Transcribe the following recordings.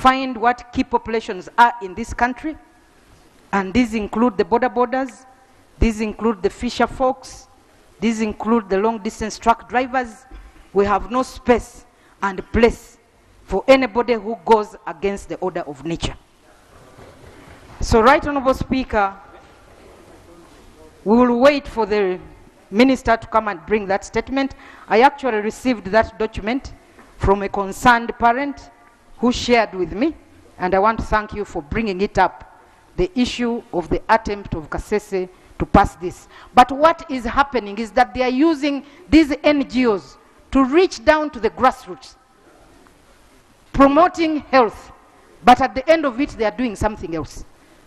find what key populations are in this country, and these include the borders, these include the fisher folks, these include the long-distance truck drivers. We have no space and place for anybody who goes against the order of nature. So, Right Honorable Speaker, we will wait for the minister to come and bring that statement. I actually received that document from a concerned parent who shared with me, and I want to thank you for bringing it up, the issue of the attempt of Kasese to pass this. But what is happening is that they are using these NGOs to reach down to the grassroots, promoting health, but at the end of it, they are doing something else.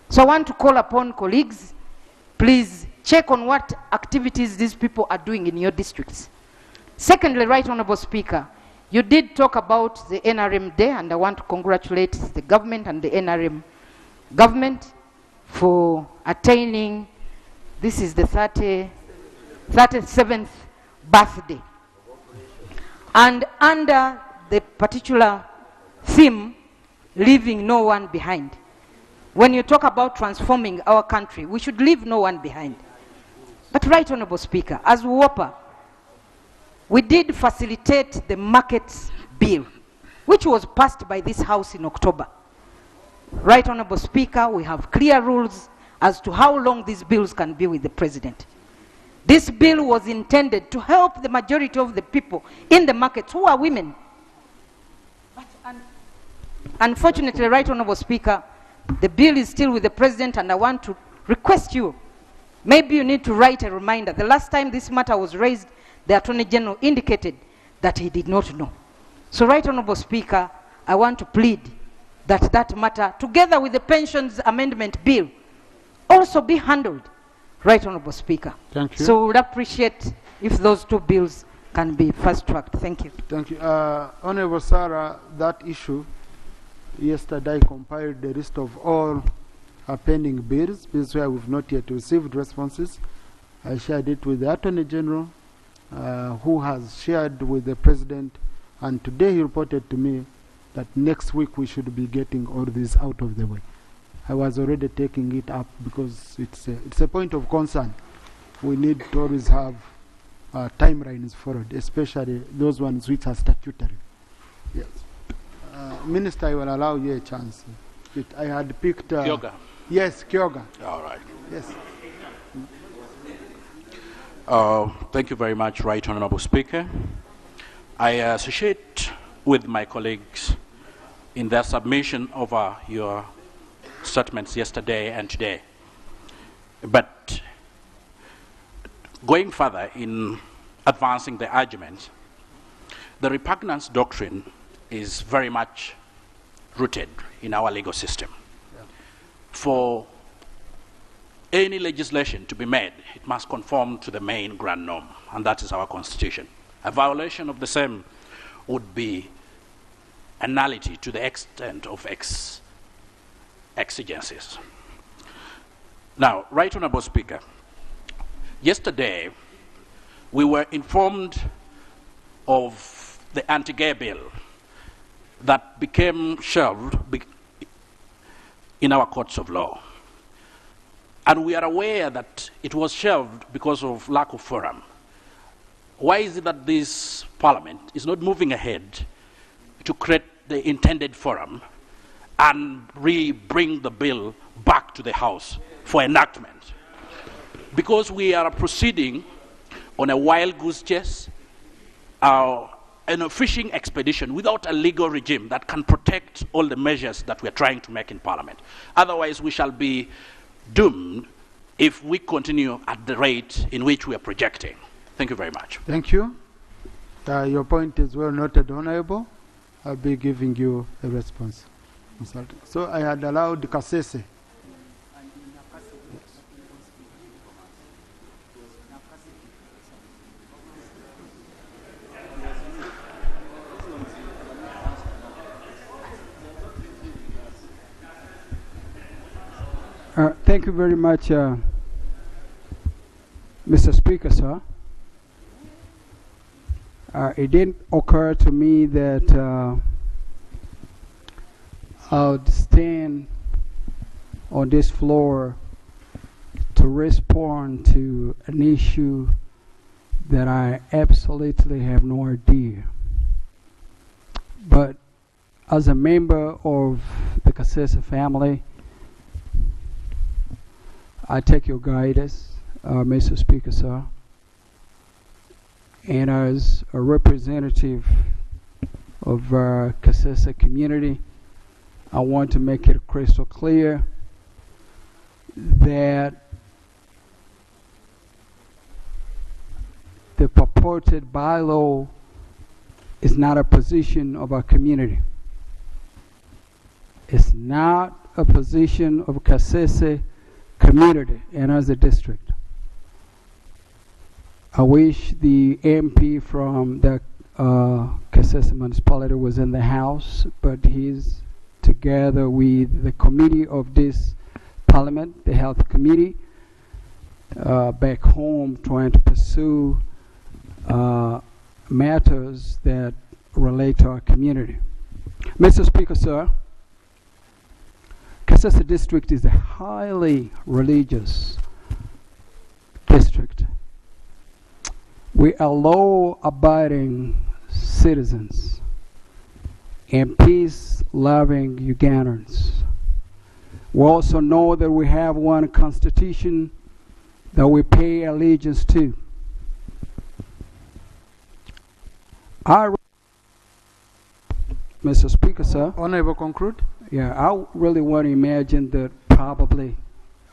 So I want to call upon colleagues, please check on what activities these people are doing in your districts. Secondly, Right Honorable Speaker, you did talk about the NRM Day, and I want to congratulate the government and the NRM government for attaining, this is the 37th birthday. And under the particular theme, leaving no one behind. When you talk about transforming our country, we should leave no one behind. But Right Honorable Speaker, as WOPA, we did facilitate the markets bill, which was passed by this House in October. Right Honorable Speaker, we have clear rules as to how long these bills can be with the President. This bill was intended to help the majority of the people in the markets who are women. But unfortunately, Right Honorable Speaker, the bill is still with the President, and I want to request you, maybe you need to write a reminder. The last time this matter was raised, the Attorney General indicated that he did not know. So, Right Honorable Speaker, I want to plead that that matter, together with the Pensions Amendment Bill, also be handled, Right Honorable Speaker. Thank you. So we would appreciate if those two bills can be fast-tracked. Thank you. Thank you. Honorable Sarah, that issue, yesterday I compiled the list of all pending bills where we've not yet received responses. I shared it with the Attorney General, who has shared with the President, and today he reported to me that next week we should be getting all these out of the way. I was already taking it up because it's a point of concern. We need to always have timelines forward, especially those ones which are statutory. Yes. Minister, I will allow you a chance. I had picked... Kyoga. Yes, Kyoga. All right. Yes. Thank you very much, Right Honorable Speaker. I associate with my colleagues in their submission of your statements yesterday and today. But going further in advancing the argument, the repugnance doctrine is very much rooted in our legal system. Yeah. For any legislation to be made, it must conform to the main grand norm, and that is our Constitution. A violation of the same would be a nullity to the extent of exigencies. Now, Right Honorable Speaker, yesterday we were informed of the anti-gay bill that became shelved in our courts of law. And we are aware that it was shelved because of lack of forum. Why is it that this Parliament is not moving ahead to create the intended forum and bring the bill back to the House for enactment? Because we are proceeding on a wild goose chase, in a fishing expedition without a legal regime that can protect all the measures that we're trying to make in Parliament. Otherwise, we shall be doomed if we continue at the rate in which we are projecting. Thank you very much. Thank you. Your point is well noted, Honorable. I'll be giving you a response. So I had allowed Kasese. Thank you very much, Mr. Speaker, sir. It didn't occur to me that I'll stand on this floor to respond to an issue that I absolutely have no idea. But as a member of the Kasese family, I take your guidance, Mr. Speaker, sir. And as a representative of Kasese community, I want to make it crystal clear that the purported bylaw is not a position of our community. It's not a position of Kasese community and as a district. I wish the MP from the Kasese municipality was in the house, but he's together with the committee of this parliament, the health committee, back home trying to pursue matters that relate to our community. Mr. Speaker, sir, Kasese district is a highly religious district. We are law-abiding citizens and peace-loving Ugandans. We also know that we have one constitution that we pay allegiance to. Mr. Speaker, sir. Honorable, conclude. Yeah, I really want to imagine that probably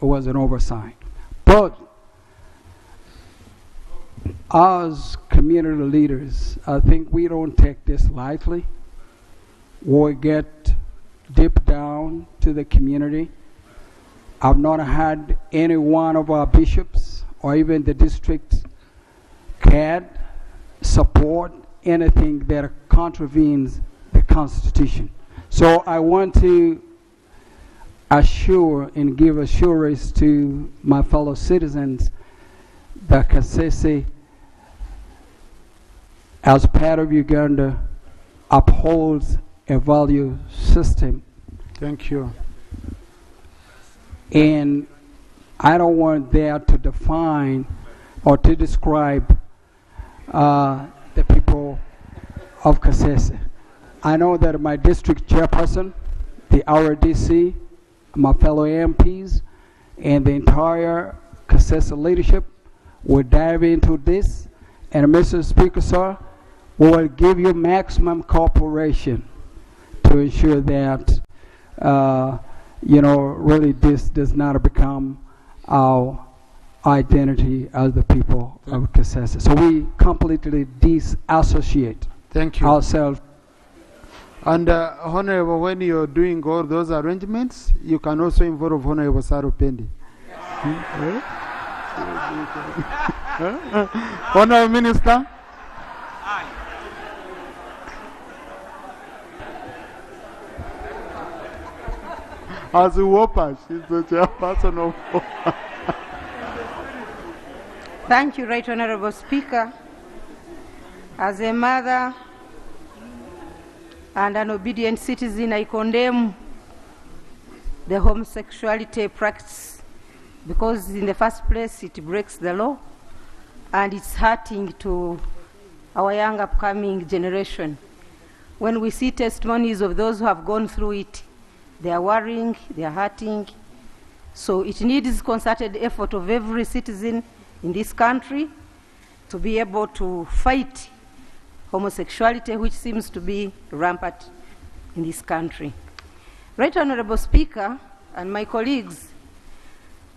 it was an oversight. But as community leaders, I think we don't take this lightly. We get deep down to the community. I've not had any one of our bishops or even the district CAD support anything that contravenes the Constitution. So I want to assure and give assurance to my fellow citizens that Kasese, as part of Uganda, upholds a value system. Thank you. And I don't want that to define or to describe the people of Kasese. I know that my district chairperson, the RDC, my fellow MPs, and the entire Kasese leadership will dive into this. And Mr. Speaker, sir, we will give you maximum cooperation to ensure that, really this does not become our identity as the people of Kasese. So we completely disassociate ourselves. And Honorable, when you're doing all those arrangements, you can also involve Honorable Sarupendi. Honorable Minister. As a WOPA, she's the chairperson of WOPA. Thank you, Right Honorable Speaker. As a mother and an obedient citizen, I condemn the homosexuality practice because in the first place it breaks the law and it's hurting to our young upcoming generation. When we see testimonies of those who have gone through it, they are worrying, they are hurting. So it needs concerted effort of every citizen in this country to be able to fight homosexuality, which seems to be rampant in this country. Right Honorable Speaker and my colleagues,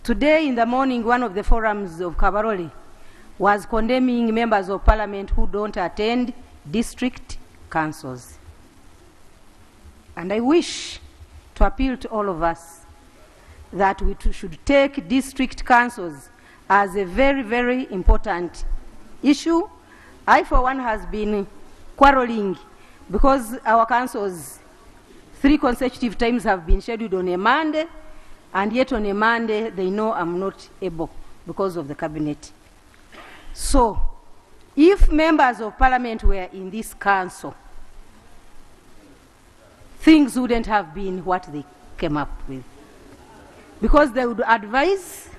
today in the morning, one of the forums of Kabarole was condemning members of parliament who don't attend district councils. And I wish to appeal to all of us that we should take district councils as a very, very important issue. I, for one, has been quarreling because our councils 3 consecutive times have been scheduled on a Monday, and yet on a Monday they know I'm not able because of the cabinet. So, if members of parliament were in this council, things wouldn't have been what they came up with. Because they would advise,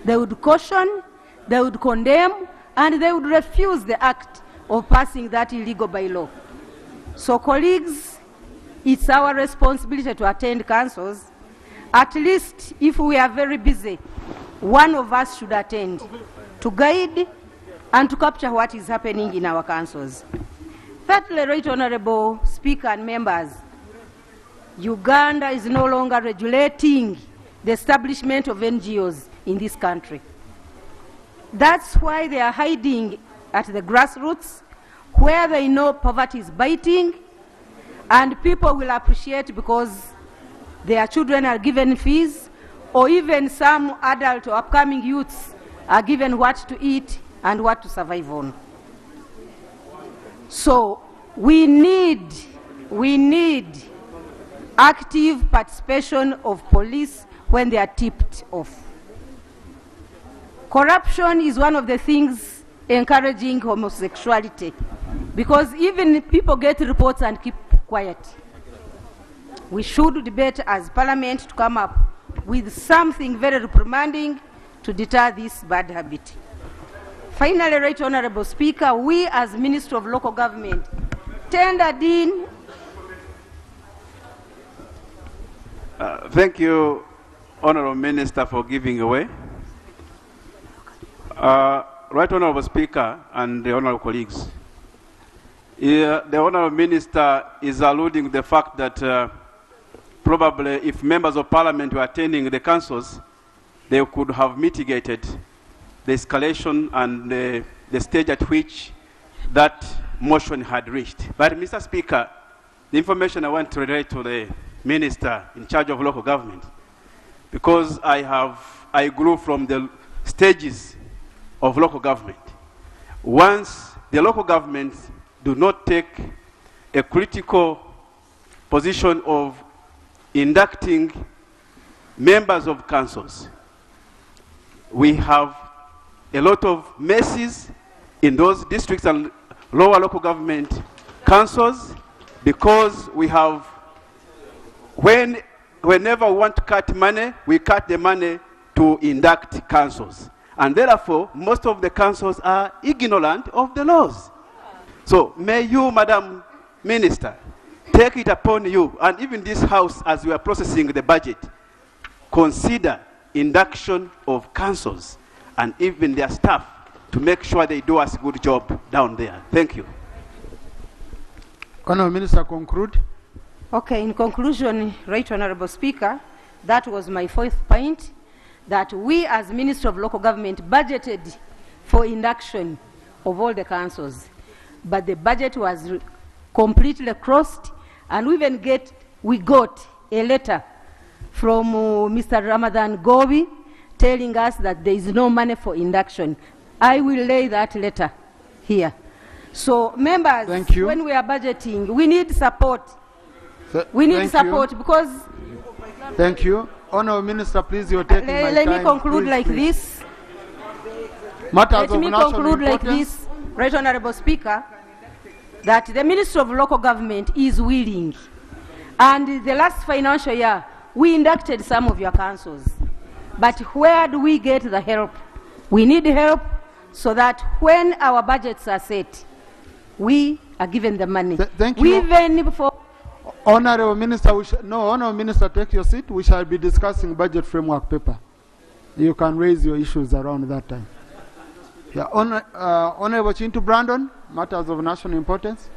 they would caution, they would condemn, and they would refuse the act of passing that illegal bylaw. So colleagues, it's our responsibility to attend councils. At least if we are very busy, one of us should attend to guide and to capture what is happening in our councils. Thirdly, Right Honorable Speaker and members, Uganda is no longer regulating the establishment of NGOs in this country. That's why they are hiding at the grassroots, where they know poverty is biting, and people will appreciate because their children are given fees, or even some adult or upcoming youths are given what to eat and what to survive on. So we need active participation of police when they are tipped off. Corruption is one of the things encouraging homosexuality, because even people get reports and keep quiet. We should debate as Parliament to come up with something very reprimanding to deter this bad habit. Finally, Right Honorable Speaker, we as Minister of Local Government tendered in. Thank you, Honorable Minister, for giving away. Right Honorable Speaker and the Honorable colleagues, the Honorable Minister is alluding to the fact that probably if members of Parliament were attending the councils, they could have mitigated the escalation and the stage at which that motion had reached. But Mr. Speaker, the information I want to relate to the Minister in charge of local government, because I grew from the stages of local government. Once the local governments do not take a critical position of inducting members of councils, we have a lot of messes in those districts and lower local government councils, because we have, whenever we want to cut money, we cut the money to induct councils. And therefore, most of the councils are ignorant of the laws. So may you, Madam Minister, take it upon you, and even this House, as we are processing the budget, consider induction of councils and even their staff to make sure they do us a good job down there. Thank you. Honourable Minister, conclude. Okay, in conclusion, Right Honorable Speaker, that was my fourth point, that we as Minister of Local Government budgeted for induction of all the councils, but the budget was completely crossed, and we got a letter from Mr. Ramadan Gobi telling us that there is no money for induction. I will lay that letter here. So members, when we are budgeting, we need support. We need support because... Thank you. Honourable Minister, please, you're taking my time. Let me conclude this. Matters of national importance. Right Honourable Speaker, that the Ministry of Local Government is willing. And the last financial year, we inducted some of your councils. But where do we get the help? We need help so that when our budgets are set, we are given the money. Thank you. Honourable Minister, Honourable Minister, take your seat. We shall be discussing budget framework paper. You can raise your issues around that time. Yeah, Honourable Chintu Brandon, matters of national importance.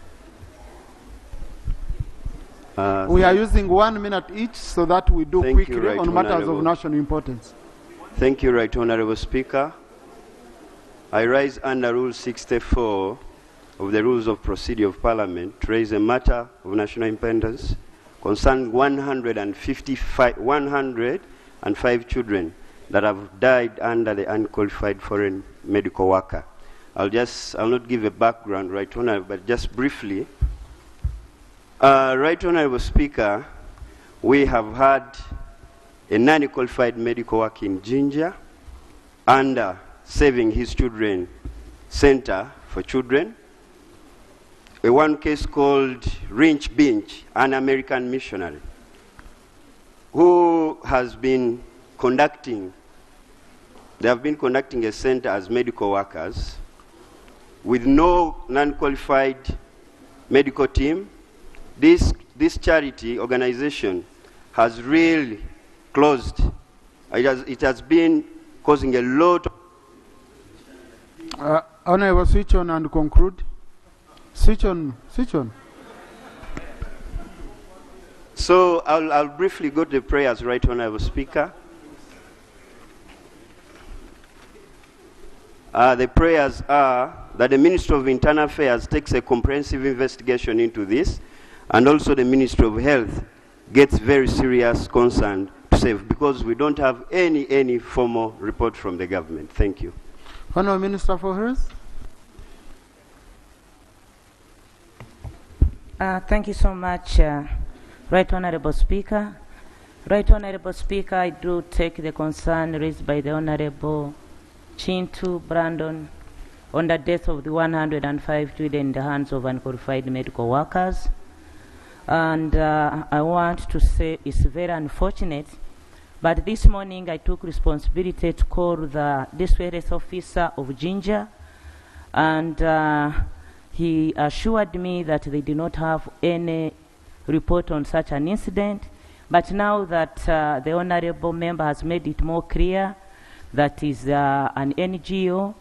We are using 1 minute each so that we do quickly on matters of national importance. Thank you, Right Honourable Speaker. I rise under Rule 64 of the Rules of Procedure of Parliament to raise a matter of national importance concerning 105 children that have died under the unqualified foreign medical worker. I'll not give a background, Right Honourable, but just briefly. Right Honourable Speaker, we have had a non-qualified medical worker in Jinja under Saving His Children Center for Children. one case called Rinch Binch, an American missionary, who has been conducting, they have been conducting a center as medical workers with no non-qualified medical team. This charity organization has really closed. It has been causing a lot of... Honorable, switch on and conclude. Switch on. So I'll briefly go to the prayers, Right Honorable Speaker. The prayers are that the Ministry of Internal Affairs takes a comprehensive investigation into this, and also the Ministry of Health gets very serious concern to save, because we don't have any formal report from the government. Thank you. Honorable Minister for Health. Thank you so much, Right Honorable Speaker. Right Honorable Speaker, I do take the concern raised by the Honorable Chintu Brandon on the death of the 105 children in the hands of unqualified medical workers. And I want to say it's very unfortunate, but this morning I took responsibility to call the district health officer of Jinja, and he assured me that they did not have any report on such an incident. But now that the honorable member has made it more clear that is an NGO,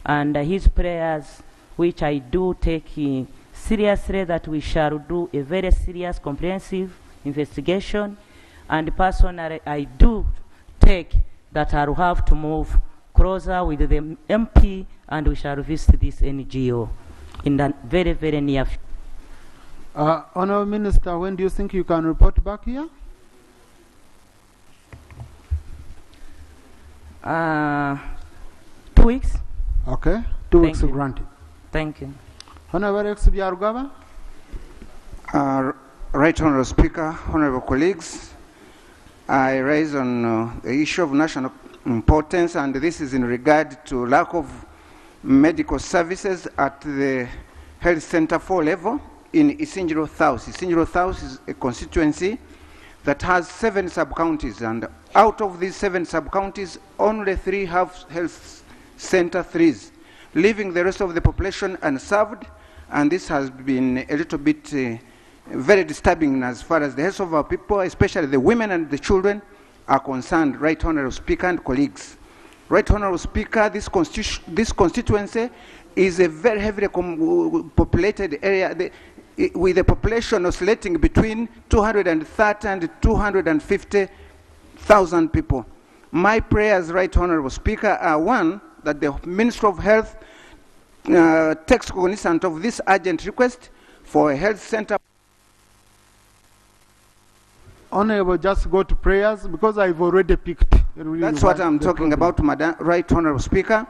and his prayers, which I do take seriously, that we shall do a very serious, comprehensive investigation. And personally, I do take that I'll have to move closer with the MP, and we shall visit this NGO in the very, very near future. Honorable Minister, when do you think you can report back here? 2 weeks. Okay, 2 Thank weeks you. granted. Thank you. Honorable Rex Byarugaba. Right Honorable Speaker, honorable colleagues, I raise on the issue of national importance, and this is in regard to lack of medical services at the Health Center 4 level in Isingiro South. Isingiro South is a constituency that has 7 sub-counties, and out of these 7 sub-counties, only 3 have Health Center 3s, leaving the rest of the population unserved, and this has been a little bit very disturbing as far as the health of our people, especially the women and the children, are concerned. Right Honorable Speaker and colleagues. Right Honorable Speaker, this constituency is a very heavily populated area with a population oscillating between 230 and 250,000 people. My prayers, Right Honorable Speaker, are one, that the Ministry of Health takes cognizance of this urgent request for a health center. Honorable, just go to prayers, because I've already picked. That's what I'm talking about, Madam Right Honorable Speaker.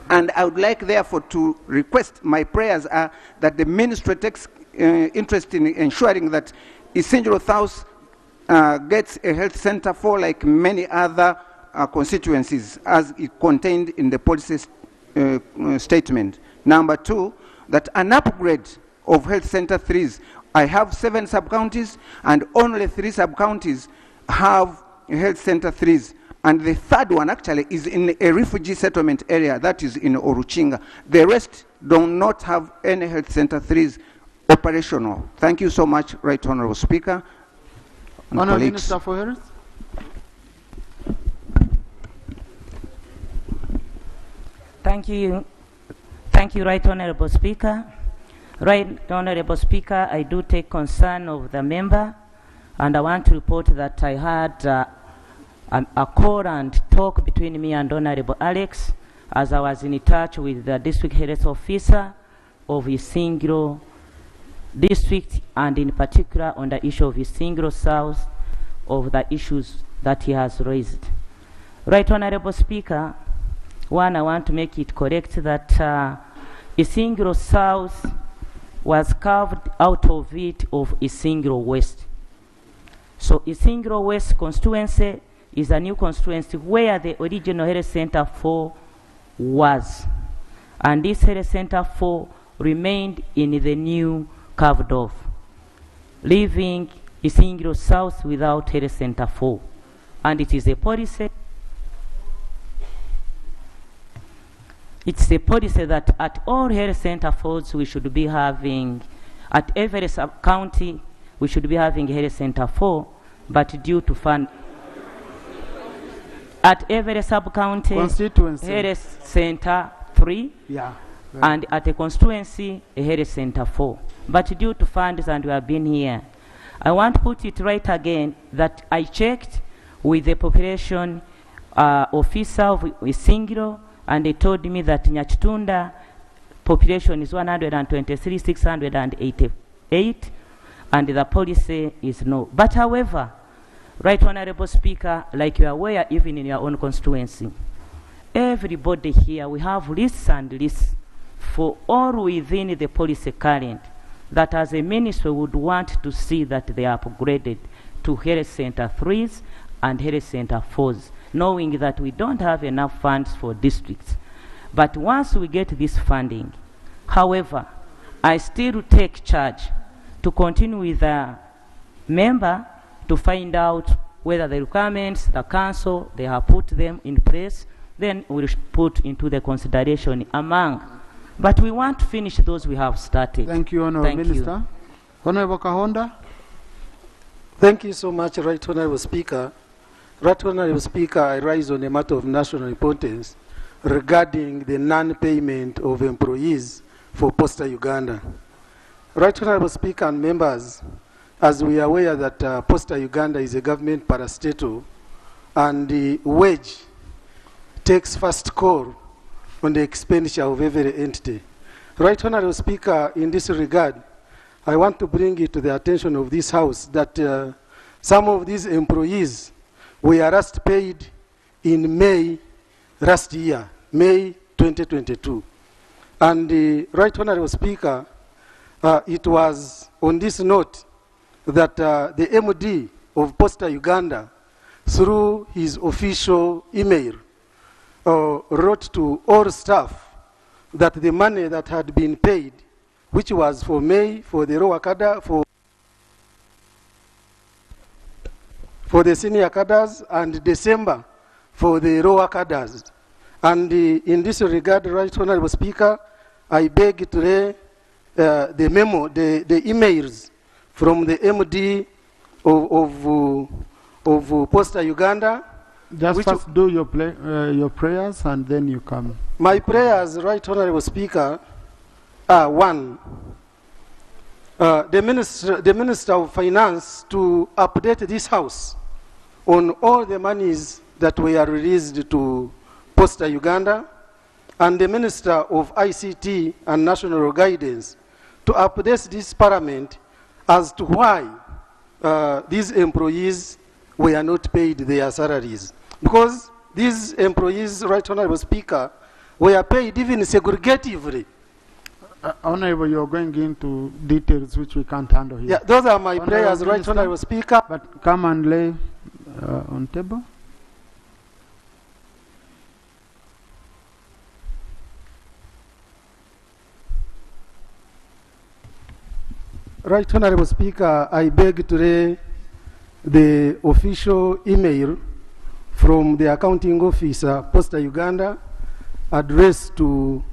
And I would like, therefore, to request, my prayers are that the ministry takes interest in ensuring that Isingiro South gets a health center for like many other constituencies, as it contained in the policy statement. Number 2, that an upgrade of health center 3s. I have 7 sub-counties, and only 3 sub-counties have health center 3s. And the third one actually is in a refugee settlement area, that is in Oruchinga. The rest do not have any health center 3s operational. Thank you so much, Right Honorable Speaker. Honorable Minister for Health. Thank you, Right Honorable Speaker. Right Honorable Speaker, I do take concern of the member, and I want to report that I had a call and talk between me and Honorable Alex as I was in touch with the district health officer of Isingiro district, and in particular on the issue of Isingiro South, of the issues that he has raised. Right Honorable Speaker, one, I want to make it correct that Isingiro South was carved out of it of Isingiro West. So Isingiro West constituency is a new constituency where the original health center 4 was. And this health center 4 remained in the new carved off, leaving Isingiro South without health center 4. And it is a policy. It's a policy that at all health center 4s we should be having, at every sub-county we should be having health center 4, but due to fund, at every sub-county health center 3, yeah, and at a constituency a health center 4. But due to funds, and we have been here, I want to put it right again that I checked with the population officer of Isingiro, and they told me that Nyachitunda population is 123,688, and the policy is no. But however, Right Honorable Speaker, like you are aware, even in your own constituency, everybody here, we have lists and lists for all within the policy current that as a ministry would want to see that they are upgraded to health center 3s and health center 4s, knowing that we don't have enough funds for districts. But once we get this funding, however, I still take charge to continue with the member to find out whether the requirements, the council, they have put them in place, then we'll put into the consideration among. But we want to finish those we have started. Thank you, Honourable Minister. Honourable Kahonda. Thank you so much, Right Honourable Speaker. Right Honourable Speaker, I rise on a matter of national importance regarding the non-payment of employees for Posta Uganda. Right Honourable Speaker and members, as we are aware that Posta Uganda is a government parastatal, and the wage takes first call on the expenditure of every entity. Right Honourable Speaker, in this regard, I want to bring it to the attention of this House that some of these employees were last paid in May last year, May 2022. And Right Honourable Speaker, it was on this note that the MD of Posta Uganda, through his official email, wrote to all staff that the money that had been paid, which was for May for the lower cadre, for the senior cadres, and December for the lower cadres. And in this regard, Right Honourable Speaker, I beg to lay the memo, the emails from the MD of Posta Uganda. Just first do your prayers and then you come. My prayers, Right Honourable Speaker, are one, the Minister of Finance to update this House on all the monies that were released to Posta Uganda, and the Minister of ICT and National Guidance to update this Parliament as to why these employees were not paid their salaries. Because these employees, Right Honourable Speaker, were paid even segregatively. Honourable, you're going into details which we can't handle here. Yeah, those are my prayers, Right Honourable Speaker. But come and lay on table. Right Honourable Speaker, I beg to lay the official email from the accounting officer, Posta Uganda, addressed to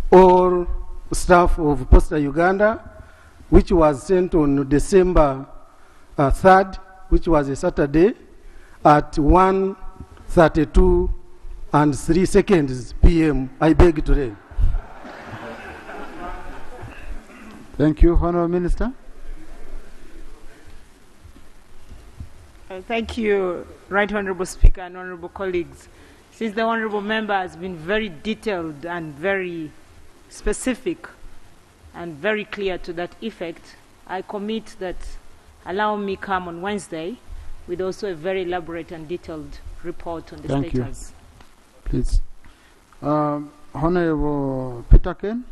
all staff of Posta Uganda, which was sent on December 3rd, which was a Saturday, at 1:32 and 3 seconds p.m. I beg to lay. Thank you, Honourable Minister. Thank you, Right Honourable Speaker and Honourable colleagues. Since the Honourable Member has been very detailed and very specific and very clear to that effect, I commit that allow me come on Wednesday with also a very elaborate and detailed report on the Thank status. You. Please. Honourable Peter Ken.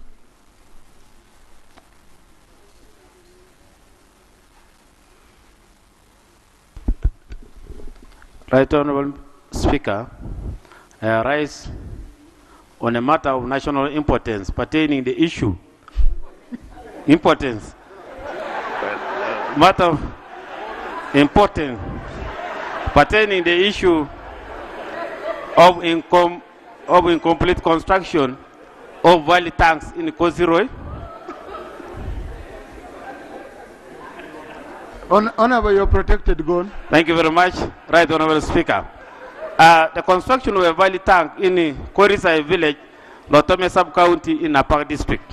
Right Honourable Speaker, I rise on a matter of national importance pertaining the issue importance. Matter of importance pertaining the issue of incomplete construction of valley tanks in Koziroi. Honorable, you're protected. Go on. Thank you very much. Right Honorable Speaker. The construction of a valley tank in Korisai village, Lotome sub-county in Apar district.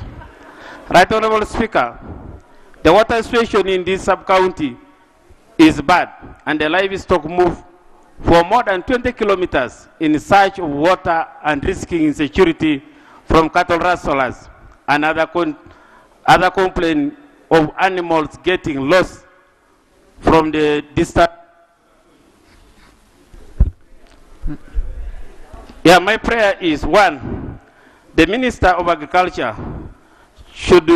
Right Honorable Speaker, the water situation in this sub-county is bad, and the livestock move for more than 20 kilometers in search of water and risking insecurity from cattle rustlers and other complaint of animals getting lost from the distant. Yeah, my prayer is, one, the Minister of Agriculture should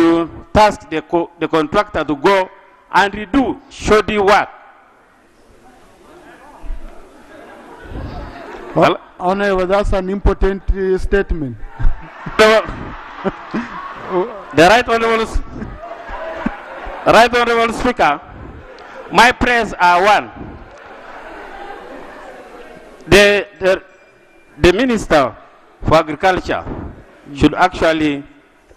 task the contractor to go and redo shoddy work. Well, Honorable, that's an important statement. The Right Honorable Speaker, my prayers are, one, the Minister for Agriculture should actually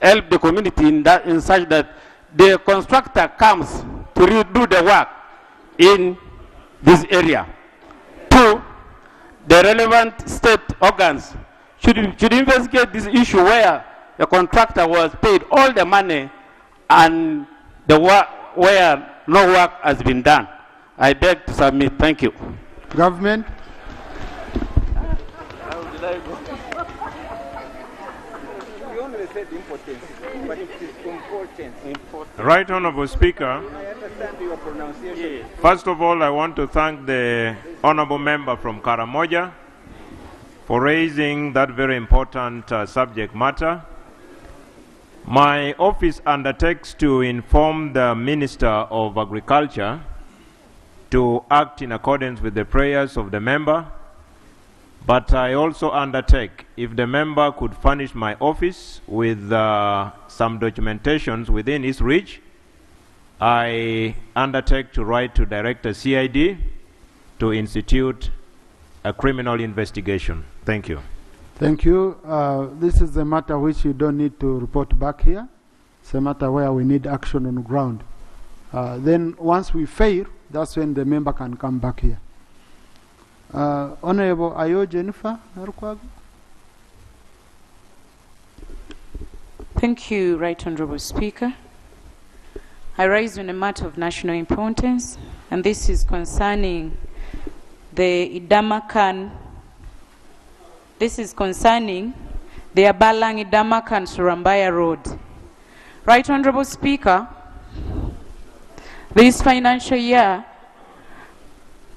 help the community in such that the constructor comes to redo the work in this area. Two, the relevant state organs should investigate this issue where the contractor was paid all the money and the work where no work has been done. I beg to submit. Thank you. Government. Right Honorable Speaker, first of all, I want to thank the Honorable Member from Karamoja for raising that very important subject matter. My office undertakes to inform the Minister of Agriculture to act in accordance with the prayers of the member, but I also undertake, if the member could furnish my office with some documentations within his reach, I undertake to write to Director CID to institute a criminal investigation. Thank you. Thank you. This is a matter which you don't need to report back here. It's a matter where we need action on the ground. Then once we fail, that's when the member can come back here. Honorable Ayo Jennifer Narukwago. Thank you, Right Honorable Speaker. I rise on a matter of national importance, and this is concerning the Idamakan. This is concerning the Abalang Idamakan Surambaya Road. Right Honorable Speaker, this financial year,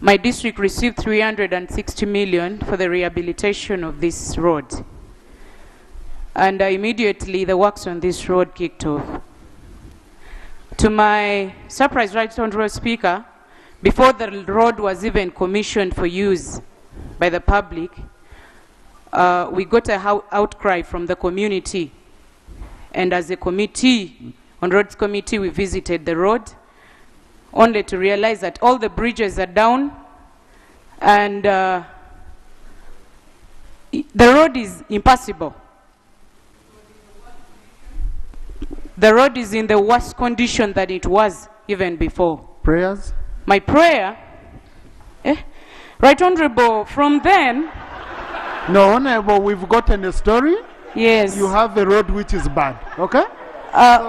my district received 360 million for the rehabilitation of this road. And immediately the works on this road kicked off. To my surprise, Right Honorable Speaker, before the road was even commissioned for use by the public, we got an outcry from the community. And as a committee, on roads committee, we visited the road, only to realize that all the bridges are down and the road is impassable. The road is in the worst condition than it was even before. Prayers? My prayer, Right Honorable, from then... No, Honorable, we've gotten a story. Yes. You have a road which is bad, okay?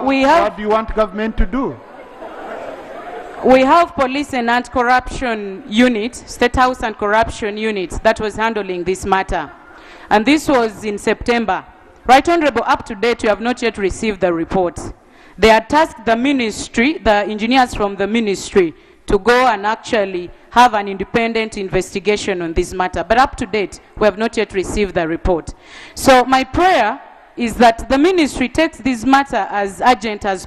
We have... What do you want government to do? We have police and anti-corruption unit, State House and corruption units that was handling this matter. And this was in September. Right Honorable, up to date, you have not yet received the report. They had tasked the ministry, the engineers from the ministry, to go and actually have an independent investigation on this matter. But up to date, we have not yet received the report. So my prayer is that the ministry takes this matter as urgent as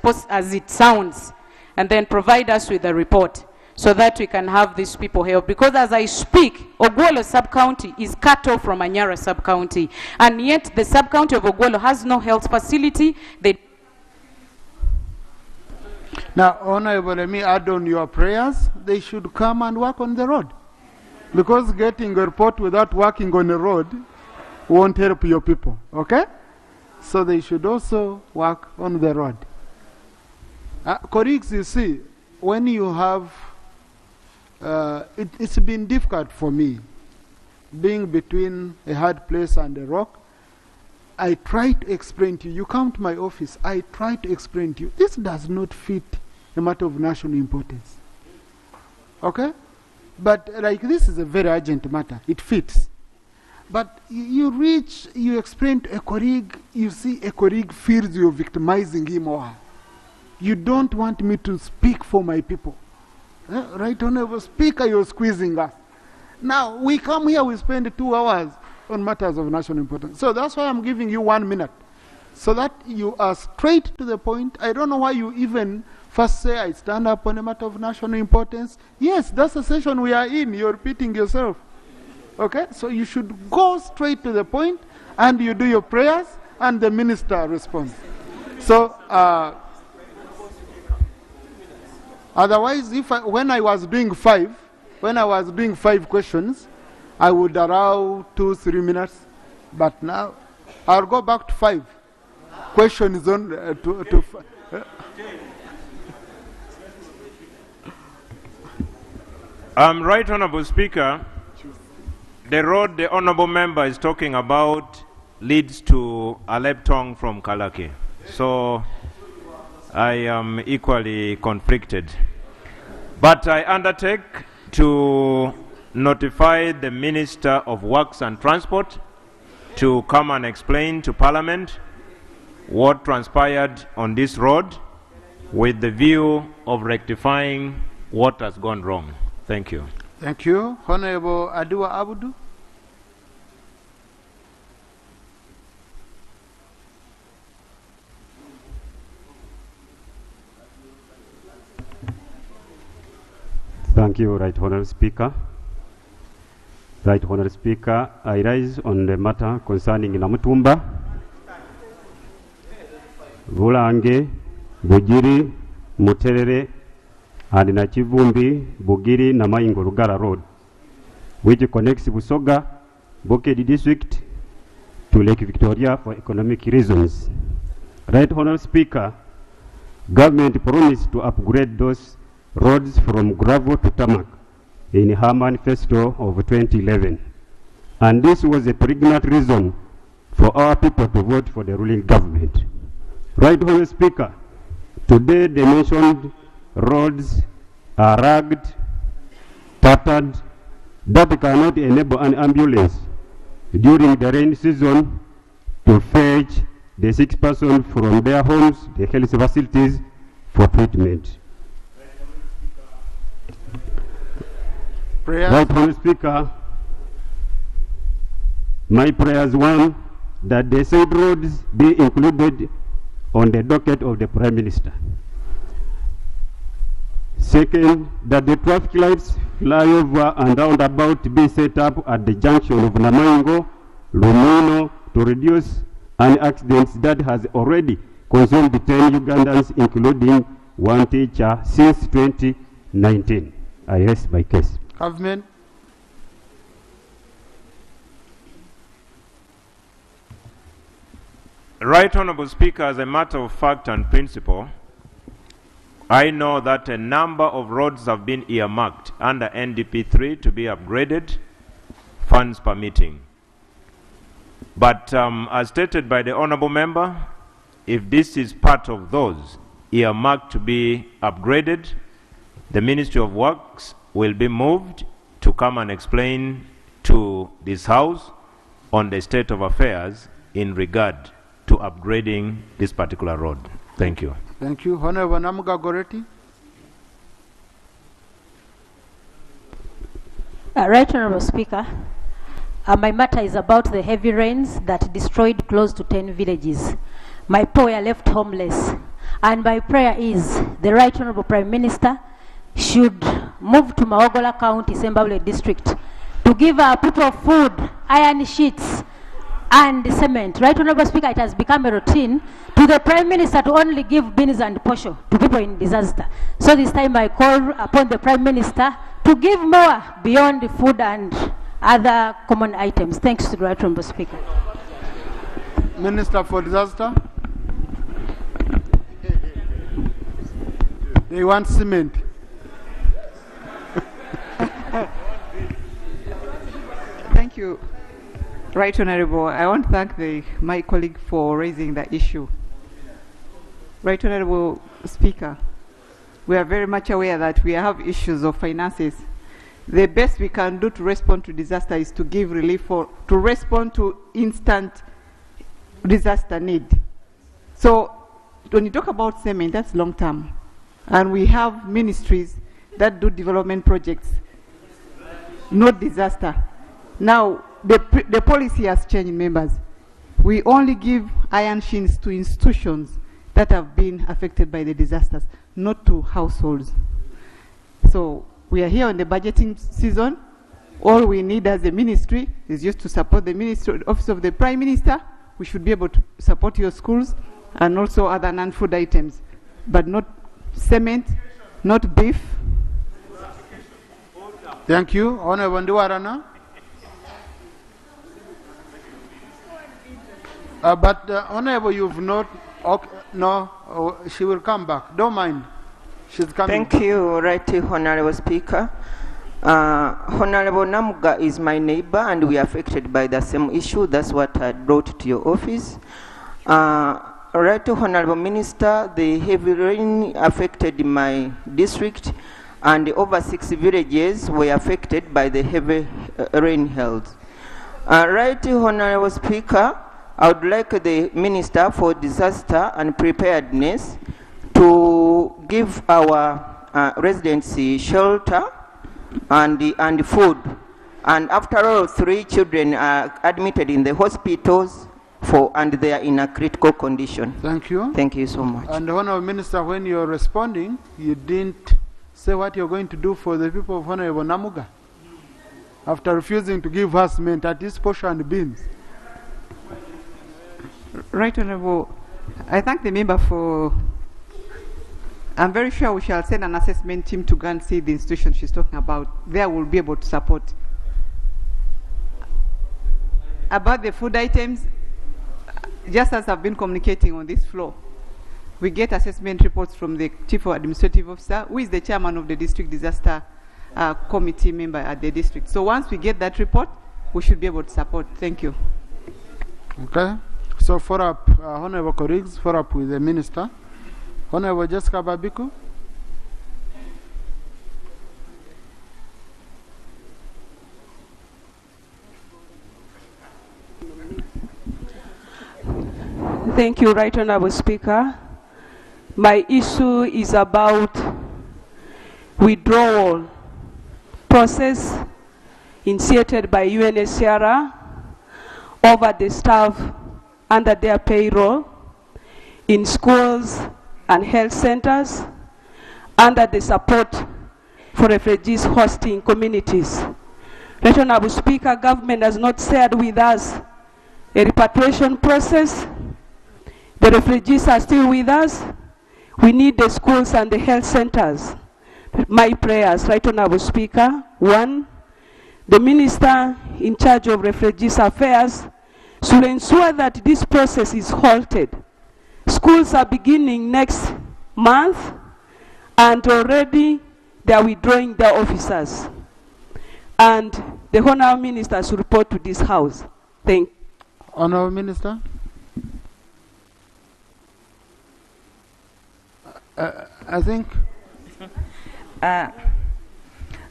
it sounds, and then provide us with a report so that we can have these people help. Because as I speak, Ogwolo sub-county is cut off from Anyara sub-county, and yet the sub-county of Ogwolo has no health facility. Now, Honorable, let me add on your prayers. They should come and work on the road. Because getting a report without working on the road won't help your people, okay? So they should also work on the road. Colleagues, you see, when you have, it's been difficult for me, being between a hard place and a rock. I try to explain to you, you come to my office, I try to explain to you, this does not fit a matter of national importance. Okay? But like this is a very urgent matter, it fits. But you explain to a colleague, you see a colleague feels you're victimizing him or her. You don't want me to speak for my people. Right, Honorable Speaker, you're squeezing us. Now, we come here, we spend 2 hours on matters of national importance. So that's why I'm giving you 1 minute, so that you are straight to the point. I don't know why you even first say I stand up on a matter of national importance. Yes, that's the session we are in. You're repeating yourself. Okay? So you should go straight to the point, and you do your prayers, and the minister responds. So, otherwise, when I was doing 5 questions, I would allow 2-3 minutes, but now I'll go back to 5. Question is on Right Honourable Speaker, the road the Honourable Member is talking about leads to Aleptong from Kalaki. So I am equally conflicted. But I undertake to notify the Minister of Works and Transport to come and explain to Parliament what transpired on this road with the view of rectifying what has gone wrong. Thank you. Thank you. Honorable Adua Abudu. Thank you, Right Honourable Speaker. Right Honourable Speaker, I rise on the matter concerning Namutumba, Bulange, Bugiri, Muterere, and Nachivumbi, Bugiri, Namaingo, Rugara Road, which connects Busoga, Bokedi District to Lake Victoria for economic reasons. Right Honourable Speaker, government promised to upgrade those roads from gravel to tarmac in her manifesto of 2011. And this was a pregnant reason for our people to vote for the ruling government. Right Honourable Speaker, today the mentioned roads are rugged, tattered, that cannot enable an ambulance during the rain season to fetch the 6 persons from their homes, the health facilities, for treatment. Prayers. Right Honourable Speaker, my prayers: 1, that the said roads be included on the docket of the Prime Minister. 2nd, that the traffic lights, flyover and roundabout be set up at the junction of Namaingo, Lumino, to reduce an accidents that has already consumed 10 Ugandans, including 1 teacher, since 2019. I rest my case. Government. Right Honourable Speaker, as a matter of fact and principle, I know that a number of roads have been earmarked under NDP 3 to be upgraded, funds permitting. But as stated by the Honourable Member, if this is part of those earmarked to be upgraded, the Ministry of Works will be moved to come and explain to this House on the state of affairs in regard to upgrading this particular road. Thank you. Thank you. Honorable Namuga Goreti. Right Honourable Speaker, my matter is about the heavy rains that destroyed close to 10 villages. My poor were left homeless. And my prayer is the Right Honourable Prime Minister should move to Maogola County, Sembabule District, to give our people food, iron sheets, and cement. Right, Honorable Speaker, it has become a routine to the Prime Minister to only give beans and posho to people in disaster. So this time I call upon the Prime Minister to give more beyond the food and other common items. Thanks to the Right Honorable Speaker. Minister for Disaster. They want cement. Thank you, Right Honorable. I want to thank my colleague for raising the issue. Right Honorable Speaker, we are very much aware that we have issues of finances. The best we can do to respond to disaster is to give relief or to respond to instant disaster need. So when you talk about cement, that's long term. And we have ministries that do development projects, not disaster. Now, the policy has changed, members. We only give iron shins to institutions that have been affected by the disasters, not to households. So we are here on the budgeting season. All we need as a ministry is just to support the ministry, Office of the Prime Minister. We should be able to support your schools and also other non-food items, but not cement, not beef. Thank you. Honorable Ndiwarana. But Honorable, you've not, okay, no, she will come back. Don't mind. She's coming. Thank you, Right Honorable Speaker. Honorable Namuga is my neighbor and we are affected by the same issue. That's what I brought to your office. Right Honorable Minister, the heavy rain affected my district and over 6 villages were affected by the heavy rain held. Right Honorable Speaker, I would like the Minister for Disaster and Preparedness to give our residency shelter and food. And after all, 3 children are admitted in the hospitals and they are in a critical condition. Thank you. Thank you so much. And Honorable Minister, when you're responding, you didn't say what you're going to do for the people of Honorable Namuga after refusing to give her cement, at least posho and beans. Right Honorable, I thank the member for, I'm very sure we shall send an assessment team to go and see the institution she's talking about. There we'll be able to support. About the food items, just as I've been communicating on this floor, we get assessment reports from the Chief Administrative Officer, who is the chairman of the District Disaster Committee member at the district. So once we get that report, we should be able to support. Thank you. Okay. So follow up, Honorable colleagues, follow up with the Minister. Honorable Jessica Babiku. Thank you, Right Honorable Speaker. My issue is about withdrawal process initiated by UNHCR over the staff under their payroll in schools and health centers under the support for refugees hosting communities. Right Honorable Speaker, government has not shared with us a repatriation process. The refugees are still with us. We need the schools and the health centers. My prayers, Right Honorable Speaker, 1, the Minister in charge of Refugees Affairs should ensure that this process is halted. Schools are beginning next month and already they are withdrawing their officers. And the Honorable Minister should report to this House. Thank you. Honorable Minister. I think.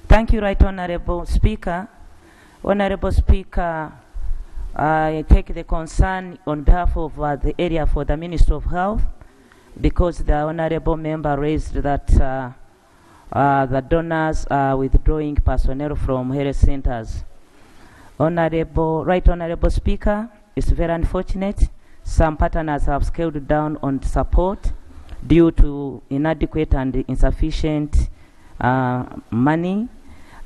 Thank you, Right Honorable Speaker. Honorable Speaker, I take the concern on behalf of the area for the Minister of Health, because the Honorable Member raised that the donors are withdrawing personnel from health centers. Right Honorable Speaker, it's very unfortunate. Some partners have scaled down on support due to inadequate and insufficient money.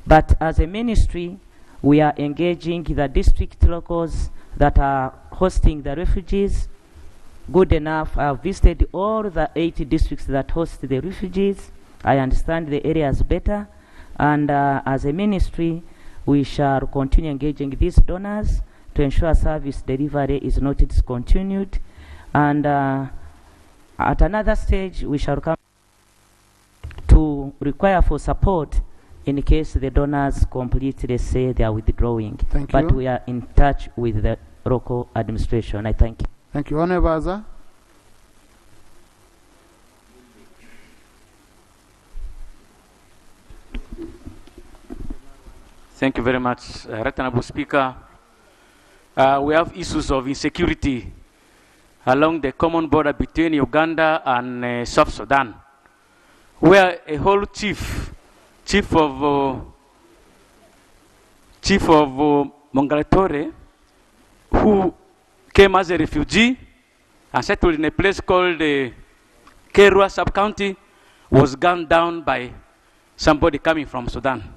But as a ministry, We are engaging the district locals that are hosting the refugees. Good enough, I have visited all the 80 districts that host the refugees. I understand the areas better, and as a ministry, we shall continue engaging these donors to ensure service delivery is not discontinued. And at another stage, we shall come to require for support in case the donors completely say they are withdrawing. Thank but you. we are in touch with the local administration. I thank you. Thank you. Honorable Aza. Thank you very much, Right Honorable Speaker. We have issues of insecurity along the common border between Uganda and South Sudan, where a whole chief of Mongalatore, who came as a refugee and settled in a place called Kerua sub-county, was gunned down by somebody coming from Sudan.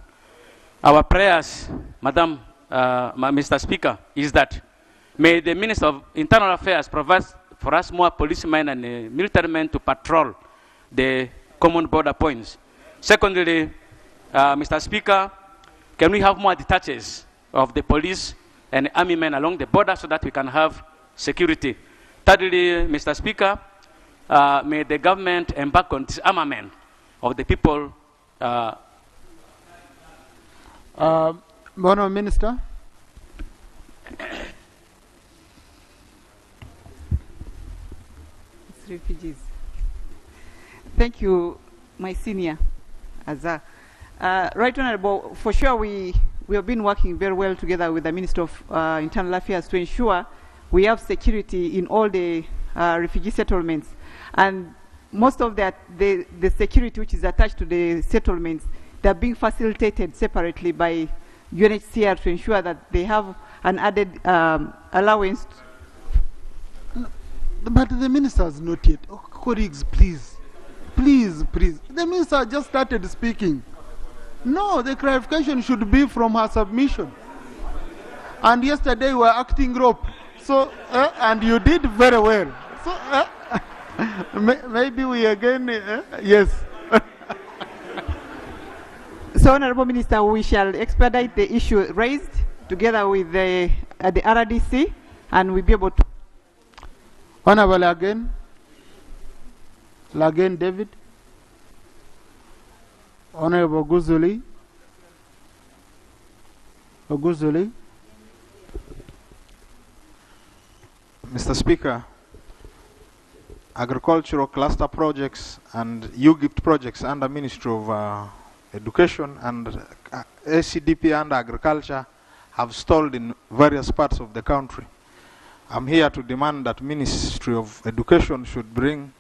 Our prayers, Madam, Mr. Speaker, is that may the Minister of Internal Affairs provide for us more policemen and military men to patrol the common border points. Secondly, Mr. Speaker, can we have more detaches of the police and army men along the border so that we can have security? Thirdly, Mr. Speaker, may the government embark on disarmament of the people. Honourable Minister. It's refugees. Thank you, my senior, Aza. Right Honourable, for sure we have been working very well together with the Minister of Internal Affairs to ensure we have security in all the refugee settlements. And most of the security which is attached to the settlements, they're being facilitated separately by UNHCR to ensure that they have an added allowance. But the minister has not yet. Oh, colleagues, please. Please, please. The minister just started speaking. No, the clarification should be from her submission. And yesterday we were acting rope. So, and you did very well. So, maybe we again, yes. So, Honourable Minister, we shall expedite the issue raised together with the RDC, and we'll be able to. Honourable Lagen David. Honourable Oguzuli. Mr. Speaker, agricultural cluster projects and UGIFT projects under Ministry of Education and ACDP and Agriculture have stalled in various parts of the country. I'm here to demand that Ministry of Education should bring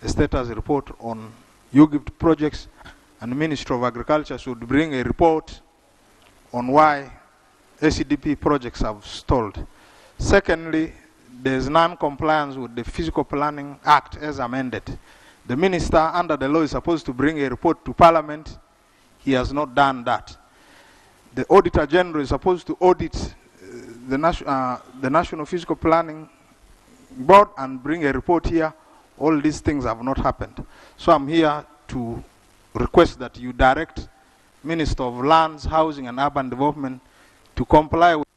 a status report on UGIFT projects, and Ministry of Agriculture should bring a report on why ACDP projects have stalled. Secondly, there is non-compliance with the Fiscal Planning Act as amended. The minister under the law is supposed to bring a report to Parliament. He has not done that. The Auditor General is supposed to audit the National Fiscal Planning Board and bring a report here. All these things have not happened. So I'm here to request that you direct Minister of Lands, Housing and Urban Development to comply with.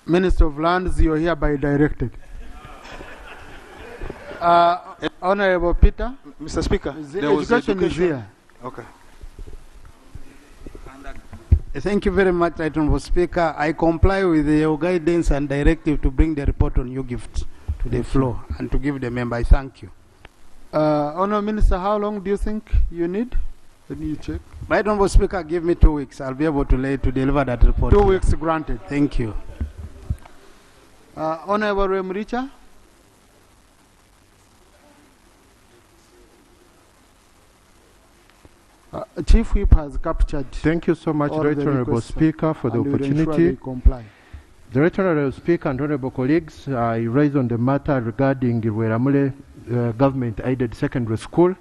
Minister of Lands, you are hereby directed. Honourable Peter. Mr. Speaker, there was education is here. Okay. Thank you very much, Right Honourable Speaker. I comply with your guidance and directive to bring the report on UGIFT to the floor and to give the member. I thank you. Honourable Minister, how long do you think you need? Let me check. Right Honourable Speaker, give me 2 weeks. I'll be able to deliver that report. 2 weeks granted. Thank you. Honourable Remricha. Chief Whip has captured. Thank you so much, Right Honourable Speaker, for the opportunity. The Right Honourable Speaker and Honourable colleagues, I raise on the matter regarding Rweramule government-aided secondary school.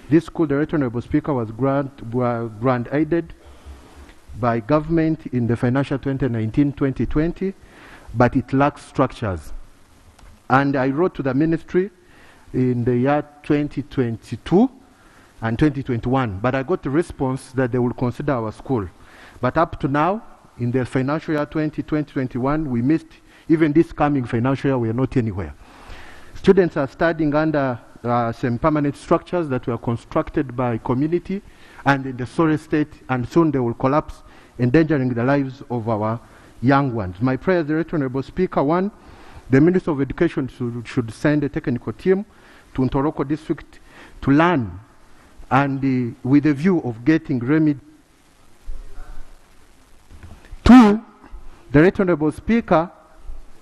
This school, the Right Honourable Speaker, was grant-aided. by government in the financial 2019-2020, but it lacks structures. And I wrote to the ministry in the year 2022 and 2021, but I got a response that they will consider our school. But up to now, in the financial year 2020-21, we missed, even this coming financial year, we are not anywhere. Students are studying under some permanent structures that were constructed by community and in the sorry state, and soon they will collapse, endangering the lives of our young ones. My prayer, the Right Honourable Speaker, one, the Minister of Education should send a technical team to Ntoroko district to learn, and with a view of getting remedy. Two, the Right Honourable Speaker,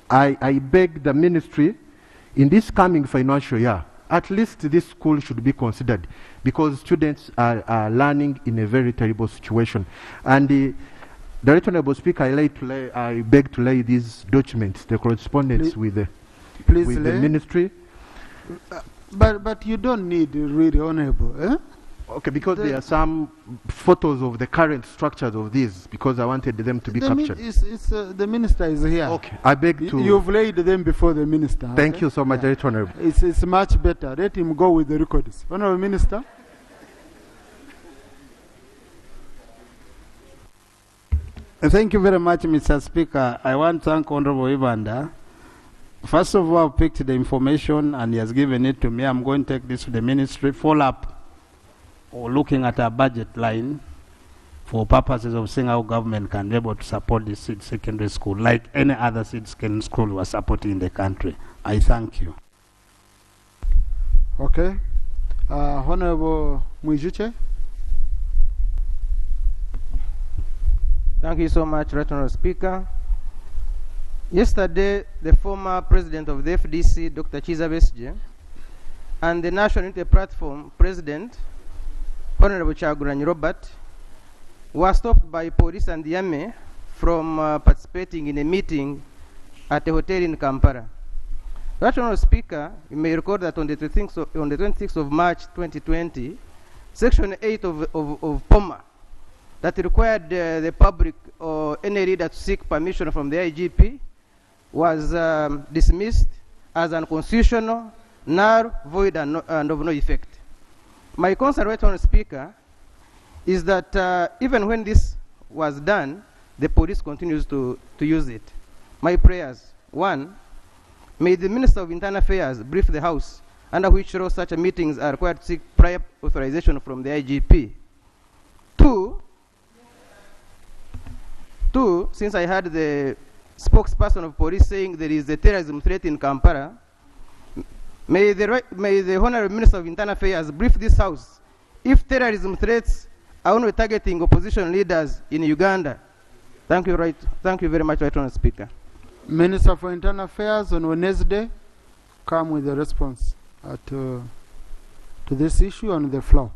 I beg the ministry, in this coming financial year, at least this school should be considered, because students are learning in a very terrible situation. And the Right Honourable Speaker, I beg to lay these documents, the correspondence with the ministry. But you don't need really honourable, eh? Okay, because there are some photos of the current structures of these, because I wanted them to be captured. The minister is here. Okay, I beg to... You've laid them before the minister. Thank you so much, Right Honourable. It's much better. Let him go with the records. Honourable Minister. Thank you very much, Mr. Speaker. I want to thank Honourable Evander. First of all, I've picked the information and he has given it to me. I'm going to take this to the ministry, follow up, or looking at our budget line for purposes of seeing how government can be able to support the seed secondary school like any other seed secondary school we are supporting in the country. I thank you. Okay. Honorable Mwijuche. Thank you so much, Right Honourable Speaker. Yesterday, the former president of the FDC, Dr. Kasese, and the National Unity Platform president, Honorable Kyagulanyi Robert, were stopped by police and the army from participating in a meeting at a hotel in Kampala. Right Honourable Speaker, you may recall that on the 26th of March 2020, Section 8 of POMA, that required the public or any leader to seek permission from the IGP, was dismissed as unconstitutional, null, void, and of no effect. My concern, Right Honourable Speaker, is that even when this was done, the police continues to use it. My prayers: one, may the Minister of Internal Affairs brief the House under which law such meetings are required to seek prior authorization from the IGP. Two, since I heard the spokesperson of police saying there is a terrorism threat in Kampala, may the Honourable Minister of Internal Affairs brief this House if terrorism threats are only targeting opposition leaders in Uganda. Thank you very much, Right Honourable Speaker. Minister for Internal Affairs on Wednesday, come with a response to this issue on the floor.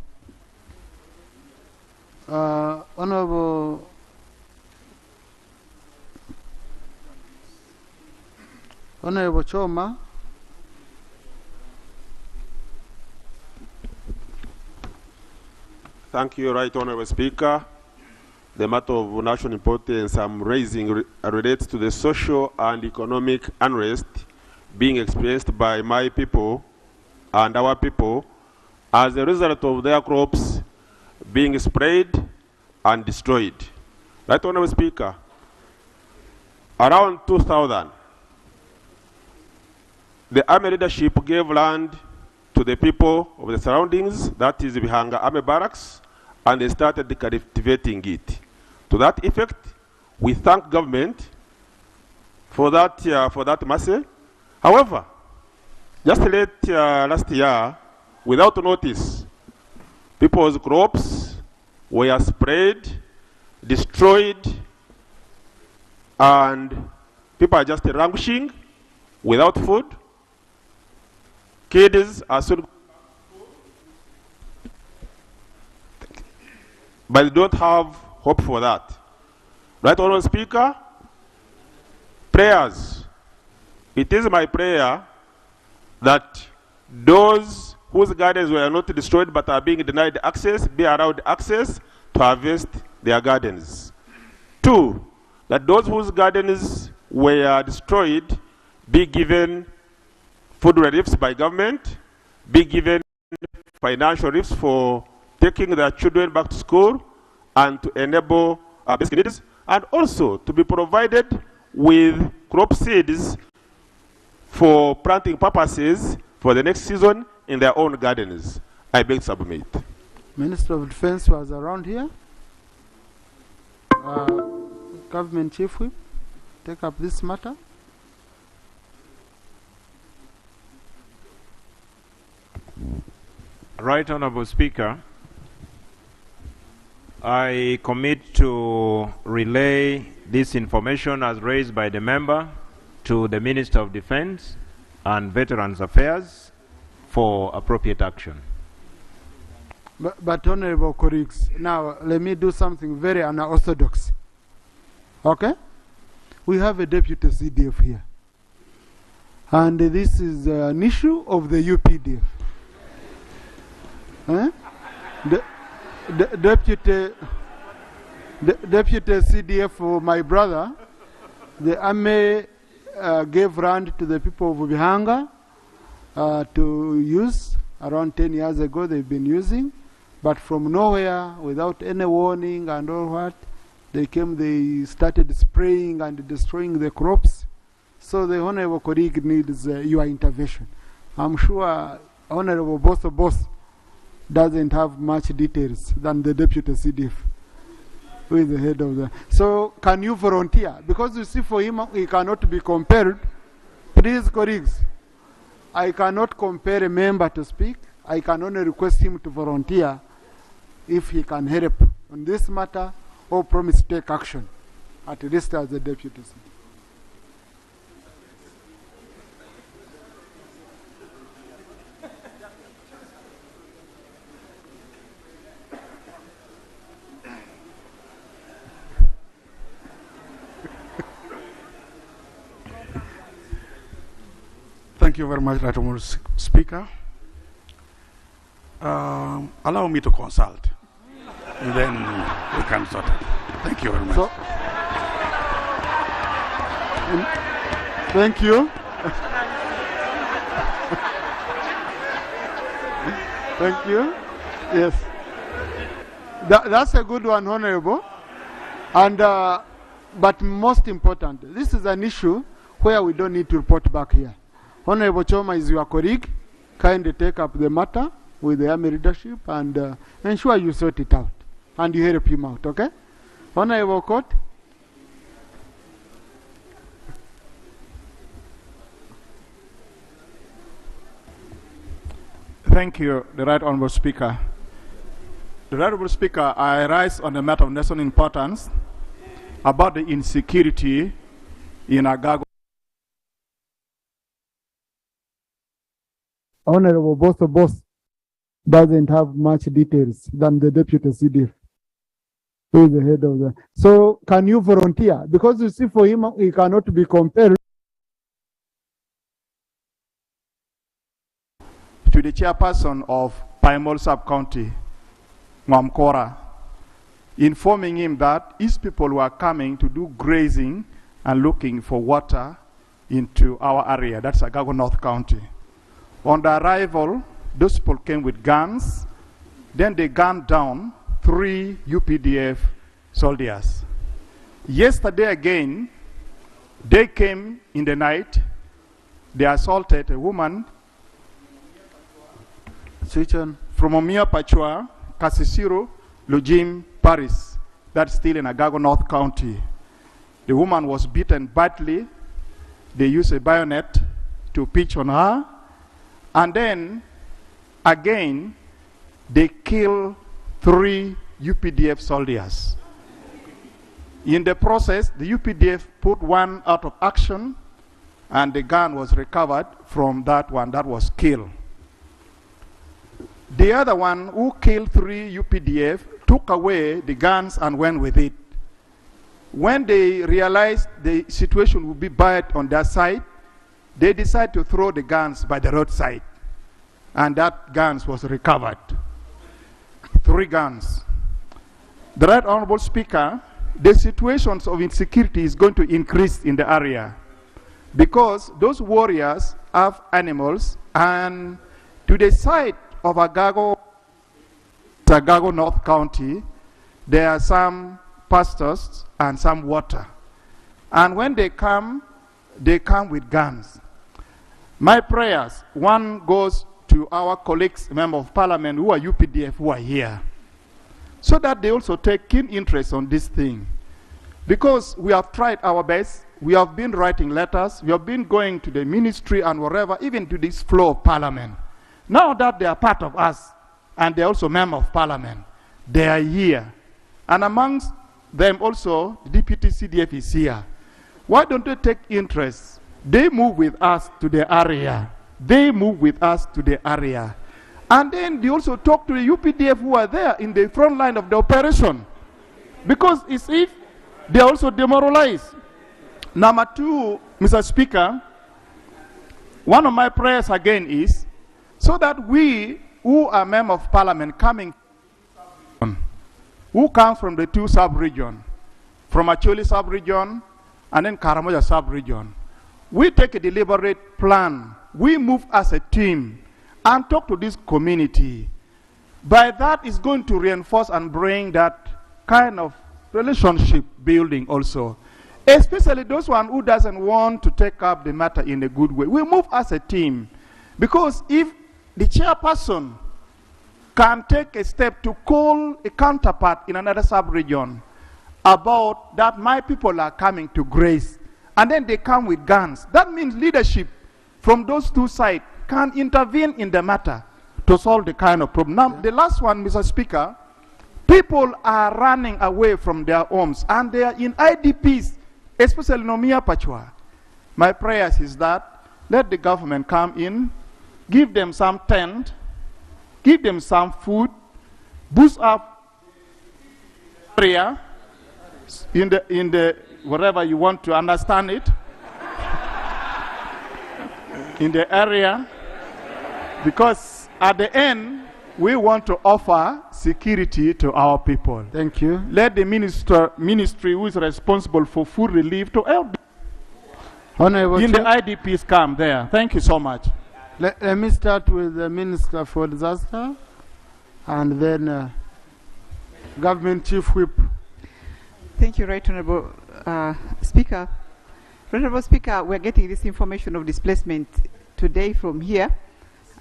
Honourable Choma. Thank you, Right Honourable Speaker. The matter of national importance I'm raising relates to the social and economic unrest being experienced by my people and our people as a result of their crops being sprayed and destroyed. Right Honourable Speaker, around 2000, the army leadership gave land to the people of the surroundings, that is Bihanga Army Barracks, and they started cultivating it. To that effect, we thank government for that mercy. However, just late last year, without notice, people's crops were sprayed, destroyed, and people are just languishing without food. Kids are soon, but they don't have hope for that. Right Honourable Speaker, prayers. It is my prayer that those whose gardens were not destroyed but are being denied access be allowed access to harvest their gardens. Two, that those whose gardens were destroyed be given food reliefs by government, be given financial reliefs for taking their children back to school and to enable basic needs, and also to be provided with crop seeds for planting purposes for the next season in their own gardens. I beg to submit. Minister of Defense was around here. Government Chief Whip, take up this matter. Right Honorable Speaker, I commit to relay this information as raised by the member to the Minister of Defense and Veterans Affairs for appropriate action. But honorable colleagues, now let me do something very unorthodox. Okay? We have a deputy CDF here. And this is an issue of the UPDF. The deputy CDF for my brother, the army gave land to the people of Bihanga to use. Around 10 years ago they've been using, but from nowhere, without any warning and all what, they started spraying and destroying the crops. So the honorable colleague needs your intervention. I'm sure honorable boss doesn't have much details than the deputy CDF, who is the head of the. So can you volunteer? Because you see, for him, he cannot be compared. Please, colleagues, I cannot compare a member to speak. I can only request him to volunteer if he can help on this matter or promise to take action, at least as a deputy CDF. Thank you very much, Honorable Speaker. Allow me to consult, and then we can sort it. Thank you very much. So, thank you. Thank you. Yes. That's a good one, Honorable. And, but most important, this is an issue where we don't need to report back here. Honorable Choma is your colleague. Kindly take up the matter with the army leadership and ensure you sort it out and you help him out, okay? Honorable Court. Thank you, the Right Honorable Speaker. The Right Honorable Speaker, I rise on a matter of national importance about the insecurity in Agago. Honorable boss doesn't have much details than the deputy CDF, who is the head of the. So can you volunteer? Because you see, for him, he cannot be compared to the chairperson of Paimol Sub-County, Mwamkora, informing him that his people were coming to do grazing and looking for water into our area. That's Agago North County. On the arrival, those people came with guns. Then they gunned down 3 UPDF soldiers. Yesterday again, they came in the night. They assaulted a woman from Omia Pachua, Kasese, Lujim, Paris. That's still in Agago North County. The woman was beaten badly. They used a bayonet to pitch on her. And then, again, they killed 3 UPDF soldiers. In the process, the UPDF put one out of action, and the gun was recovered from that one that was killed. The other one who killed 3 UPDF took away the guns and went with it. When they realized the situation would be bad on their side, they decided to throw the guns by the roadside, and that guns was recovered. 3 guns. The Right Honorable Speaker, the situations of insecurity is going to increase in the area, because those warriors have animals, and to the side of Agago North County, there are some pastures and some water. And when they come with guns. My prayers, one goes to our colleagues, members of parliament who are UPDF who are here, so that they also take keen interest on this thing. Because we have tried our best, we have been writing letters, we have been going to the ministry and wherever, even to this floor of parliament. Now that they are part of us, and they are also members of parliament, they are here. And amongst them also, the deputy CDF is here. Why don't they take interest? They move with us to the area. They move with us to the area. And then they also talk to the UPDF who are there in the front line of the operation. Because it's if they are also demoralized. Number two, Mr. Speaker, one of my prayers again is so that we who are members of parliament coming, who come from the two sub-regions, from Acholi sub-region and then Karamoja sub-region, we take a deliberate plan. We move as a team and talk to this community. By that, it's going to reinforce and bring that kind of relationship building also. Especially those one who doesn't want to take up the matter in a good way. We move as a team. Because if the chairperson can take a step to call a counterpart in another sub-region about that my people are coming to grace, and then they come with guns, that means leadership from those two sides can intervene in the matter to solve the kind of problem. Now, the last one, Mr. Speaker, people are running away from their homes, and they are in IDPs, especially Nomia Pachwa. My prayers is that let the government come in, give them some tent, give them some food, boost up area in the whatever you want to understand it, in the area, because at the end we want to offer security to our people. Thank you. Let the ministry who is responsible for food relief to help in the IDPs come there. Thank you so much. Let me start with the Minister for Disaster and then Government Chief Whip. Thank you, Right Honorable Speaker. Right Honorable Speaker, we're getting this information of displacement today from here.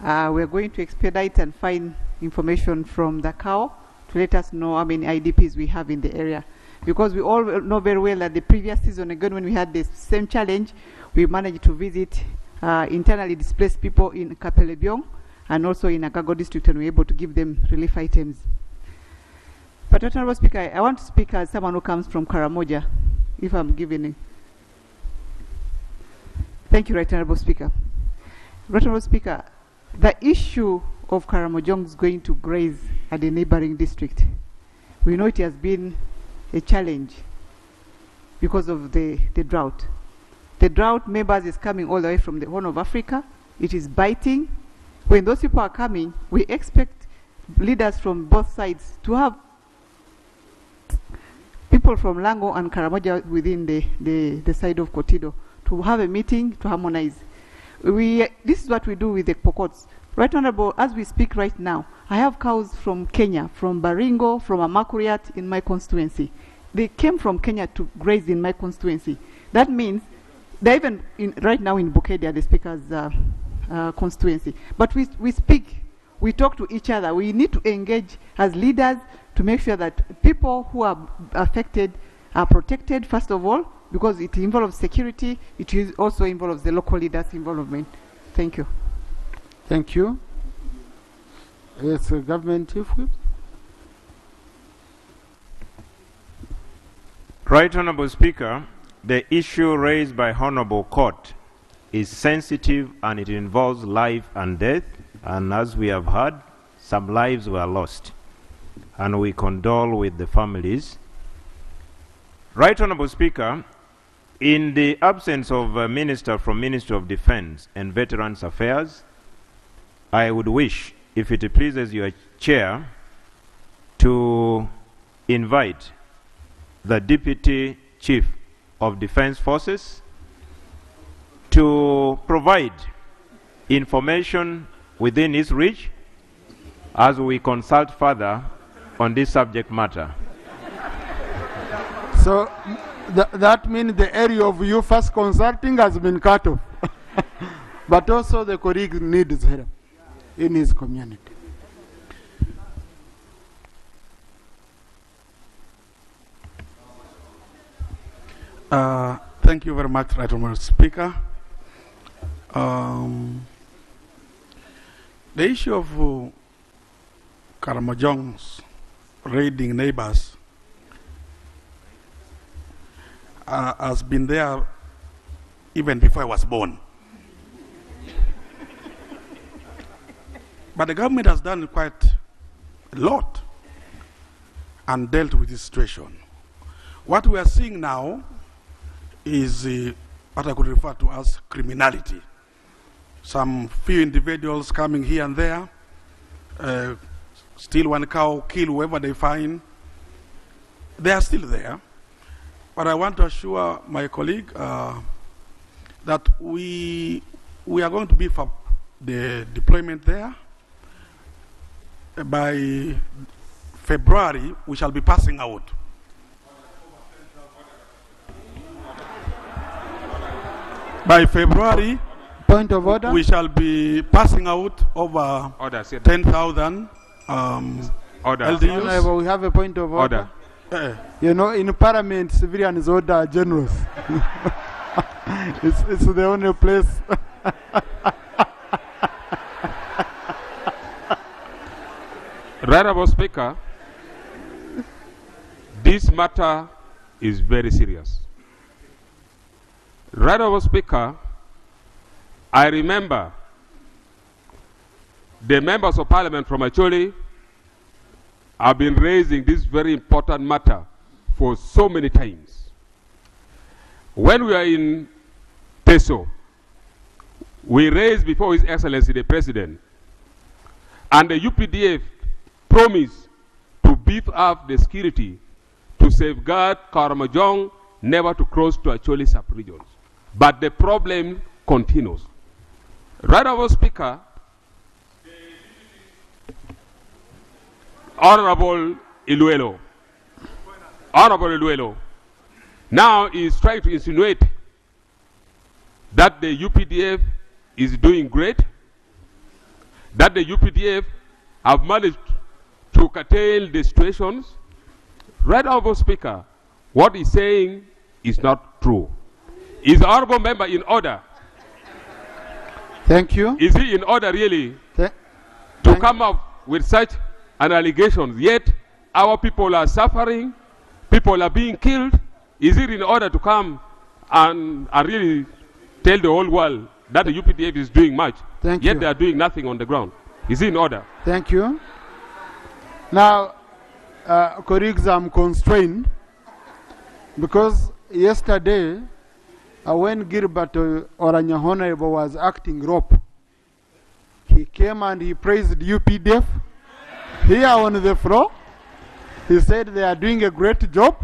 We're going to expedite and find information from the CAO to let us know how many IDPs we have in the area. Because we all know very well that the previous season, again, when we had the same challenge, we managed to visit internally displaced people in Kapelebyong and also in Agago district, and we were able to give them relief items. But Honorable Speaker, I want to speak as someone who comes from Karamoja, if I'm given it. Thank you, Right Honorable Speaker. Right Honorable Speaker, the issue of Karamojong is going to graze at the neighboring district. We know it has been a challenge because of the drought. The drought, members, is coming all the way from the Horn of Africa. It is biting. When those people are coming, we expect leaders from both sides to have people from Lango and Karamoja within the side of Kotido to have a meeting to harmonize. This is what we do with the Pokots. Right Honorable, as we speak right now, I have cows from Kenya, from Baringo, from Amakuriat in my constituency. They came from Kenya to graze in my constituency. That means they're even right now in Bukedia, the Speaker's constituency. But we speak, we talk to each other. We need to engage as leaders to make sure that people who are affected are protected, first of all, because it involves security. It also involves the local leaders' involvement. Thank you. Thank you. Yes, Government Chief Whip. Right Honorable Speaker, the issue raised by Honorable Court is sensitive and it involves life and death, and as we have heard, some lives were lost, and we condole with the families. Right Honorable Speaker, in the absence of a minister from Ministry of Defense and Veterans Affairs, I would wish, if it pleases your chair, to invite the Deputy Chief of Defense Forces to provide information within his reach as we consult further on this subject matter. So that means the area of you first consulting has been cut off. But also the colleague needs help in his community. Thank you very much, Right Honourable Speaker. The issue of Karamojong's raiding neighbors has been there even before I was born. But the government has done quite a lot and dealt with this situation. What we are seeing now is what I could refer to as criminality. Some few individuals coming here and there, steal one cow, kill whoever they find. They are still there. But I want to assure my colleague that we are going to beef up the deployment there. By February, we shall be passing out. By February, point of order, we shall be passing out over 10,000 LDUs. Honorable, we have a point of order. You know, in Parliament, civilians order generals. it's the only place. Right, Honourable Speaker, this matter is very serious. Right, Honourable Speaker, I remember the members of Parliament from Acholi have been raising this very important matter for so many times. When we are in Teso, we raised before His Excellency the President, and the UPDF promised to beef up the security to safeguard Karamojong never to cross to Acholi sub-regions. But the problem continues. Right, Honourable Speaker, Honourable Iluelo now is trying to insinuate that the UPDF is doing great, that the UPDF have managed to curtail the situations. Right, Honourable Speaker, what he's saying is not true. Is the Honourable Member in order? Thank you. Is he in order really to come up with such an allegation? Yet our people are suffering, people are being killed. Is it in order to come and really tell the whole world that the UPDF is doing much, yet they are doing nothing on the ground? Is it in order? Thank you. Now, colleagues, I'm constrained because yesterday, when Gilbert Oranya Honorable was acting rope, he came and he praised UPDF here on the floor. He said they are doing a great job.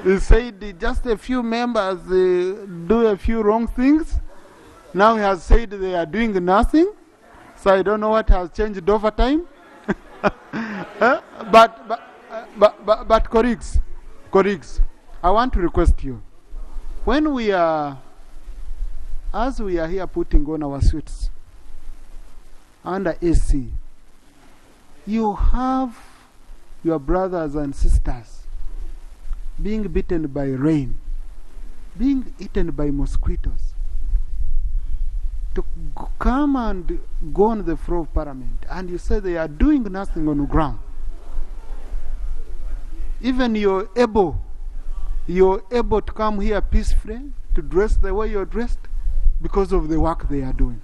He said just a few members do a few wrong things. Now he has said they are doing nothing. So I don't know what has changed over time. But colleagues, I want to request you. When we are, as we are here putting on our suits under AC, you have your brothers and sisters being bitten by rain, being eaten by mosquitoes, to come and go on the floor of Parliament, and you say they are doing nothing on the ground. Even you're able to come here peacefully, to dress the way you're dressed, because of the work they are doing.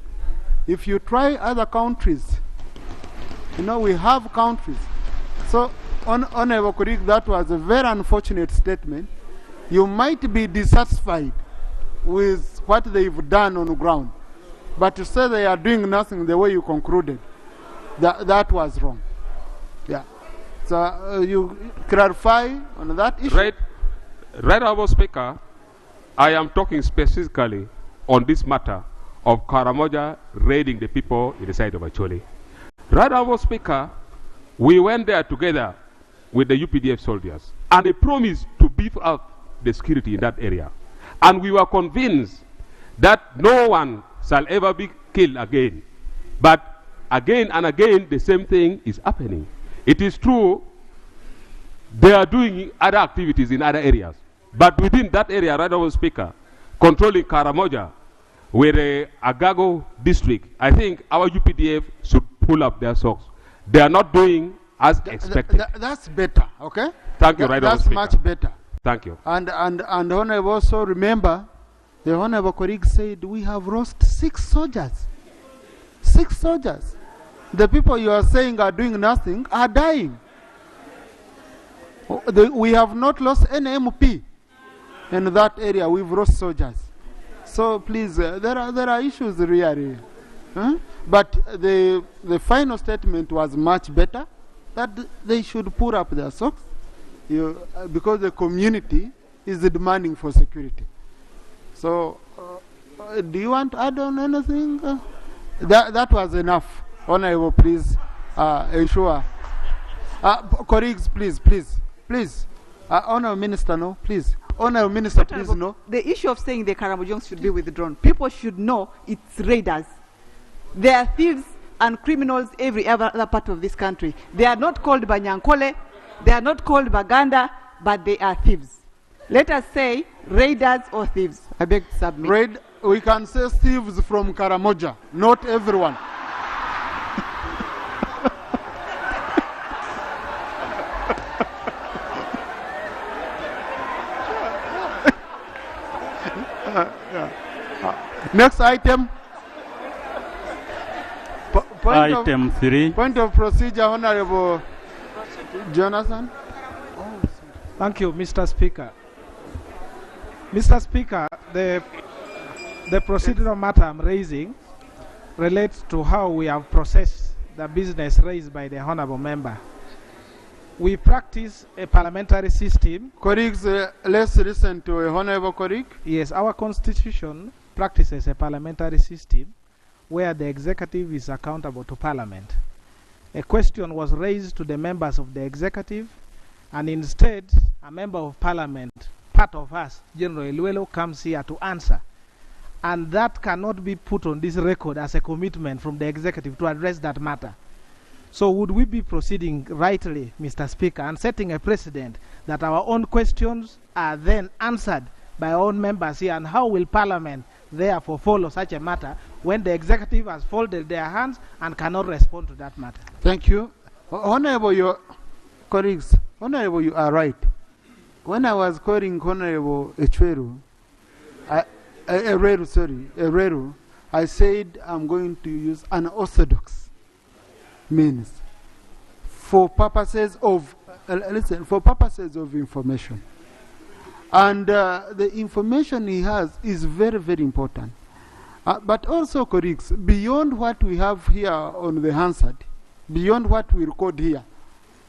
If you try other countries, you know, we have countries. So, Honourable colleague, that was a very unfortunate statement. You might be dissatisfied with what they've done on the ground, but to say they are doing nothing the way you concluded, that was wrong. Yeah. So you clarify on that issue. Right. Right Honourable Speaker, I am talking specifically on this matter of Karamoja raiding the people in the side of Acholi. Right Honourable Speaker, we went there together with the UPDF soldiers, and they promised to beef up the security in that area. And we were convinced that no one shall ever be killed again. But again and again, the same thing is happening. It is true, they are doing other activities in other areas. But within that area, Right Honourable Speaker, controlling Karamoja, with the Agago district, I think our UPDF should pull up their socks. They are not doing as expected. That's better, okay? Thank you, Right Honourable Speaker. That's much better. Thank you. And Honourable, also remember, the Honourable colleague said we have lost 6 soldiers. 6 soldiers. The people you are saying are doing nothing are dying. We have not lost any MP in that area. We've lost soldiers. So please, there are issues really. Huh? But the final statement was much better, that they should pull up their socks because the community is demanding for security. So do you want to add on anything? That was enough. Honourable, please ensure. Colleagues, please. Honourable Minister, no, please. Honourable Minister, please, no. The issue of saying the Karamojong should be withdrawn, people should know it's raiders. They are thieves and criminals every other part of this country. They are not called Banyankole, they are not called Baganda, but they are thieves. Let us say raiders or thieves. I beg to submit. We can say thieves from Karamoja, not everyone. Next item. Item 3. Point of procedure, Honourable Jonathan. Thank you, Mr. Speaker. Mr. Speaker, the procedural matter I'm raising relates to how we have processed the business raised by the honourable member. We practice a parliamentary system. Colleagues, let's listen to a honourable colleague. Yes, our constitution practices a parliamentary system where the executive is accountable to parliament. A question was raised to the members of the executive, and instead a member of parliament, part of us, General Eluelo, comes here to answer. And that cannot be put on this record as a commitment from the executive to address that matter. So would we be proceeding rightly, Mr. Speaker, and setting a precedent that our own questions are then answered by our own members here, and how will Parliament therefore follow such a matter when the executive has folded their hands and cannot respond to that matter? Thank you. Honourable, your colleagues, Honourable, you are right. When I was calling Honourable Ereru, I said I'm going to use unorthodox means for purposes of information. And the information he has is very, very important. But also, colleagues, beyond what we have here on the Hansard, beyond what we record here,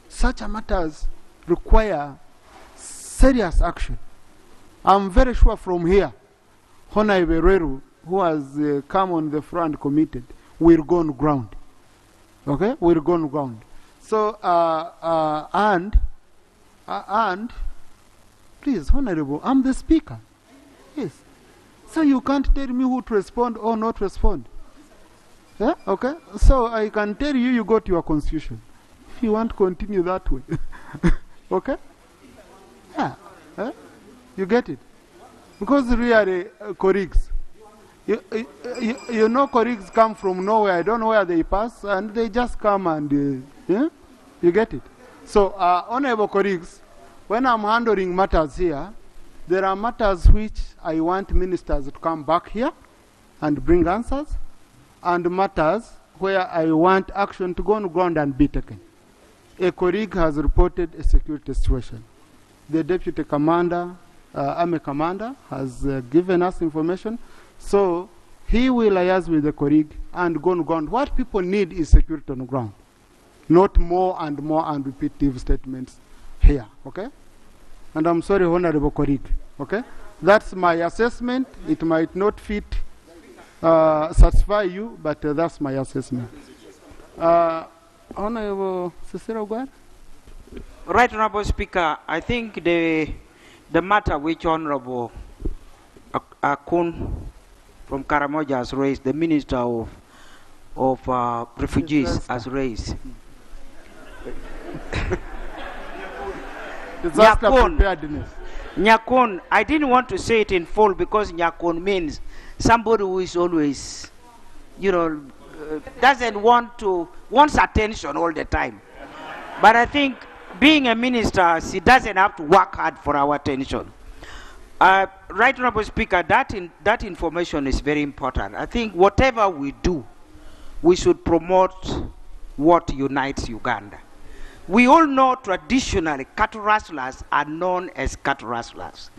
such matters require serious action. I'm very sure from here, Honourable Ereru, who has come on the front committed, will go on ground. Okay, we'll go on ground. So, and please, Honourable, I'm the Speaker. Yes. So you can't tell me who to respond or not respond. Yeah, okay. So I can tell you, you got your constitution. If you want to continue that way. Okay? Yeah. You get it? Because really, colleagues, you know, colleagues come from nowhere. I don't know where they pass, and they just come and, yeah? You get it? So, honourable colleagues, when I'm handling matters here, there are matters which I want ministers to come back here and bring answers, and matters where I want action to go on ground and be taken. A colleague has reported a security situation. The deputy commander, army commander, has given us information. So he will liaise with the colleague and go on ground. What people need is security on the ground, not more and more and repetitive statements here. Okay? And I'm sorry, Honorable colleague. Okay? That's my assessment. It might not satisfy you, but that's my assessment. Honorable Cicero Gwar? Right, Honorable Speaker, I think the matter which Honorable Akun from Karamoja has raised, the Minister of Refugees has raised. Disaster preparedness. Nyakon, I didn't want to say it in full because Nyakon means somebody who is always, wants attention all the time. But I think being a minister, she doesn't have to work hard for our attention. Right, Honorable Speaker, that information is very important. I think whatever we do, we should promote what unites Uganda. We all know traditionally cattle rustlers are known as cattle rustlers.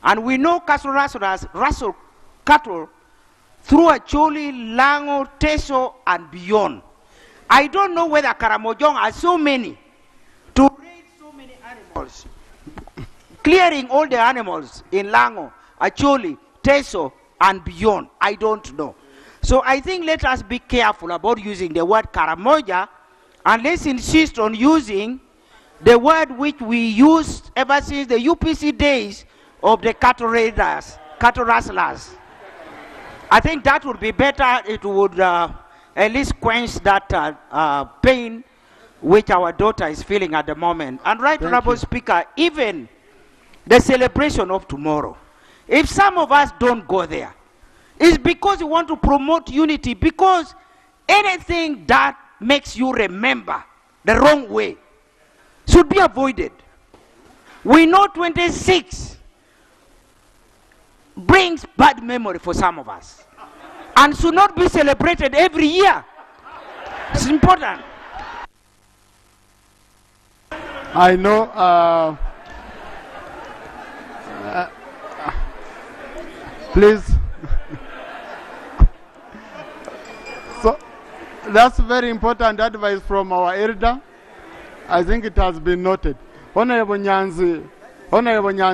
And we know cattle rustlers rustle cattle through Acholi, Lango, Teso, and beyond. I don't know whether Karamojong has so many to raise so many animals. Clearing all the animals in Lango, Acholi, Teso, and beyond. I don't know. So I think let us be careful about using the word Karamoja, and let's insist on using the word which we used ever since the UPC days of the cattle raiders, cattle rustlers. I think that would be better. It would at least quench that pain which our daughter is feeling at the moment. And right, Honorable Speaker, even the celebration of tomorrow, if some of us don't go there, it's because we want to promote unity, because anything that makes you remember the wrong way should be avoided. We know 26 brings bad memory for some of us and should not be celebrated every year. It's important. I know. Please. So that's very important advice from our elder. I think it has been noted. Honorable Nyanzi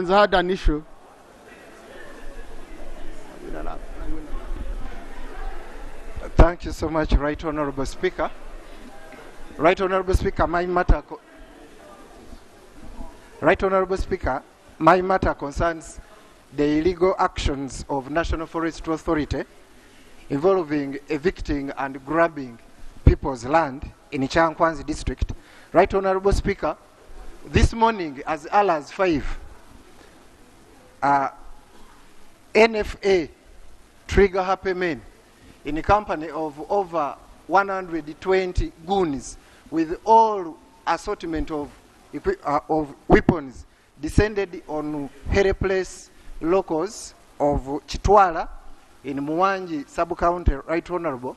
had an issue. Thank you so much, Right Honorable Speaker. Right Honorable Speaker, my matter concerns the illegal actions of National Forestry Authority involving evicting and grabbing people's land in Chankwanzi district. Right Honorable Speaker, this morning as early as 5, NFA trigger happy men in a company of over 120 goons with all assortment of weapons descended on helpless locals of Chitwala in Muwanji sub-county, Right Honorable,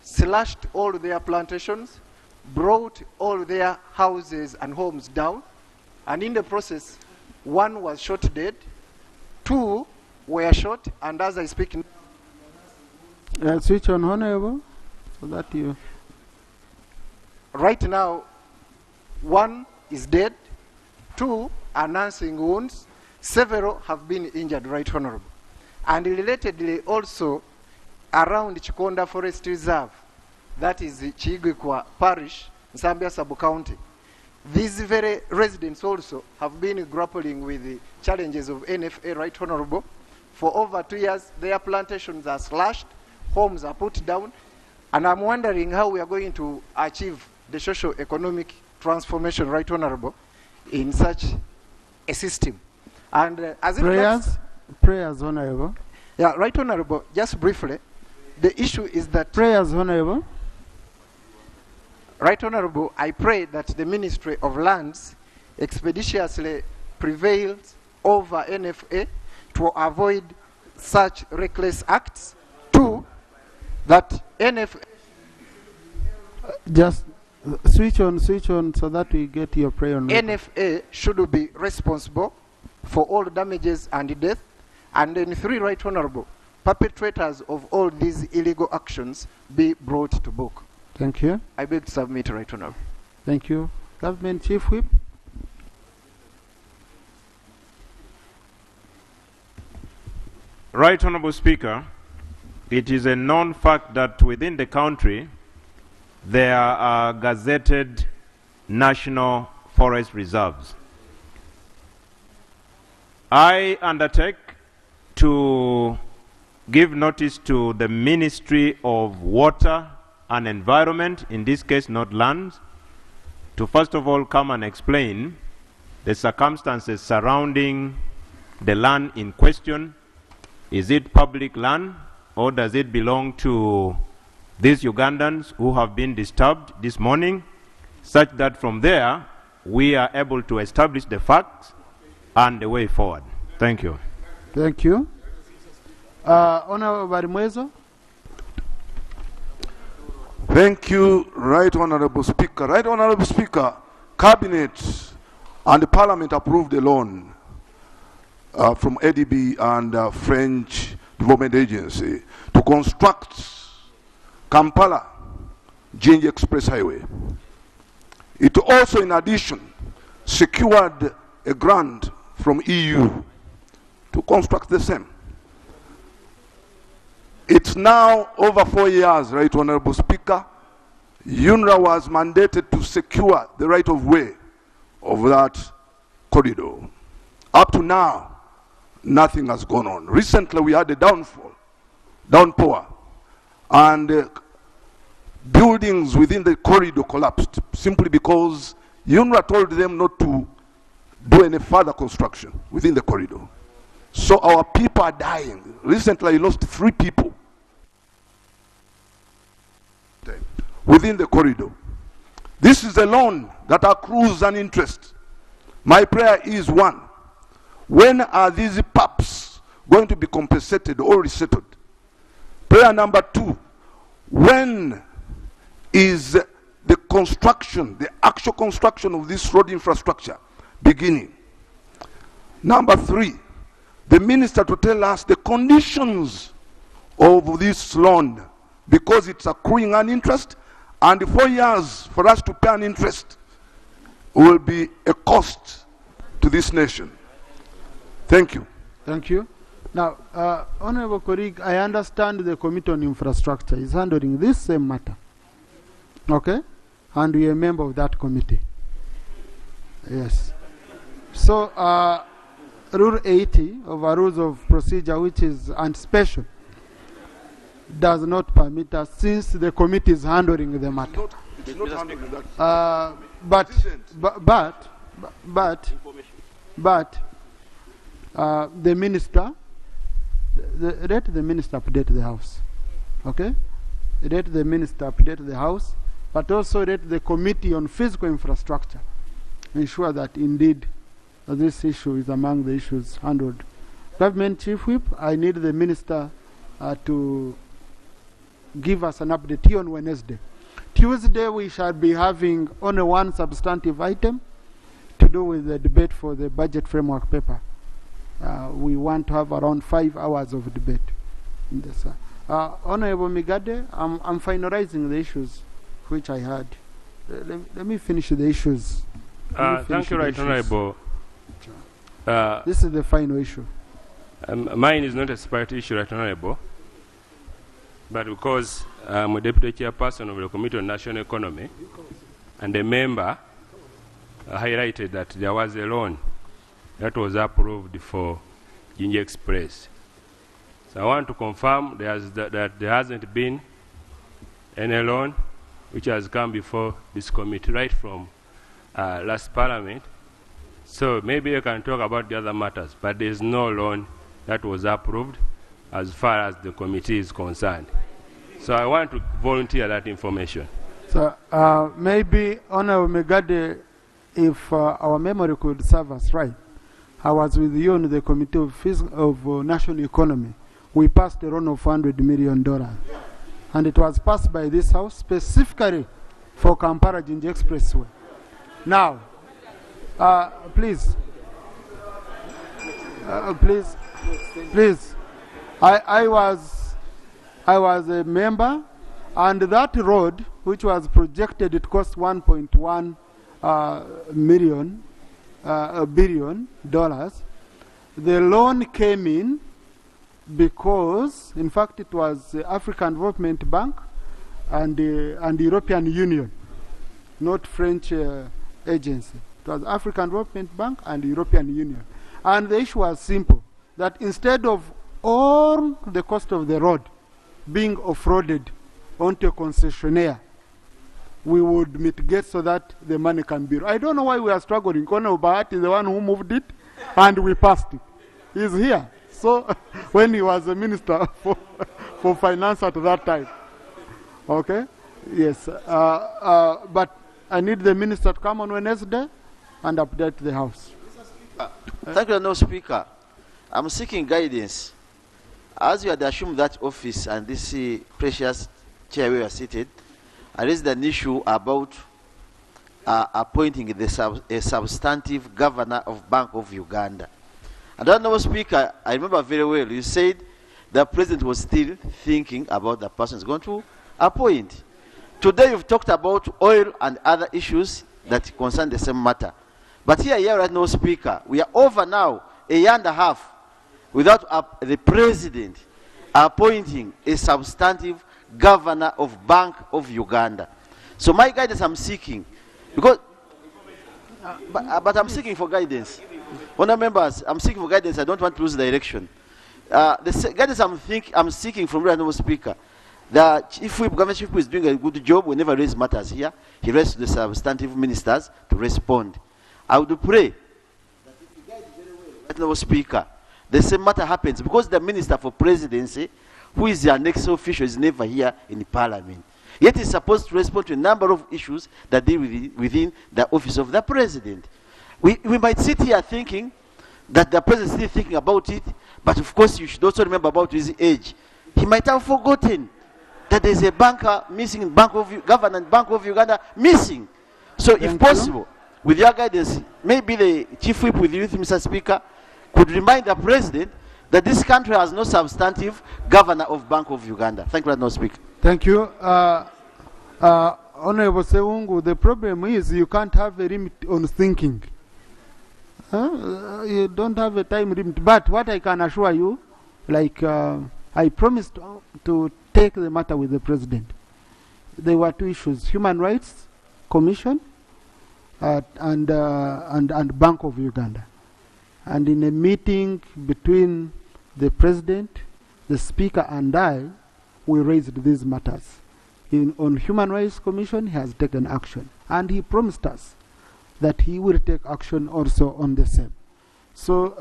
slashed all their plantations, brought all their houses and homes down, and in the process, 1 was shot dead, 2 were shot, and as I speak now, switch on, Honorable, so that you... Right now, 1 is dead, 2 are nursing wounds, several have been injured, Right Honorable. And relatedly also, around Chikonda Forest Reserve, that is Chigwikwa Parish, Zambia Sub-County, these very residents also have been grappling with the challenges of NFA, Right Honorable. For over 2 years, their plantations are slashed, homes are put down, and I'm wondering how we are going to achieve the socio-economic transformation, Right Honorable, in such a system. And as prayers, Honorable. Yeah, Right Honorable, just briefly, the issue is that... Prayers, Honorable. Right Honorable, I pray that the Ministry of Lands expeditiously prevails over NFA to avoid such reckless acts. 2, that NFA... Just switch on so that we get your prayer on. NFA should be responsible for all damages and death. And then 3, Right Honorable, perpetrators of all these illegal actions be brought to book. Thank you. I beg to submit, Right Honorable. Thank you. Government Chief Whip. Right Honorable Speaker, it is a known fact that within the country there are gazetted national forest reserves. I undertake to give notice to the Ministry of Water and Environment, in this case not lands, to first of all come and explain the circumstances surrounding the land in question. Is it public land or does it belong to these Ugandans who have been disturbed this morning, such that from there we are able to establish the facts and the way forward. Thank you. Thank you. Honorable Barimwezo. Thank you, Right Honorable Speaker. Right Honorable Speaker, Cabinet and the Parliament approved a loan from ADB and French Development Agency to construct Kampala Jinji Express Highway. It also, in addition, secured a grant from EU to construct the same. It's now over 4 years, Right Honorable Speaker. UNRWA was mandated to secure the right of way of that corridor. Up to now, nothing has gone on. Recently, we had a downpour, and buildings within the corridor collapsed simply because UNRWA told them not to do any further construction within the corridor. So our people are dying. Recently, I lost 3 people within the corridor. This is a loan that accrues an interest. My prayer is, 1, when are these PAPs going to be compensated or resettled? Prayer number 2, when is the construction, the actual construction of this road infrastructure beginning? Number 3, the minister to tell us the conditions of this loan, because it's accruing an interest, and 4 years for us to pay an interest will be a cost to this nation. Thank you. Thank you. Now, Honorable colleague, I understand the Committee on Infrastructure is handling this same matter. Okay? And we are a member of that committee. Yes. So, Rule 80 of our Rules of Procedure, which is anti-special, does not permit us, since the committee is handling the matter. It's not handling that. The minister, let the minister update the House. Okay? Let the minister update the House, but also let the Committee on Physical Infrastructure ensure that indeed this issue is among the issues handled. Government Chief Whip, I need the minister to give us an update here on Wednesday. Tuesday we shall be having only one substantive item to do with the debate for the budget framework paper. We want to have around 5 hours of debate in this. Honorable Migade, I'm finalizing the issues which I had. Let me finish the issues. Thank you, Right Honorable. This is the final issue. Mine is not a separate issue, Right Honorable, but because I'm a deputy chairperson of the Committee on National Economy, and a member highlighted that there was a loan that was approved for Jinji Express. So I want to confirm that there hasn't been any loan which has come before this committee right from last Parliament. So maybe I can talk about the other matters, but there is no loan that was approved as far as the committee is concerned. So I want to volunteer that information. So maybe, Honorable Megade, if our memory could serve us right, I was with you on the Committee of National Economy. We passed a loan of $100 million. And it was passed by this House specifically for Kampala Jinji Expressway. Now, please, I was a member, and that road, which was projected, it cost $1.1 billion. The loan came in because, in fact, it was the African Development Bank and the European Union, not French agency. It was African Development Bank and the European Union. And the issue was simple, that instead of all the cost of the road being off-roaded onto a concessionaire, we would mitigate so that the money can be. I don't know why we are struggling. Kono Bahat is the one who moved it, and we passed it. He's here. So when he was the minister for finance at that time. Okay? Yes. But I need the minister to come on Wednesday and update the House. Thank you, no Speaker. I'm seeking guidance. As you had assumed that office and this precious chair where you are seated, I raised an issue about appointing a substantive governor of Bank of Uganda. And Honourable Speaker, I remember very well, you said the President was still thinking about the person he's going to appoint. Today you've talked about oil and other issues that concern the same matter. But here right now, Speaker, we are over now a year and a half without the President appointing a substantive governor of Bank of Uganda. So my guidance I'm seeking, because, but I'm seeking for guidance. Honourable members, I'm seeking for guidance. I don't want to lose the direction. The guidance I'm seeking from the Honourable Speaker, the Chief Whip, Government Chief Whip is doing a good job whenever raise matters here. He raises to the substantive ministers to respond. I would pray that if you guide very well, Honourable Speaker, the same matter happens because the Minister for Presidency, who is the next official, is never here in Parliament. Yet he's supposed to respond to a number of issues that deal within the office of the President. We might sit here thinking that the President is still thinking about it, but of course you should also remember about his age. He might have forgotten that there's a banker missing, governor Bank of Uganda missing. So if possible, with your guidance, maybe the Chief Whip with you, Mr. Speaker, could remind the President that this country has no substantive governor of Bank of Uganda. Thank you, Mr. Speaker. Thank you. Honorable Seungu, the problem is you can't have a limit on thinking. You don't have a time limit. But what I can assure you, like I promised to take the matter with the President. There were two issues: Human Rights Commission and Bank of Uganda. And in a meeting between the President, the Speaker, and I, we raised these matters. On Human Rights Commission, he has taken action. And he promised us that he will take action also on the same. So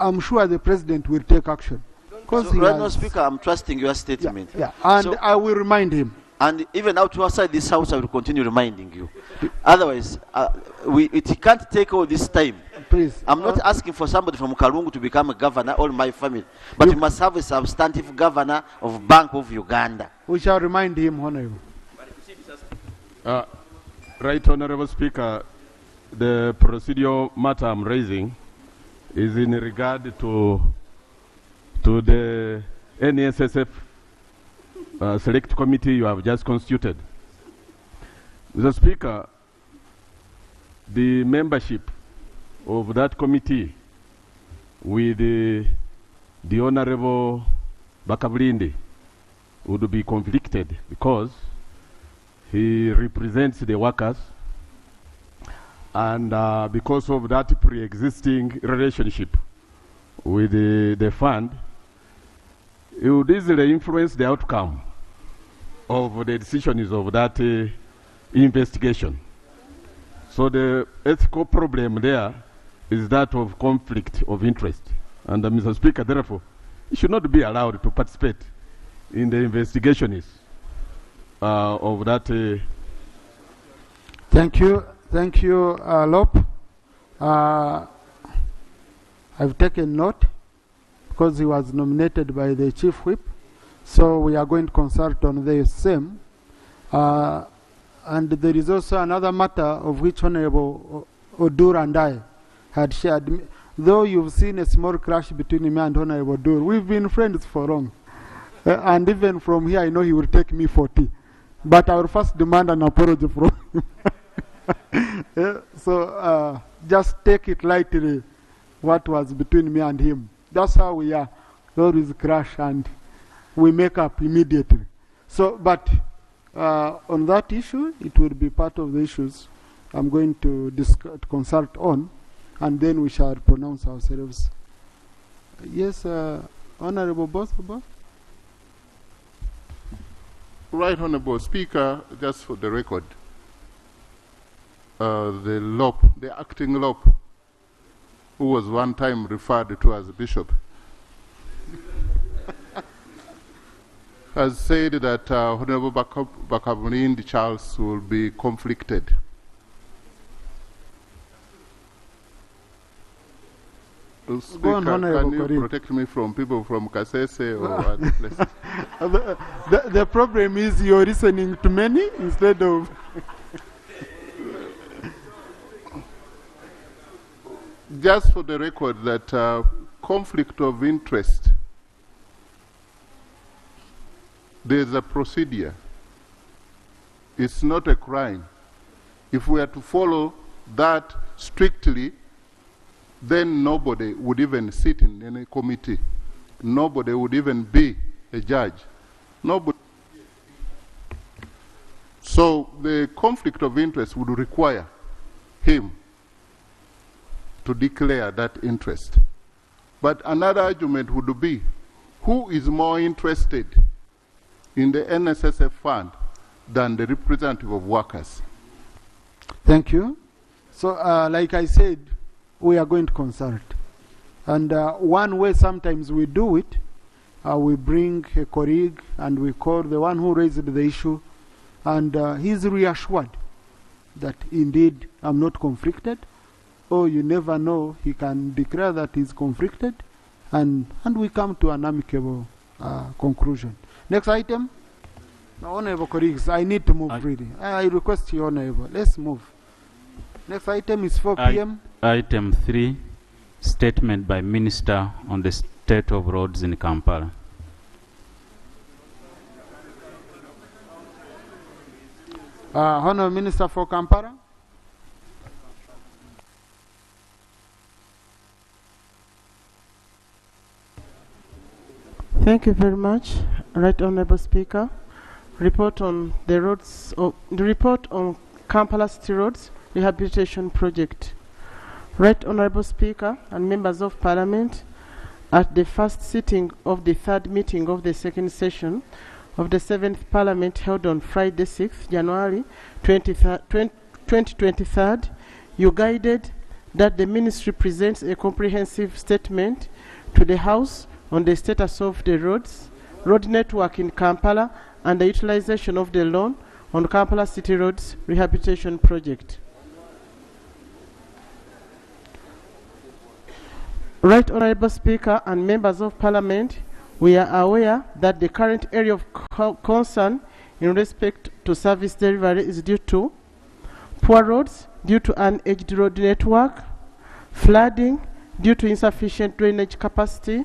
I'm sure the President will take action. So, Honourable Speaker, I'm trusting your statement. Yeah. And so, I will remind him. And even outside this House, I will continue reminding you. Otherwise, it can't take all this time. Please. I'm not asking for somebody from Kalungu to become a governor or my family, but we must have a substantive governor of Bank of Uganda. We shall remind him, Honourable. Right, Honourable Speaker, the procedural matter I'm raising is in regard to the NSSF select committee you have just constituted. Mr. Speaker, the membership of that committee with the Honorable Bakabulindi would be conflicted because he represents the workers, and because of that pre-existing relationship with the fund, it would easily influence the outcome of the decisions of that investigation. So the ethical problem there is that of conflict of interest. And Mr. Speaker, therefore, he should not be allowed to participate in the investigations of that. Thank you. Thank you, Lop. I've taken note because he was nominated by the Chief Whip. So we are going to consult on the same. And there is also another matter of which Honorable Odur and I had shared. Though you've seen a small clash between me and Honorable Odur, we've been friends for long. And even from here, I know he will take me for tea. But I will first demand an apology from him. So just take it lightly, what was between me and him. That's how we are. We always crash and we make up immediately. So, but on that issue, it will be part of the issues I'm going to consult on, and then we shall pronounce ourselves. Yes, Honorable Bosoba. Right Honorable Speaker, just for the record, the acting LOP, who was one time referred to as a bishop, has said that Honorable Bakamulindi Charles will be conflicted. Speaker, can you protect me from people from Kasese or other places? The problem is you're listening to many instead of... Just for the record, that conflict of interest, there's a procedure. It's not a crime. If we are to follow that strictly, then nobody would even sit in any committee. Nobody would even be a judge. Nobody. So the conflict of interest would require him to declare that interest. But another argument would be, who is more interested in the NSSF fund than the representative of workers? Thank you. So like I said, we are going to consult. And one way sometimes we do it, we bring a colleague and we call the one who raised the issue, and he's reassured that indeed I'm not conflicted, or you never know, he can declare that he's conflicted, and we come to an amicable conclusion. Next item. Now, honorable colleagues, I need to move really. I request you, honorable, let's move. Next item is 4 p.m. Item 3, statement by Minister on the state of roads in Kampala. Honorable Minister for Kampala. Thank you very much, Right Honorable Speaker. Report on the roads, the report on Kampala City Roads Rehabilitation Project. Right Honorable Speaker and members of Parliament, at the first sitting of the third meeting of the second session of the 7th Parliament held on Friday 6th January 2023, you guided that the Ministry presents a comprehensive statement to the House on the status of the road network in Kampala and the utilization of the loan on Kampala City Roads Rehabilitation Project. Right Honorable Speaker and members of Parliament, we are aware that the current area of concern in respect to service delivery is due to poor roads due to an aged road network, flooding due to insufficient drainage capacity,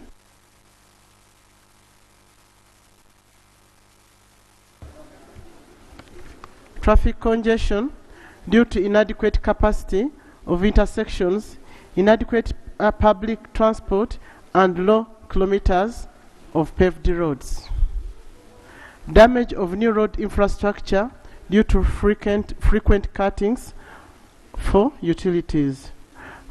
traffic congestion due to inadequate capacity of intersections, inadequate public transport, and low kilometers of paved roads. Damage of new road infrastructure due to frequent cuttings for utilities.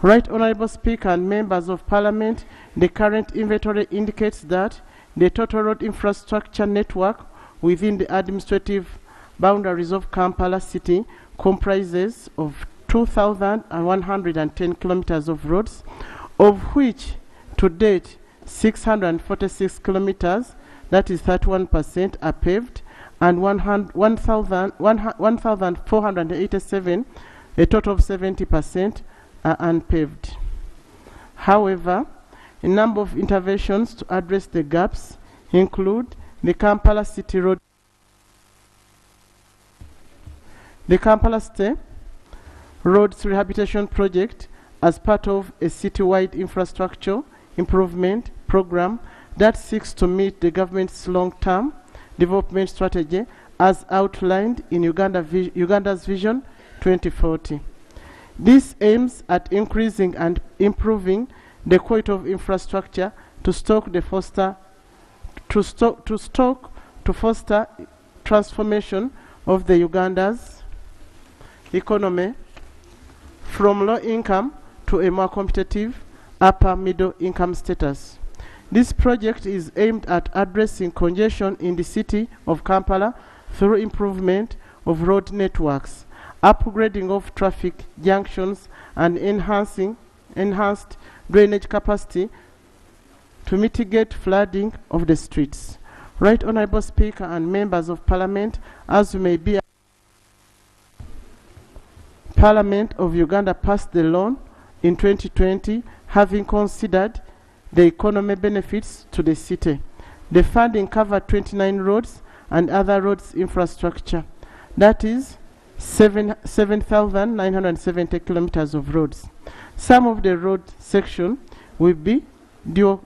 Right Honorable Speaker and members of Parliament, the current inventory indicates that the total road infrastructure network within the administrative boundaries of Kampala City comprises of 2,110 kilometers of roads, of which to date 646 kilometers, that is 31%, are paved, and 1,487, a total of 70%, are unpaved. However, a number of interventions to address the gaps include the Kampala City Road, the Kampala City Roads Rehabilitation Project as part of a citywide infrastructure improvement program that seeks to meet the government's long-term development strategy as outlined in Uganda's Vision 2040. This aims at increasing and improving the quality of infrastructure to foster transformation of the Uganda's economy from low income to a more competitive upper middle income status. This project is aimed at addressing congestion in the city of Kampala through improvement of road networks, upgrading of traffic junctions, and enhanced drainage capacity to mitigate flooding of the streets. Right Honourable Speaker and members of Parliament, as you may be, Parliament of Uganda passed the law in 2020, having considered the economic benefits to the city. The funding covered 29 roads and other roads infrastructure. That is 7,970 kilometers of roads. Some of the road section will be dual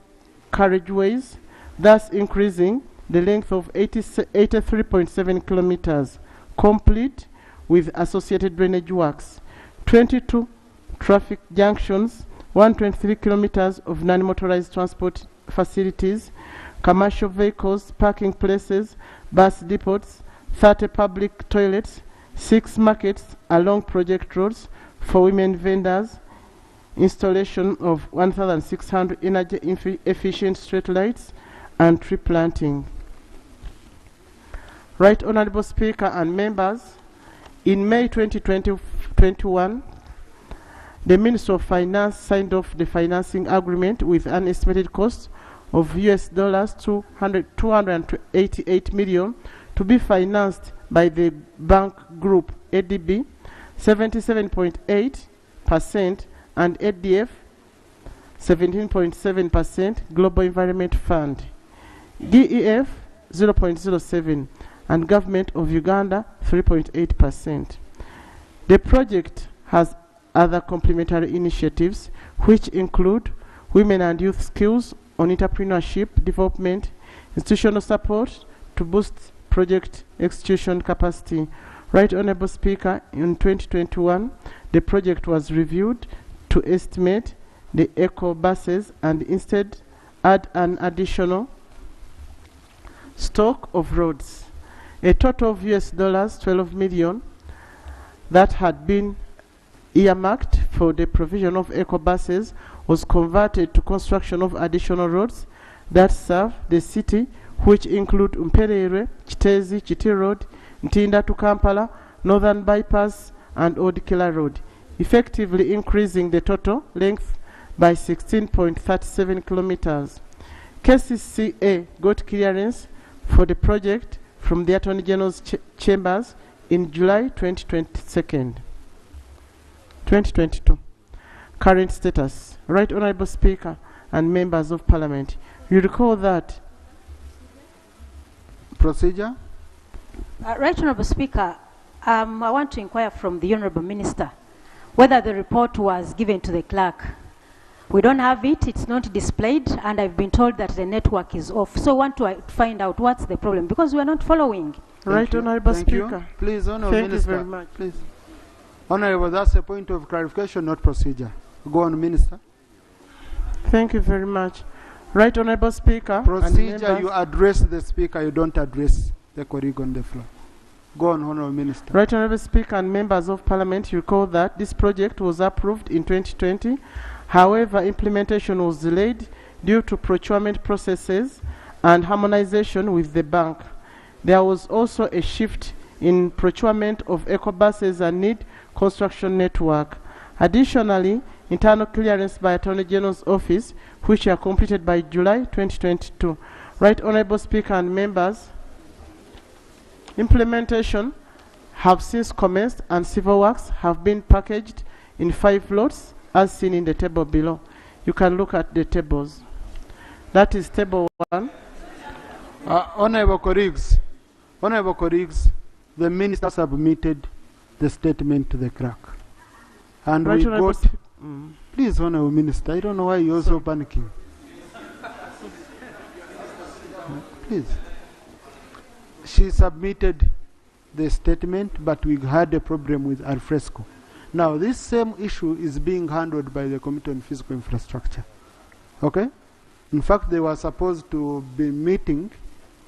carriageways, thus increasing the length of 83.7 kilometers, complete with associated drainage works, 22 traffic junctions, 123 kilometers of non-motorized transport facilities, commercial vehicles, parking places, bus depots, 30 public toilets, 6 markets along project roads for women vendors, installation of 1,600 energy efficient street lights, and tree planting. Right Honourable Speaker and members, in May 2021, the Minister of Finance signed off the financing agreement with an estimated cost of US $288 million to be financed by the bank group ADB 77.8% and ADF 17.7%, Global Environment Fund, DEF 0.07%, and Government of Uganda 3.8%. The project has other complementary initiatives which include women and youth skills on entrepreneurship development, institutional support to boost project execution capacity. Right Honourable Speaker, in 2021, the project was reviewed to estimate the eco buses and instead add an additional stock of roads. A total of US $12 million that had been earmarked for the provision of eco buses was converted to construction of additional roads that serve the city, which include Mperere, Kitezi, Chiti Road, Ntinda to Kampala, Northern Bypass, and Old Killer Road, effectively increasing the total length by 16.37 kilometers. Kasese got clearance for the project from the Attorney General's chambers in July 2022. Current status. Right Honourable Speaker and members of Parliament, you recall that procedure. Right Honourable Speaker, I want to inquire from the Honourable Minister whether the report was given to the clerk. We don't have it, it's not displayed, and I've been told that the network is off. So I want to find out what's the problem, because we are not following. Right Honourable Speaker. You. Please, Honourable Thank Minister. you very much. Please. Honourable, that's a point of clarification, not procedure. Go on, Minister. Thank you very much. Right Honourable Speaker. Procedure, you address the Speaker, you don't address the colleague on the floor. Go on, Honourable Minister. Right Honourable Speaker and members of Parliament, you recall that this project was approved in 2020. However, implementation was delayed due to procurement processes and harmonization with the bank. There was also a shift in procurement of eco buses and need construction network. Additionally, internal clearance by Attorney General's office, which are completed by July 2022. Right Honourable Speaker and members, implementation have since commenced and civil works have been packaged in 5 lots as seen in the table below. You can look at the tables. That is table 1. Honourable colleagues, the Minister submitted the statement to the clerk. And right, we got... Please, Honourable Minister, I don't know why you're also panicking. Please. She submitted the statement, but we had a problem with Alfresco. Now, this same issue is being handled by the Committee on Fiscal Infrastructure. Okay? In fact, they were supposed to be meeting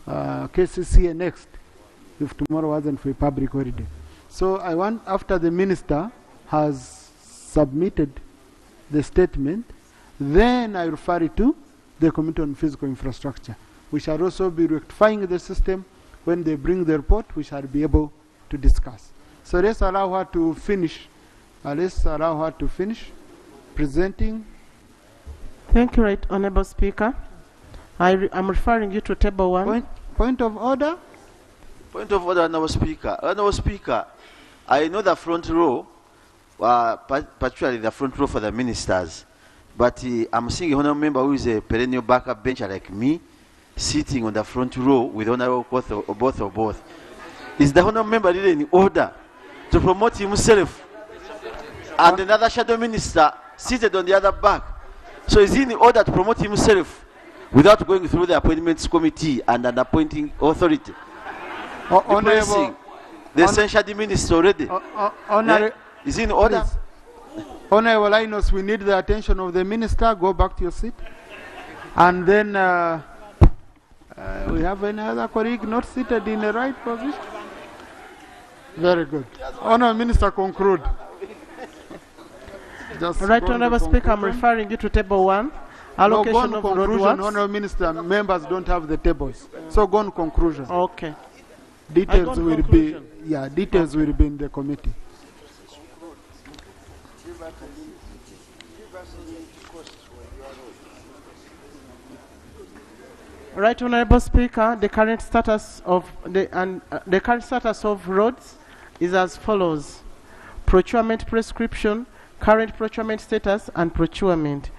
Kasese next, if tomorrow wasn't for a public holiday. So I want, after the minister has submitted the statement, then I refer it to the Committee on Physical Infrastructure. We shall also be rectifying the system. When they bring the report, we shall be able to discuss. So let's allow her to finish. Presenting. Thank you, Right Honourable Speaker. I'm referring you to table 1. Point of order. Point of order, Honourable Speaker. Honourable Speaker, I know the front row, particularly the front row for the ministers, but I'm seeing a honourable member who is a perennial backup bencher like me, sitting on the front row with honourable both. Is the honourable member really in order to promote himself and another shadow minister seated on the other back? So is he in order to promote himself without going through the appointments committee and an appointing authority? Honourable, the essential minister already. Is he in order? Honourable Linus, we need the attention of the minister. Go back to your seat. And then we have any other colleague not seated in the right position? Very good. Honourable Minister, conclude. Right Honourable Speaker, I'm referring you to table 1. Allocation of road works. Honourable Minister, members don't have the tables. So go on conclusion. Okay. Details will be in the committee. Right Honourable Speaker, the current status of roads is as follows: procurement prescription, current procurement status, and procurement.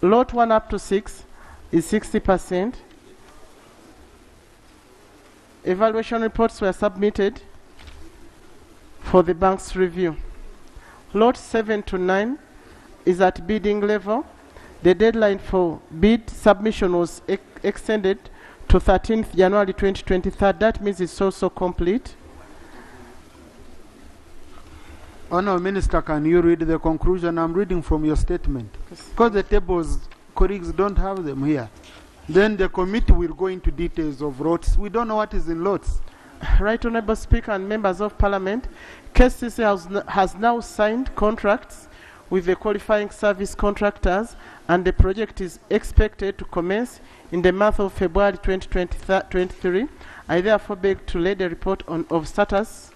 Lot 1 up to 6 is 60%. Evaluation reports were submitted for the bank's review. Lot 7 to 9 is at bidding level. The deadline for bid submission was extended to 13th January 2023. That means it's also complete. Honourable Minister, can you read the conclusion? I'm reading from your statement. Because the tables, colleagues don't have them here. Then the committee will go into details of lots. We don't know what is in lots. Right Honourable Speaker and members of Parliament, Kasese has now signed contracts with the qualifying service contractors, and the project is expected to commence in the month of February 2023. I therefore beg to lay the report on status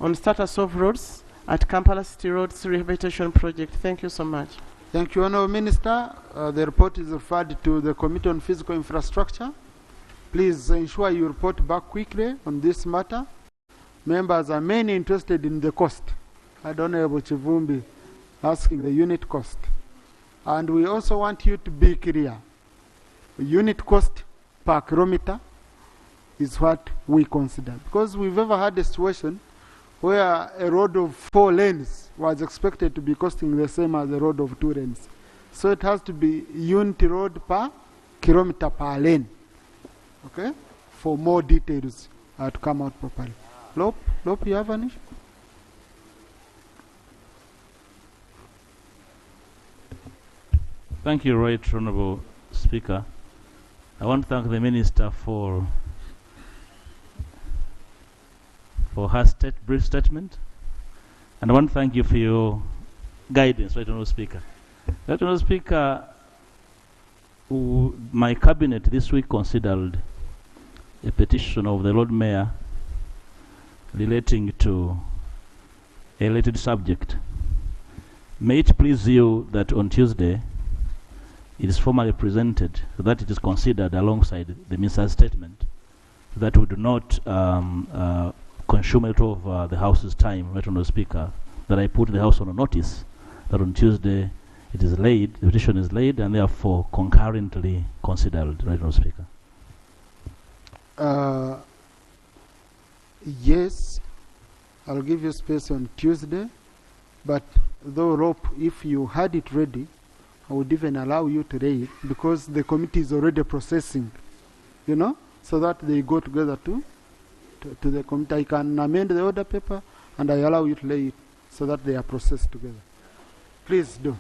of roads at Kampala City Roads Rehabilitation Project. Thank you so much. Thank you, Honourable Minister. The report is referred to the Committee on Physical Infrastructure. Please ensure you report back quickly on this matter. Members are mainly interested in the cost. I don't know about Chivumbi asking the unit cost. And we also want you to be clear. The unit cost per kilometer is what we consider. Because we've ever had a situation where a road of 4 lanes was expected to be costing the same as a road of 2 lanes. So it has to be unit road per kilometer per lane. Okay? For more details to come out properly. Lope, you have an issue? Thank you, Right Honourable Speaker. I want to thank the Minister for her brief statement, and I want to thank you for your guidance, Right Honourable Speaker. Right Honourable Speaker, my cabinet this week considered a petition of the Lord Mayor relating to a related subject. May it please you that on Tuesday it is formally presented so that it is considered alongside the Minister's statement, so that we do not consume it of the House's time, Right Honourable Speaker, that I put the House on a notice that on Tuesday it is laid, the petition is laid, and therefore concurrently considered, Right Honourable Speaker. Yes, I'll give you space on Tuesday, but though Rope, if you had it ready, I would even allow you to lay it, because the committee is already processing, so that they go together to the committee. I can amend the order paper and I allow you to lay it so that they are processed together. Please do.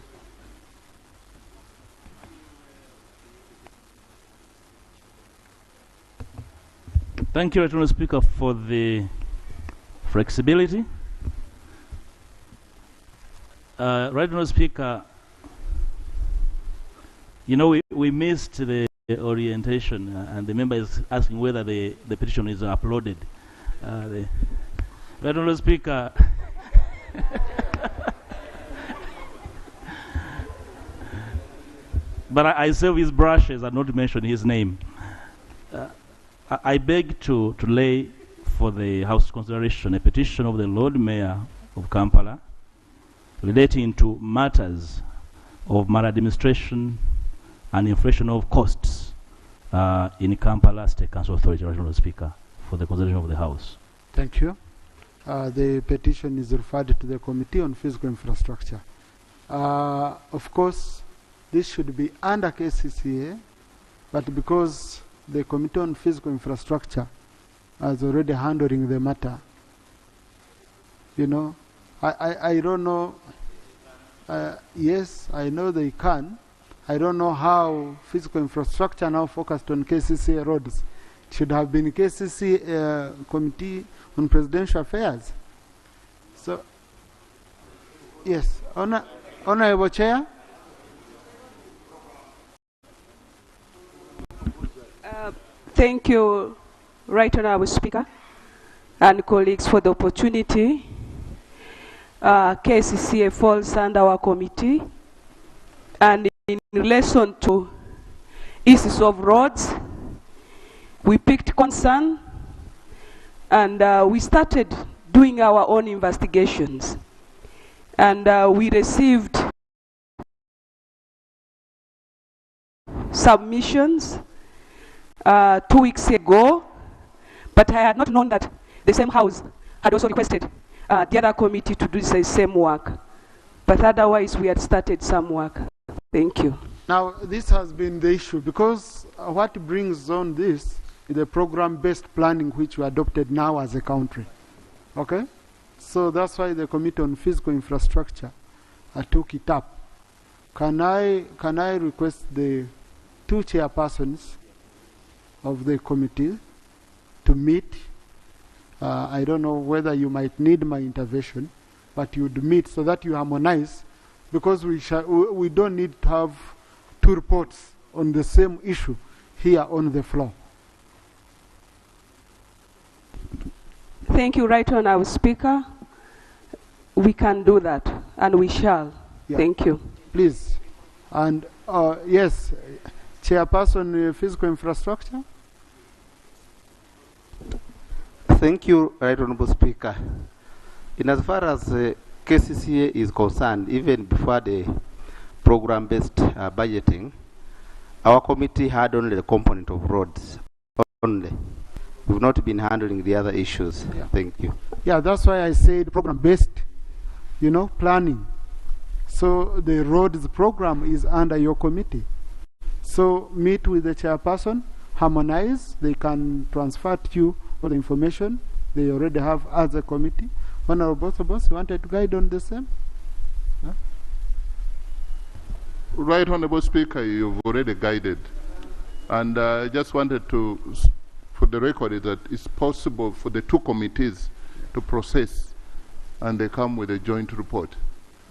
Thank you, Honourable Speaker, for the flexibility. Right, Honourable Speaker, you know, we missed the orientation, and the member is asking whether the petition is uploaded. Right, Honourable Speaker, but I save his brushes and not mention his name. I beg to lay for the House consideration a petition of the Lord Mayor of Kampala relating to matters of maladministration and inflation of costs in Kampala State Council Authority, Honourable Speaker, for the consideration of the House. Thank you. The petition is referred to the Committee on Fiscal Infrastructure. Of course, this should be under KCCA, but because the Committee on Fiscal Infrastructure is already handling the matter, you know, I don't know. Yes, I know they can. I don't know how physical infrastructure now focused on KCCA roads. It should have been KCCA Committee on Presidential Affairs. So, yes, Honourable Chair. Thank you, Right Honourable Speaker and colleagues, for the opportunity. KCCA falls under our committee, and in relation to issues of roads, we picked concern and we started doing our own investigations, and we received submissions 2 weeks ago, but I had not known that the same house had also requested the other committee to do the same work. But otherwise, we had started some work. Thank you. Now, this has been the issue, because what brings on this is the program-based planning which we adopted now as a country. Okay? So that's why the Committee on Fiscal Infrastructure took it up. Can I request the two chairpersons of the committee to meet? I don't know whether you might need my intervention, but you'd meet so that you harmonize, because we don't need to have two reports on the same issue here on the floor. Thank you, Right Honourable Speaker. We can do that, and we shall. Yeah. Thank you. Please. And yes, Chairperson, Physical Infrastructure. Thank you, Right Honourable Speaker. In as far as KCCA is concerned, even before the program-based budgeting, our committee had only the component of roads only. We've not been handling the other issues. Yeah. Thank you. Yeah, that's why I said program-based, you know, planning. So the roads program is under your committee. So meet with the chairperson, harmonize, they can transfer to you all the information they already have as a committee. Honourable both, you wanted to guide on the same? Yeah? Right, Honourable Speaker, you've already guided. And I just wanted to, for the record, is that it's possible for the two committees to process and they come with a joint report.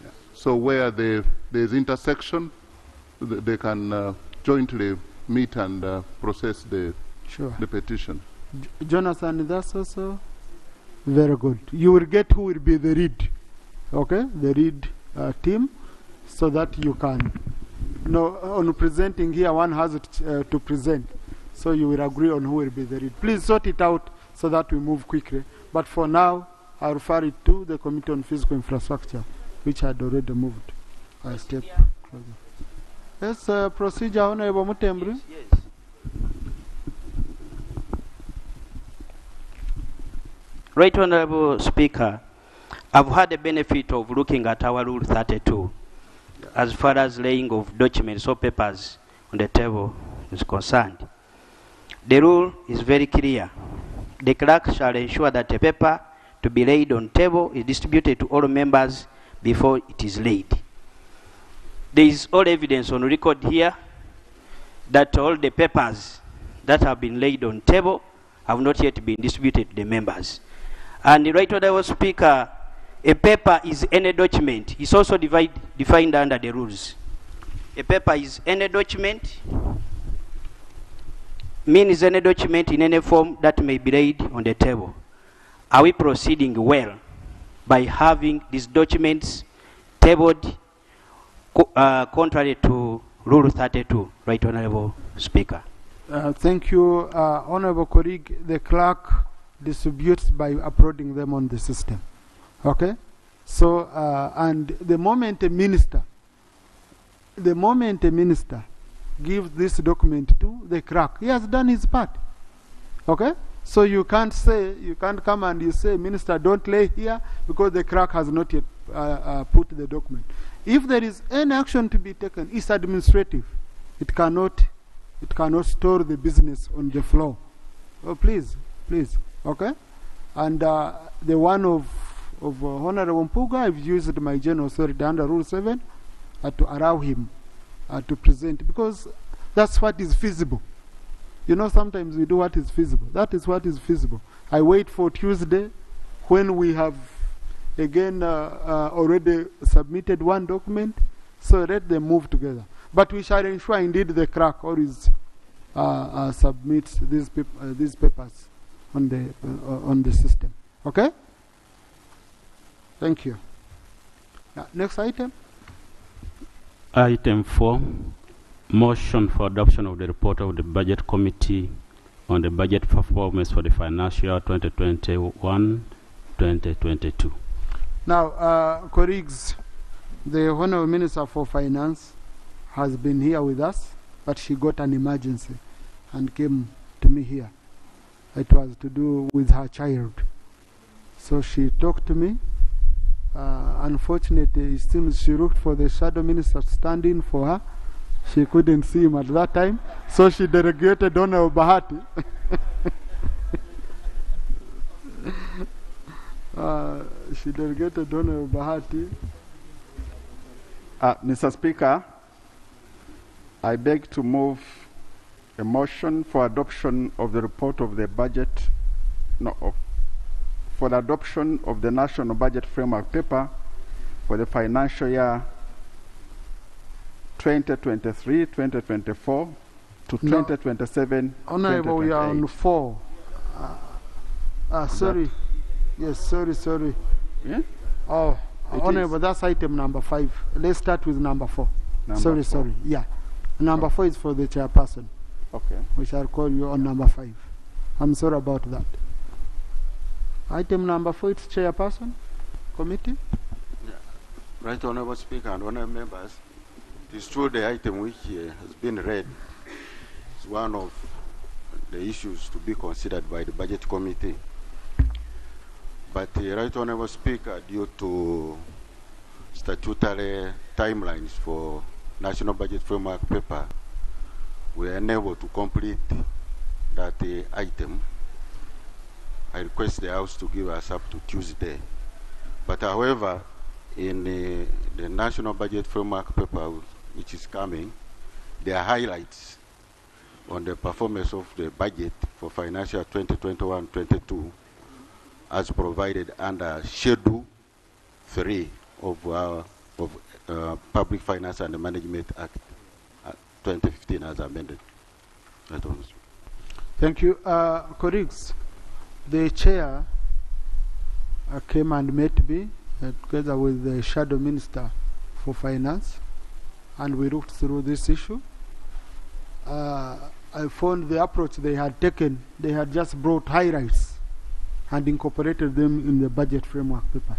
Yeah. So where there's intersection, they can jointly meet and process the petition. Jonathan, that's also very good. You will get who will be the read, okay? The read team, so that you can, on presenting here, one has to present. So you will agree on who will be the read. Please sort it out so that we move quickly. But for now, I refer it to the Committee on Physical Infrastructure, which had already moved a step closer. Yes, procedure, Honourable Mutembri. Yes. Right Honourable Speaker, I've had the benefit of looking at our Rule 32 as far as laying of documents or papers on the table is concerned. The rule is very clear. The clerk shall ensure that a paper to be laid on table is distributed to all members before it is laid. There is all evidence on record here that all the papers that have been laid on table have not yet been distributed to the members. And the Right Honourable Speaker, a paper is any document. It's also defined under the rules. A paper is any document, means any document in any form that may be laid on the table. Are we proceeding well by having these documents tabled contrary to Rule 32, Right Honourable Speaker? Thank you, Honourable colleague. The clerk distributes by uploading them on the system. Okay? So, and the moment a minister gives this document to the clerk, he has done his part. Okay? So you can't come and you say, Minister, don't lay here because the clerk has not yet put the document. If there is any action to be taken, it's administrative. It cannot store the business on the floor. Oh, please, okay? And the one of Honorable Mpuga, I've used my general authority under Rule 7 to allow him to present, because that's what is feasible. You know, sometimes we do what is feasible. That is what is feasible. I wait for Tuesday when we have again already submitted one document, so let them move together. But we shall ensure indeed the clerk always submits these papers on the system. Okay? Thank you. Next item. Item 4, motion for adoption of the report of the Budget Committee on the budget performance for the financial year 2021-2022. Now, colleagues, the Honourable Minister for Finance has been here with us, but she got an emergency and came to me here. It was to do with her child. So she talked to me. Unfortunately, it seems she looked for the shadow minister standing for her. She couldn't see him at that time, so she delegated Honourable Bahati. She delegated Honourable Bahati. Mr. Speaker, I beg to move a motion for adoption of the report of the budget, for the adoption of the National Budget Framework Paper for the financial year 2023-2024 to 2027. Honourable, we are on 4. Sorry. Yes, sorry. Yeah? Oh, Honourable, that's item number 5. Let's start with number 4. Sorry. Yeah. Number 4 is for the chairperson. Okay. We shall call you on number 5. I'm sorry about that. Item number 4 is chairperson committee. Yeah. Right Honourable Speaker and honourable members, it is true the item which has been read is one of the issues to be considered by the budget committee. But Right Honourable Speaker, due to statutory timelines for National Budget Framework Paper, we are unable to complete that item. I request the House to give us up to Tuesday. But however, in the National Budget Framework Paper, which is coming, there are highlights on the performance of the budget for financial 2021-22 as provided under Schedule 3 of Public Finance and Management Act 2015 as amended. Thank you. Colleagues, the chair came and met me together with the shadow minister for finance, and we looked through this issue. I found the approach they had taken, they had just brought highlights and incorporated them in the budget framework paper.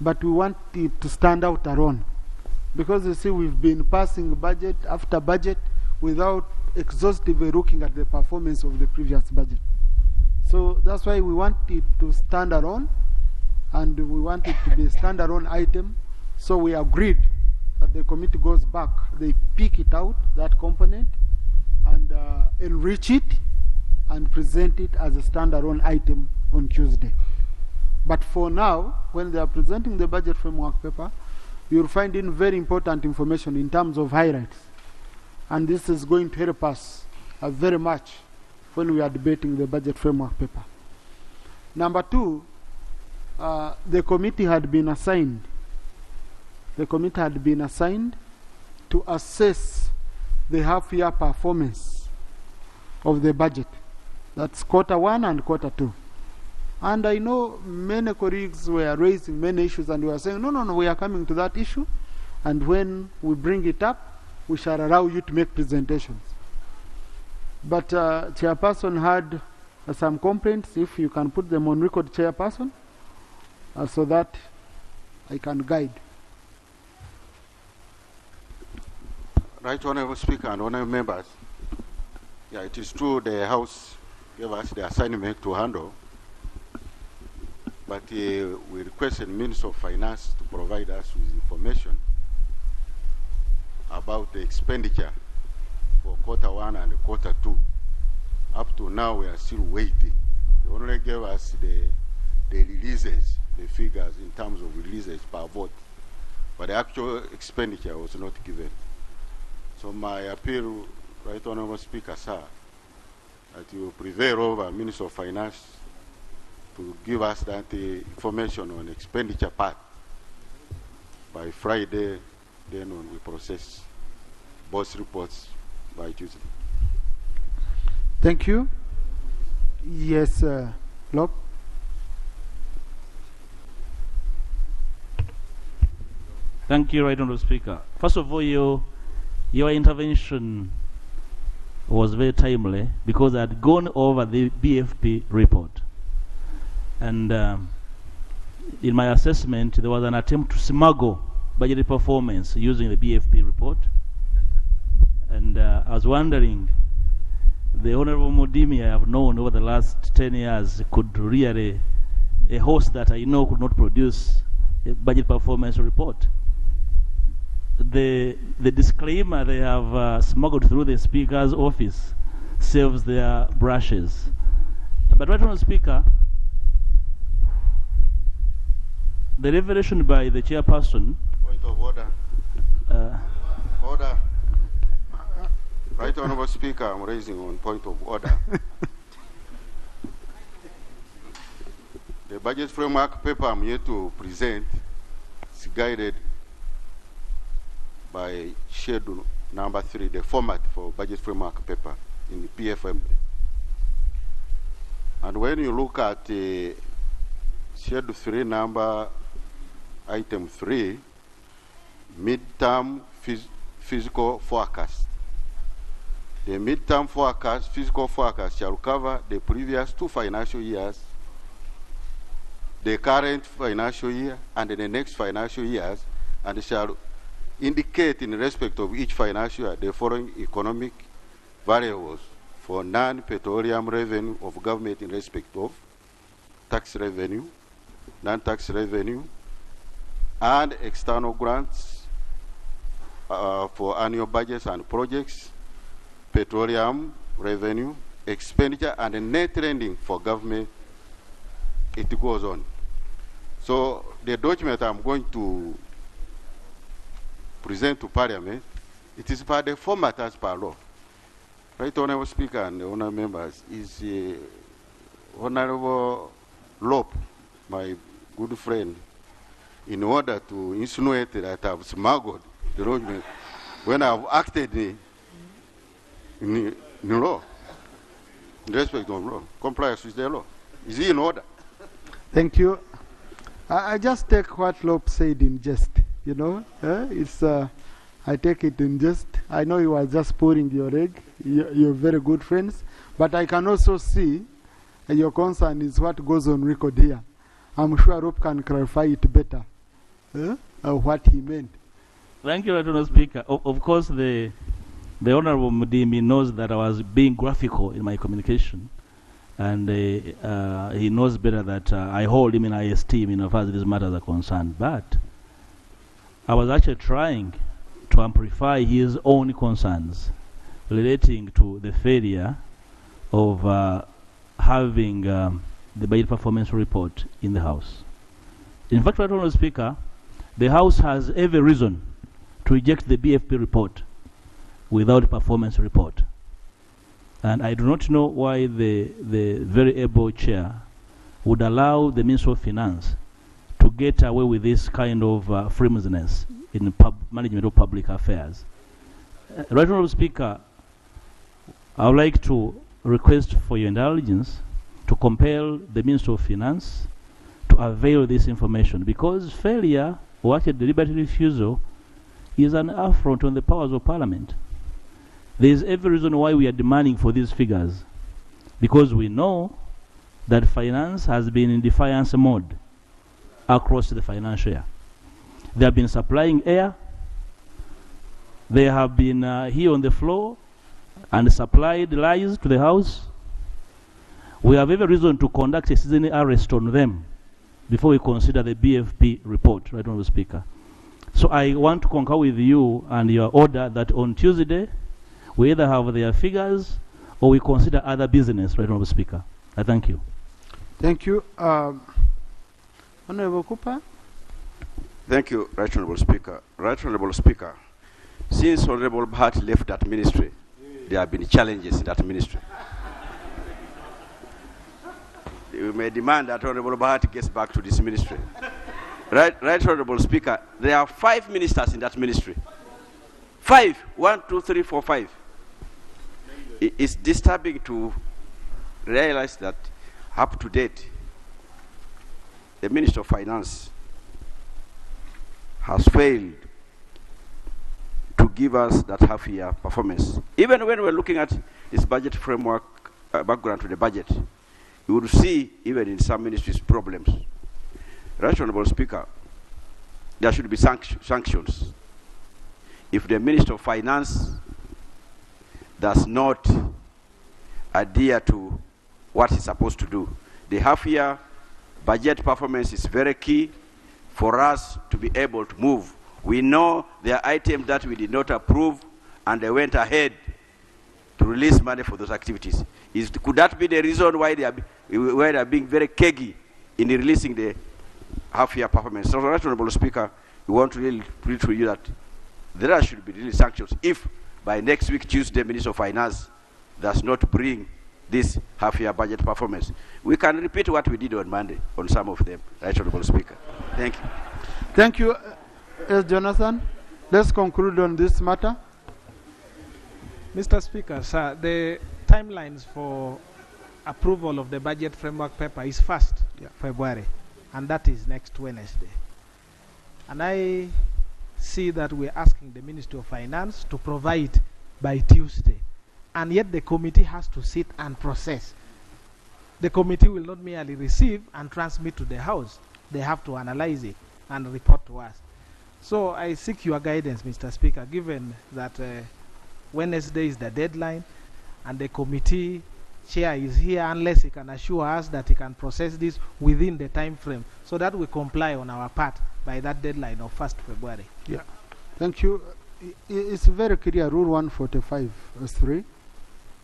But we want it to stand out alone, because you see we've been passing budget after budget without exhaustively looking at the performance of the previous budget. So that's why we want it to stand alone, and we want it to be a standalone item. So we agreed that the committee goes back, they pick it out, that component, and enrich it and present it as a standalone item on Tuesday. But for now, when they are presenting the budget framework paper, you'll find in very important information in terms of highlights. And this is going to help us very much when we are debating the budget framework paper. Number two, the committee had been assigned. The committee had been assigned to assess the half-year performance of the budget. That's quarter one and quarter two. And I know many colleagues were raising many issues and we were saying, no, we are coming to that issue. And when we bring it up, we shall allow you to make presentations. But chairperson had some complaints. If you can put them on record, chairperson, so that I can guide. Right Honourable Speaker and Honourable Members, yeah, it is true the House gave us the assignment to handle, but we requested Minister of Finance to provide us with information about the expenditure for quarter one and quarter two. Up to now, we are still waiting. They only gave us the releases, the figures in terms of releases per vote, but the actual expenditure was not given. So my appeal, Right Honourable Speaker, sir, that you prevail over Minister of Finance to give us that information on expenditure part by Friday, then when we process both reports by Tuesday. Thank you. Yes, Lob. Thank you, Right Honourable Speaker. First of all, your intervention was very timely because I had gone over the BFP report. And in my assessment, there was an attempt to smuggle budgetary performance using the BFP report. And I was wondering, the Honourable Mudimi I have known over the last 10 years could really, a host that I know could not produce a budget performance report. The disclaimer they have smuggled through the Speaker's office saves their brushes. But Right Honourable Speaker, the revelation by the chairperson. Point of order. Order. Right Honourable Speaker, I'm raising on point of order. The budget framework paper I'm here to present is guided by schedule number 3, the format for budget framework paper in the PFM. And when you look at schedule 3 number item 3, midterm physical forecast. The midterm forecast, physical forecast, shall cover the previous 2 financial years, the current financial year, and the next financial years, and shall indicate in respect of each financial year the following economic variables for non-petroleum revenue of government in respect of tax revenue, non-tax revenue, and external grants for annual budgets and projects, petroleum revenue, expenditure, and net lending for government. It goes on. So the document I'm going to present to Parliament, it is by the format as per law. Right Honourable Speaker and Honourable Members, is Honourable Lope, my good friend, in order to insinuate that I've smuggled the document when I've acted in law, in respect of law, compliance with the law. Is he in order? Thank you. I just take what Lope said in jest. You know, it's I take it in jest. I know you are just pulling your leg. You're very good friends, but I can also see your concern is what goes on record here. I'm sure Rob can clarify it better, what he meant. Thank you, Honourable Speaker. Of course, the Honourable Mudimi knows that I was being graphical in my communication, and he knows better that I hold him in high esteem, as far as these matters are concerned. But I was actually trying to amplify his own concerns relating to the failure of having the budget performance report in the House. In fact, Honourable Speaker, the House has every reason to reject the BFP report without a performance report. And I do not know why the very able chair would allow the Minister of Finance to get away with this kind of flimsiness in management of public affairs. Right Honourable Speaker, I would like to request for your indulgence to compel the Minister of Finance to avail this information, because failure or actually deliberate refusal is an affront on the powers of Parliament. There is every reason why we are demanding for these figures, because we know that finance has been in defiance mode across the financial year. They have been supplying air, they have been here on the floor and supplied lies to the House. We have every reason to conduct a citizen arrest on them before we consider the BFP report, Right Honourable Speaker. So I want to concur with you and your order that on Tuesday, we either have their figures or we consider other business, Right Honourable Speaker. I thank you. Thank you. Honourable Cooper. Thank you, Right Honourable Speaker. Right Honourable Speaker, since Honourable Bhat left that ministry, there have been challenges in that ministry. We may demand that Honourable Bhat gets back to this ministry. Right Honourable Speaker, there are 5 ministers in that ministry. 5. 1, 2, 3, 4, 5. It's disturbing to realize that up to date, the Minister of Finance has failed to give us that half-year performance. Even when we're looking at this budget framework, background to the budget, you will see, even in some ministries, problems. Right Honourable Speaker, there should be sanctions. If the Minister of Finance does not adhere to what he's supposed to do. The half-year budget performance is very key for us to be able to move. We know there are items that we did not approve and they went ahead to release money for those activities. Could that be the reason why they are being very cagey in releasing the half-year performance? So, Right Honourable Speaker, we want to really plead to you that there should be really sanctions if by next week, Tuesday, Minister of Finance does not bring this half-year budget performance. We can repeat what we did on Monday on some of them, Right Honourable Speaker. Thank you. Thank you, S. Jonathan. Let's conclude on this matter. Mr. Speaker, sir, the timelines for approval of the budget framework paper is 1st February, and that is next Wednesday. And I see that we're asking the Ministry of Finance to provide by Tuesday, and yet the committee has to sit and process. The committee will not merely receive and transmit to the House. They have to analyze it and report to us. So I seek your guidance, Mr. Speaker, given that Wednesday is the deadline and the committee chair is here, unless he can assure us that he can process this within the time frame so that we comply on our part by that deadline of 1st February. Yeah. Thank you. It's very clear, Rule 145(3)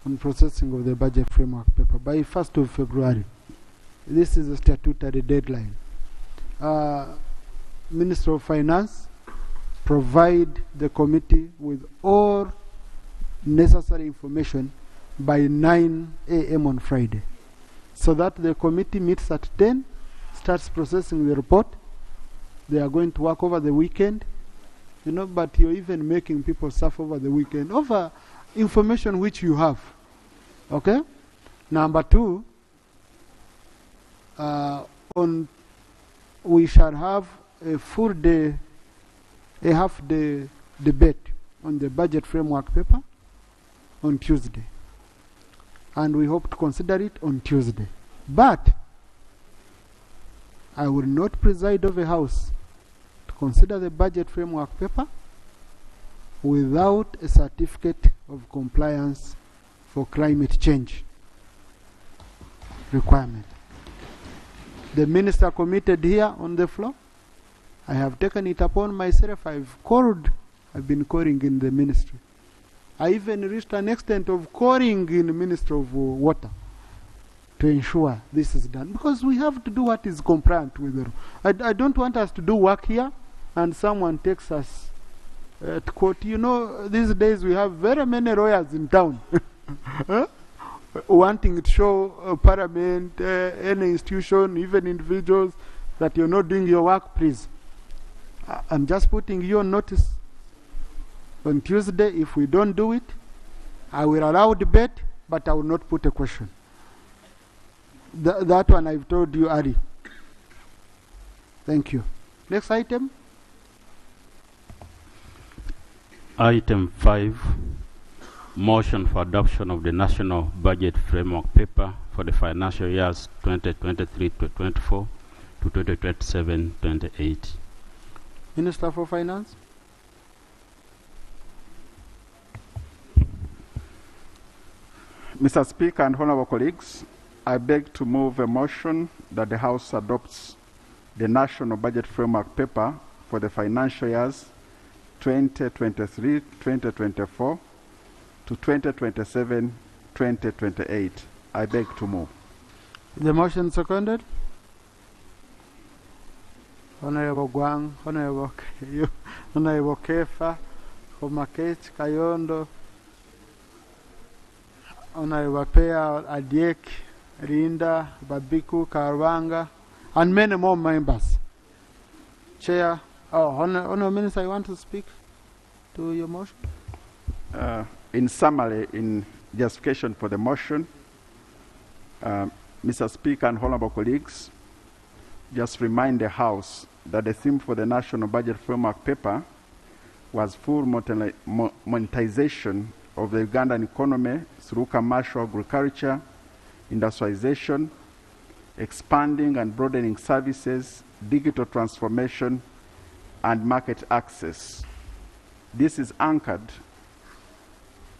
on processing of the budget framework paper by 1st of February. This is a statutory deadline. Minister of Finance, provide the committee with all necessary information by 9 a.m. on Friday, so that the committee meets at 10, starts processing the report. They are going to work over the weekend, you know, but you're even making people suffer over the weekend over information which you have. Okay? Number 2, we shall have a full day, a half day debate on the budget framework paper on Tuesday. And we hope to consider it on Tuesday. But I will not preside over a House to consider the budget framework paper without a certificate of compliance for climate change requirement. The minister committed here on the floor. I have taken it upon myself. I've been calling in the ministry. I even reached an extent of calling in the Ministry of Water to ensure this is done, because we have to do what is compliant with the law. I don't want us to do work here and someone takes us to court. You know, these days we have very many lawyers in town. wanting to show Parliament, any institution, even individuals, that you're not doing your work, please. I'm just putting you on notice. On Tuesday, if we don't do it, I will allow debate, but I will not put a question. That one I've told you, Ari. Thank you. Next item. Item 5, motion for adoption of the National Budget Framework Paper for the financial years 2023-24 to 2027-28. Minister for Finance. Mr. Speaker and honorable colleagues, I beg to move a motion that the House adopts the National Budget Framework Paper for the financial years 2023-2024 to 2027-2028. I beg to move. The motion seconded. Honorable Guang, Honorable Kefa, Homakech, Kayondo, Honorable Pea, Adiek, Rinda, Babiku, Karwanga, and many more members. Chair, Honorable Minister, you want to speak to your motion? In summary, in justification for the motion, Mr. Speaker and honorable colleagues, just remind the House that the theme for the National Budget Framework Paper was full monetization of the Ugandan economy through commercial agriculture, industrialization, expanding and broadening services, digital transformation, and market access. This is anchored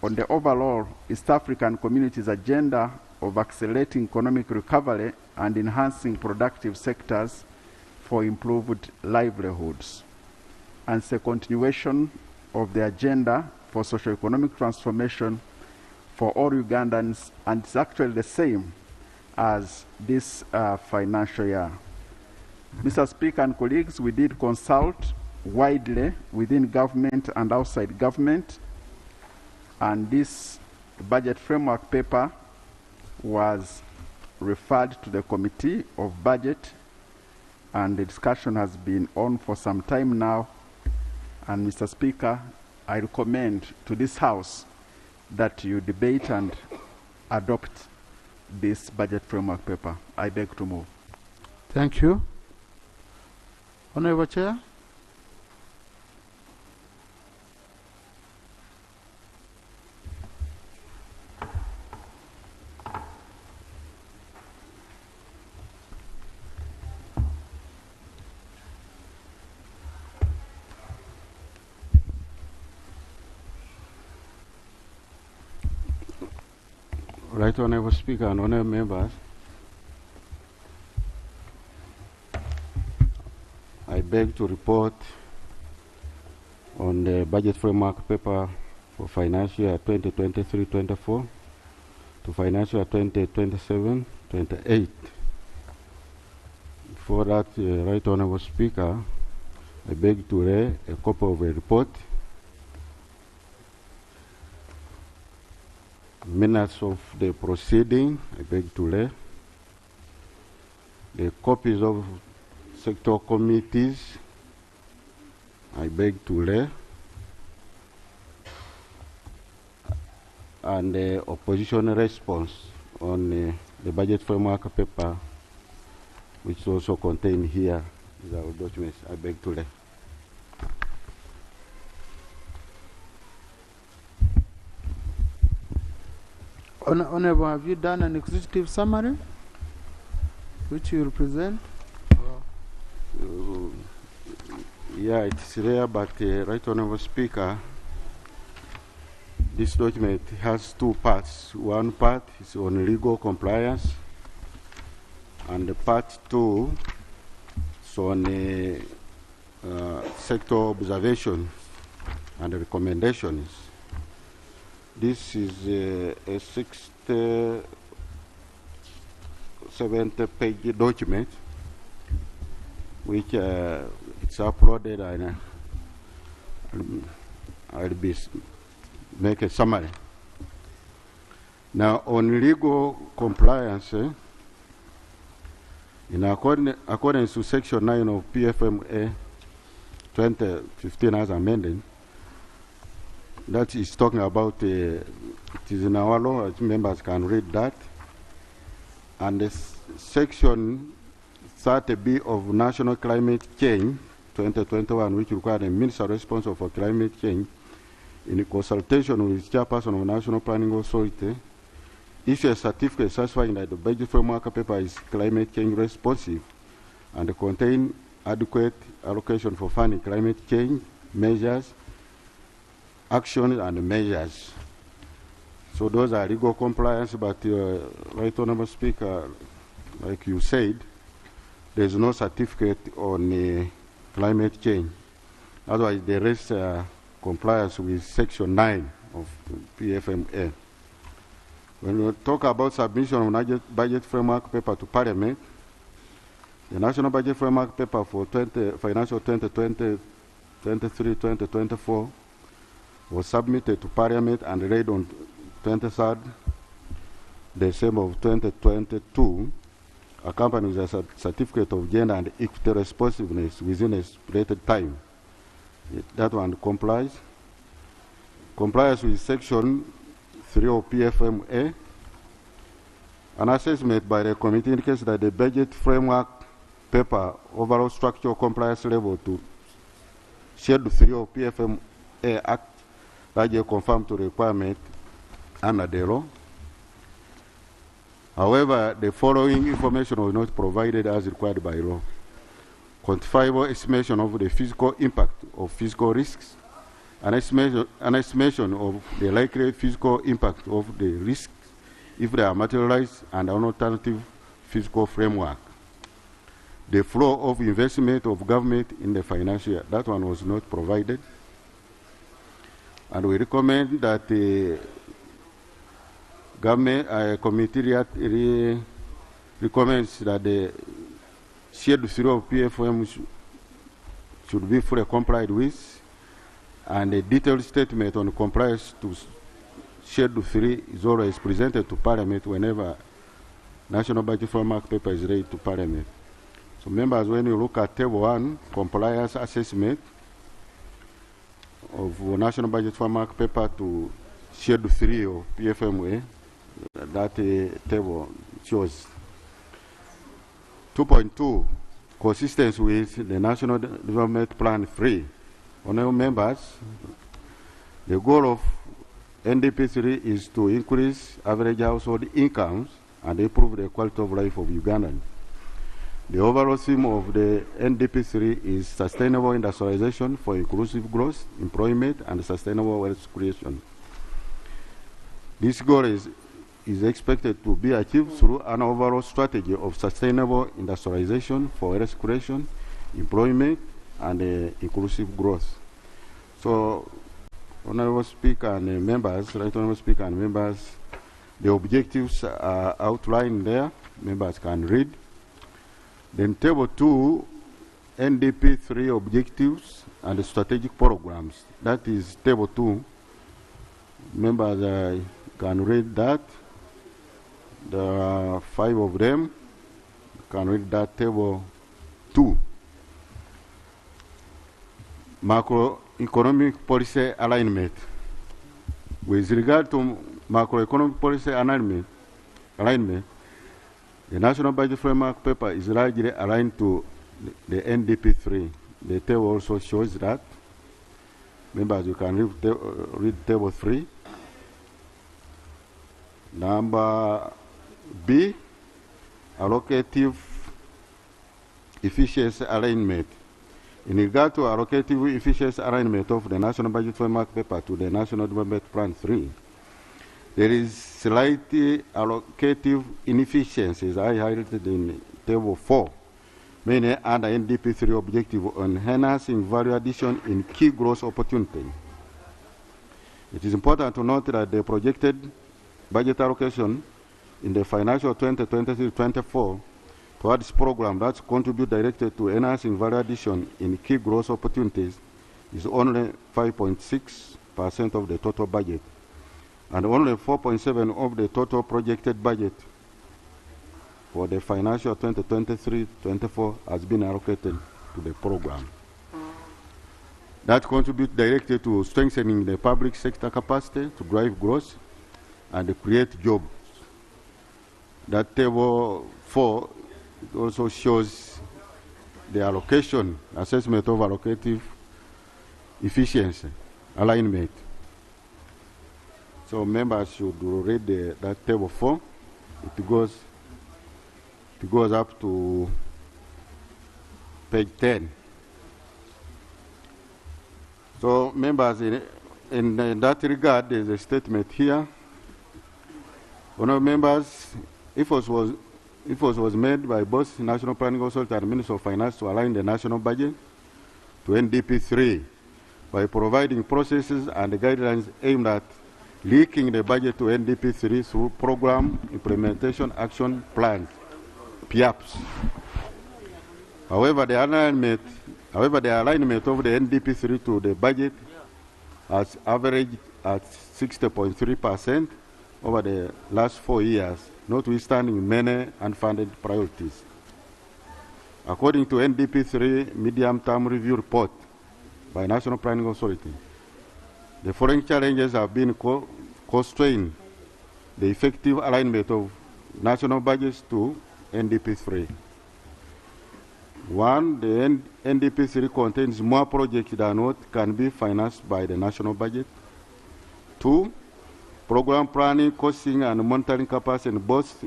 on the overall East African community's agenda of accelerating economic recovery and enhancing productive sectors for improved livelihoods. And it's a continuation of the agenda for socio-economic transformation for all Ugandans, and it's actually the same as this financial year. Mr. Speaker and colleagues, we did consult widely within government and outside government, and this budget framework paper was referred to the Committee of Budget, and the discussion has been on for some time now. And Mr. Speaker, I recommend to this House that you debate and adopt this budget framework paper. I beg to move. Thank you. Honorable Chair. Right Honorable Speaker and honorable members, I beg to report on the budget framework paper for financial year 2023-24 to financial year 2027-28. Before that, Right Honorable Speaker, I beg to read a copy of a report, minutes of the proceeding, I beg to read, the copies of sector committees, I beg to read, and the opposition response on the budget framework paper, which is also contained here is our documents. I beg to read. Honorable, have you done an executive summary which you will present? Yeah, it's there, but Right Honorable Speaker, this document has two parts. One part is on legal compliance, and the part two is on sector observations and recommendations. This is a 70-page document, which it's uploaded, and I'll make a summary. Now, on legal compliance, in accordance to Section 9 of PFMA 2015 as amended, that is talking about, it is in our law, members can read that, and the Section 30B of National Climate Change 2021, which requires a minister responsible for climate change, in consultation with chairperson of National Planning Authority, issue a certificate satisfying that the budget framework paper is climate change responsive and contain adequate allocation for funding climate change measures, actions and measures. So those are legal compliance, but Right Honourable Speaker, like you said, there's no certificate on climate change. Otherwise, the rest compliance with Section 9 of PFMA. When we talk about submission of budget framework paper to Parliament, the National Budget Framework Paper for financial 2023-2024 was submitted to Parliament and read on 23rd December of 2022, accompanied with a certificate of gender and equity responsiveness within a stipulated time. That one complies. Complies with Section 3 of PFMA. An assessment by the committee indicates that the budget framework paper overall structural compliance level to Schedule 3 of PFMA Act largely conform to requirement under the law. However, the following information was not provided as required by law. Quantifiable estimation of the physical impact of physical risks, an estimation of the likely physical impact of the risks if they are materialized, and an alternative physical framework. The flow of investment of government in the financial year, that one was not provided. And we recommend that the government committee recommends that the Schedule 3 of PFM should be fully complied with, and a detailed statement on compliance to Schedule 3 is always presented to Parliament whenever National Budget Framework Paper is read to Parliament. So members, when you look at Table 1, compliance assessment of National Budget Framework Paper to Schedule 3 of PFMA, that table shows 2.2, consistency with the National Development Plan 3. Honourable members, the goal of NDP3 is to increase average household incomes and improve the quality of life of Ugandans. The overall theme of the NDP3 is sustainable industrialization for inclusive growth, employment, and sustainable wealth creation. This goal is expected to be achieved through an overall strategy of sustainable industrialization for wealth creation, employment, and inclusive growth. So, Honourable Speaker and members, Right Honourable Speaker and members, the objectives are outlined there. Members can read. Then Table 2, NDP 3 objectives and strategic programs. That is Table 2. Members can read that. There are 5 of them. You can read that Table 2. Macroeconomic policy alignment. With regard to macroeconomic policy alignment, the National Budget Framework Paper is largely aligned to the NDP3. The table also shows that. Members, you can read Table 3. Number B, allocative efficiency alignment. In regard to allocative efficiency alignment of the National Budget Framework Paper to the National Development Plan 3, there is slight allocative inefficiencies I highlighted in Table 4, mainly under NDP3 objective on enhancing value addition in key growth opportunities. It is important to note that the projected budget allocation in the financial 2023-24 towards this program that contribute directly to enhancing value addition in key growth opportunities is only 5.6% of the total budget. and only 4.7 of the total projected budget for the financial 2023-24 has been allocated to the program. That contributes directly to strengthening the public sector capacity to drive growth and create jobs. That table 4 also shows the allocation, assessment of allocative efficiency, alignment. So members should read that table 4. It goes up to page 10. So members, in that regard, there's a statement here. Honourable members, efforts was made by both National Planning Authority and Ministry of Finance to align the national budget to NDP 3 by providing processes and guidelines aimed at linking the budget to NDP 3 through Program Implementation Action Plans, PIAPs. However, the alignment of the NDP 3 to the budget has averaged at 60.3% over the last 4 years, notwithstanding many unfunded priorities. According to NDP 3 medium-term review report by National Planning Authority, the following challenges have been constrained the effective alignment of national budgets to NDP 3. 1, the NDP 3 contains more projects than what can be financed by the national budget. 2, program planning, costing, and monitoring capacity in both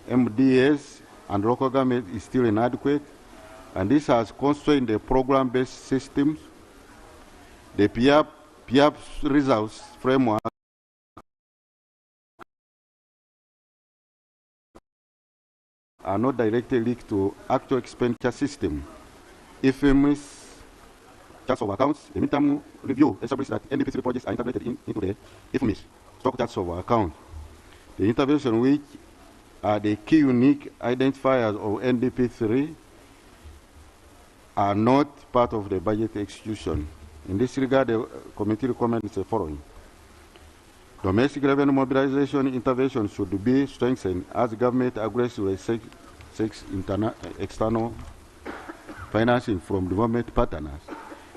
MDAs and local government is still inadequate, and this has constrained the program-based systems. The PIAP's results framework are not directly linked to actual expenditure system. IFMIS charts of accounts, the midterm review established that NDP 3 projects are integrated into the IFMIS stock charts of account. The intervention, which are the key unique identifiers of NDP 3, are not part of the budget execution. In this regard, the committee recommends the following. Domestic revenue mobilization intervention should be strengthened as government aggressively seeks external financing from development partners.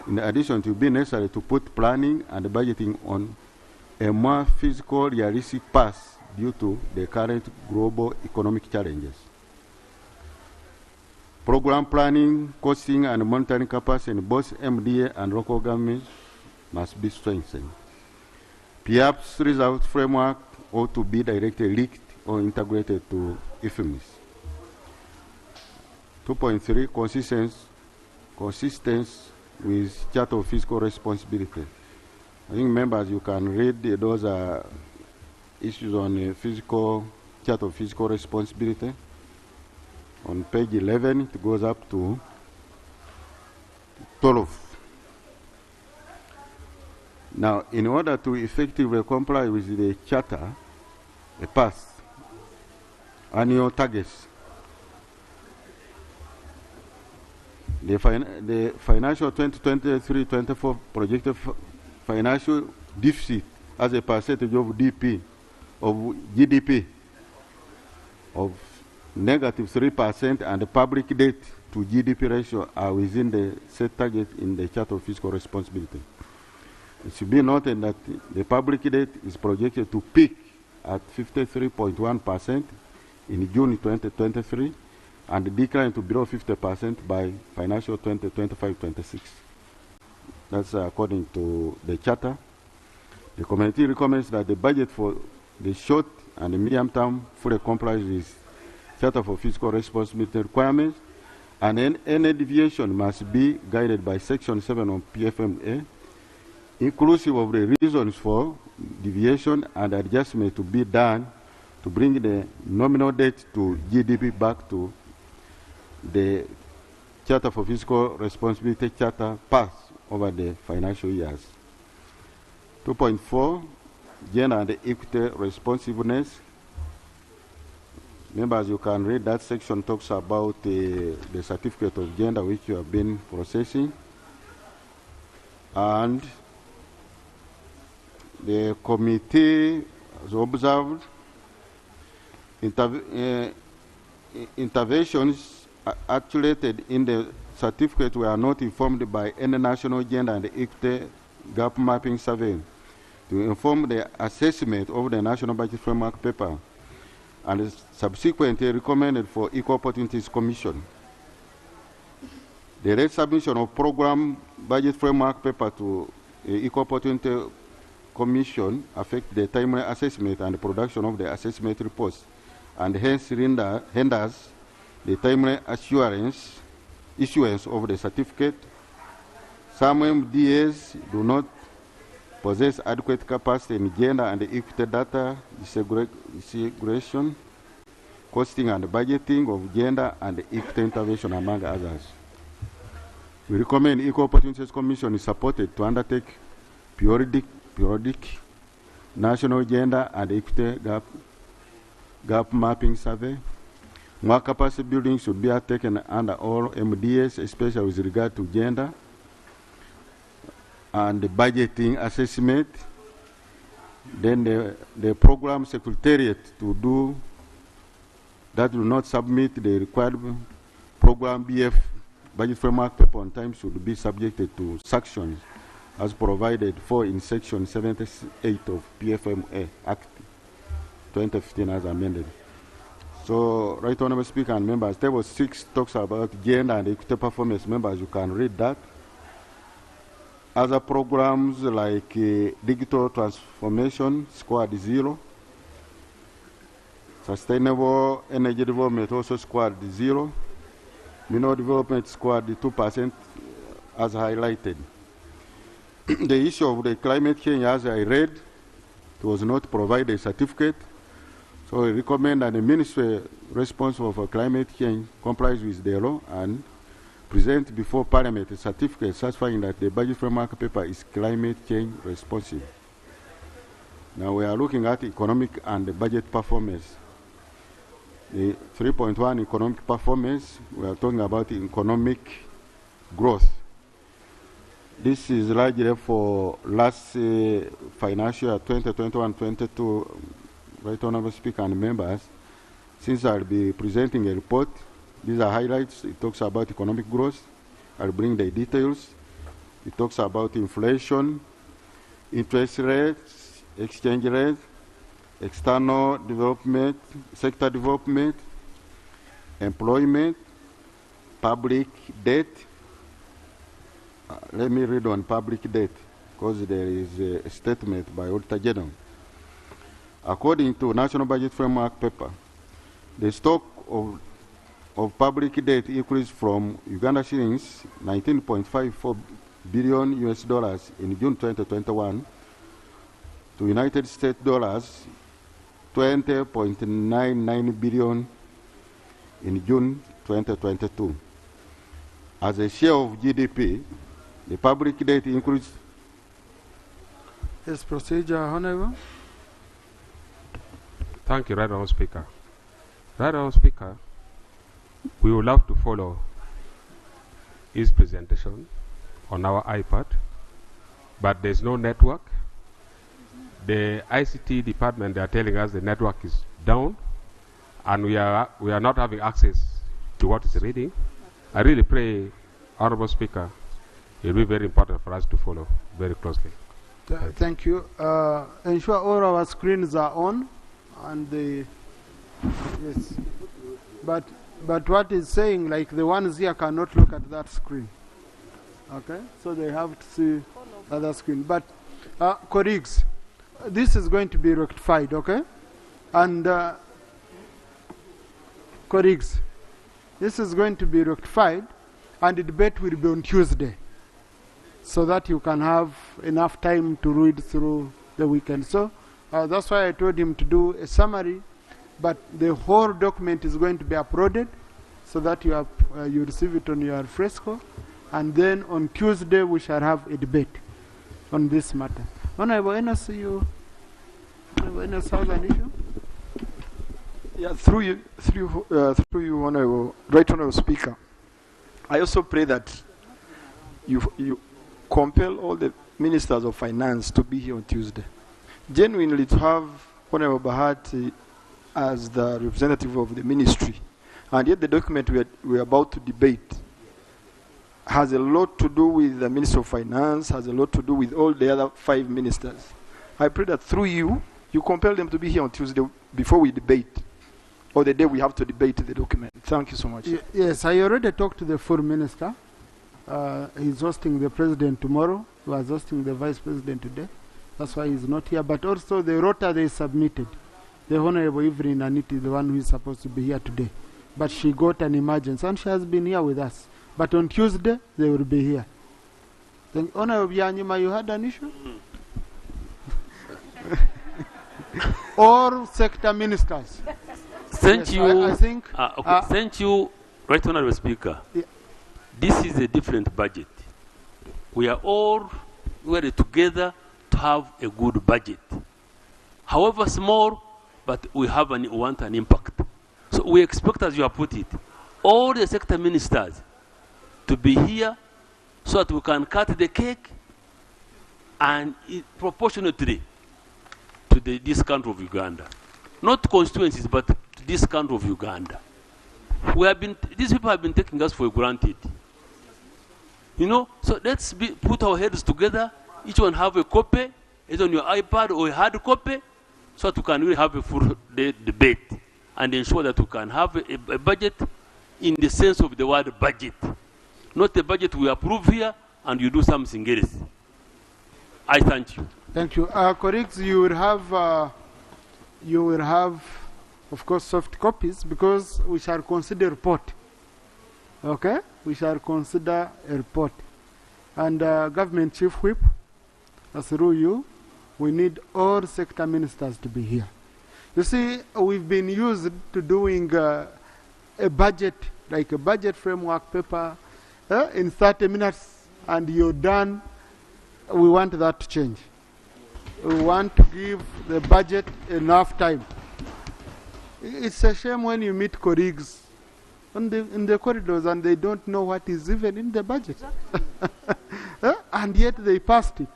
In addition, it will be necessary to put planning and budgeting on a more physical, realistic path due to the current global economic challenges. Program planning, costing, and monitoring capacity in both MDA and local governments must be strengthened. PIAP's results framework ought to be directly linked or integrated to IFMIS. 2.3, consistence with Charter of Fiscal Responsibility. I think members, you can read those issues on Charter of Fiscal Responsibility. On page 11, it goes up to 12. Now, in order to effectively comply with the Charter, the past annual targets, the financial 2023-24 projected financial deficit as a percentage of GDP of -3% and the public debt to GDP ratio are within the set target in the Charter of Fiscal Responsibility. It should be noted that the public debt is projected to peak at 53.1% in June 2023 and decline to below 50% by financial 2025-26. That's according to the Charter. The committee recommends that the budget for the short and the medium term fully complies with Charter for Fiscal Responsibility requirements, and any deviation must be guided by Section 7 of PFMA, inclusive of the reasons for deviation and adjustment to be done to bring the nominal debt to GDP back to the Charter for Fiscal Responsibility Charter path over the financial years. 2.4, Gender and Equity Responsiveness. Members, you can read that section talks about the certificate of gender which you have been processing, and the committee has observed interventions articulated in the certificate were not informed by any national gender and equity gap mapping survey to inform the assessment of the National Budget Framework paper, and is subsequently recommended for Equal Opportunities Commission. The late submission of Program Budget Framework paper to Equal Opportunity Commission affect the timely assessment and production of the assessment reports, and hence hinders the timely issuance of the certificate. Some MDAs do not possess adequate capacity in gender and equity data segregation, costing and budgeting of gender and equity intervention, among others. We recommend Equal Opportunities Commission is supported to undertake periodic national gender and equity gap mapping survey. More capacity building should be undertaken under all MDAs, especially with regard to gender and the budgeting assessment. Then the program secretariat to do that will not submit the required program BF budget framework paper on time should be subjected to sanctions as provided for in section 78 of PFMA Act 2015 as amended. So, Right Honorable Speaker and members, Table 6 talks about gender and equity performance. Members, you can read that. Other programs like digital transformation, squad 0. Sustainable energy development, also squad 0. Mineral development, squad 2%, as highlighted. The issue of the climate change, as I read, it was not provided a certificate. So we recommend that the ministry responsible for climate change complies with the law and present before Parliament a certificate satisfying that the budget framework paper is climate change responsive. Now we are looking at economic and budget performance. The 3.1 economic performance, we are talking about economic growth. This is largely for last financial year 2021-22. Right Honorable Speaker and members, since I'll be presenting a report, these are highlights. It talks about economic growth. I'll bring the details. It talks about inflation, interest rates, exchange rate, external development, sector development, employment, public debt. Let me read on public debt, because there is a statement by Auditor General. According to National Budget Framework paper, the stock of public debt increased from Uganda shillings 19.54 billion US dollars in June 2021 to United States dollars 20.99 billion in June 2022. As a share of GDP, the public debt increased. Yes, procedure, Honorable. Thank you, Right Honourable Speaker. Right Honourable Speaker, we would love to follow his presentation on our iPad, but there's no network. The ICT department, they are telling us the network is down, and we are not having access to what is reading. I really pray, Honourable Speaker, it will be very important for us to follow very closely. Thank you. Ensure all our screens are on. And the yes, but what is saying, like the ones here cannot look at that screen. Okay, so they have to see the other screen. But colleagues, this is going to be rectified. Okay, and colleagues, this is going to be rectified, and the debate will be on Tuesday, so that you can have enough time to read through the weekend. So. That's why I told him to do a summary, but the whole document is going to be uploaded so that you receive it on your fresco, and then on Tuesday we shall have a debate on this matter. Honorable Enos, you have an issue? Yeah, through you, Honorable, Right Honorable Speaker. I also pray that you compel all the ministers of finance to be here on Tuesday. genuinely to have Honorable Bahati as the representative of the ministry, and yet the document we are about to debate has a lot to do with the Minister of Finance, has a lot to do with all the other 5 ministers. I pray that through you compel them to be here on Tuesday before we debate, or the day we have to debate the document. Thank you so much. Yes, I already talked to the full minister. He's hosting the president tomorrow. He was hosting the vice president today. That's why he's not here. But also the rota they submitted. The Honorable Evelyn Aniti is the one who is supposed to be here today. But she got an emergency and she has been here with us. But on Tuesday, they will be here. Then, Honorable Yanyima, you had an issue? All sector ministers. Thank Yes, you. I think. Thank you, Right Honorable Speaker. Yeah. This is a different budget. We are all ready together to have a good budget. However small, but we want an impact. So we expect, as you have put it, all the sector ministers to be here so that we can cut the cake and proportionately to this country of Uganda. Not constituencies, but to this country of Uganda. These people have been taking us for granted. You know, so let's put our heads together, each one have a copy, either on your iPad or a hard copy, so that we can really have a full debate and ensure that we can have a budget in the sense of the word budget. Not a budget we approve here and you do something else. I thank you. Thank you. Colleagues, you will have, of course, soft copies because we shall consider a report. Okay? We shall consider a report. And Government Chief Whip, through you, we need all sector ministers to be here. You see, we've been used to doing a budget, like a budget framework paper, in 30 minutes, and you're done. We want that to change. We want to give the budget enough time. It's a shame when you meet colleagues in the corridors and they don't know what is even in the budget. And yet they passed it.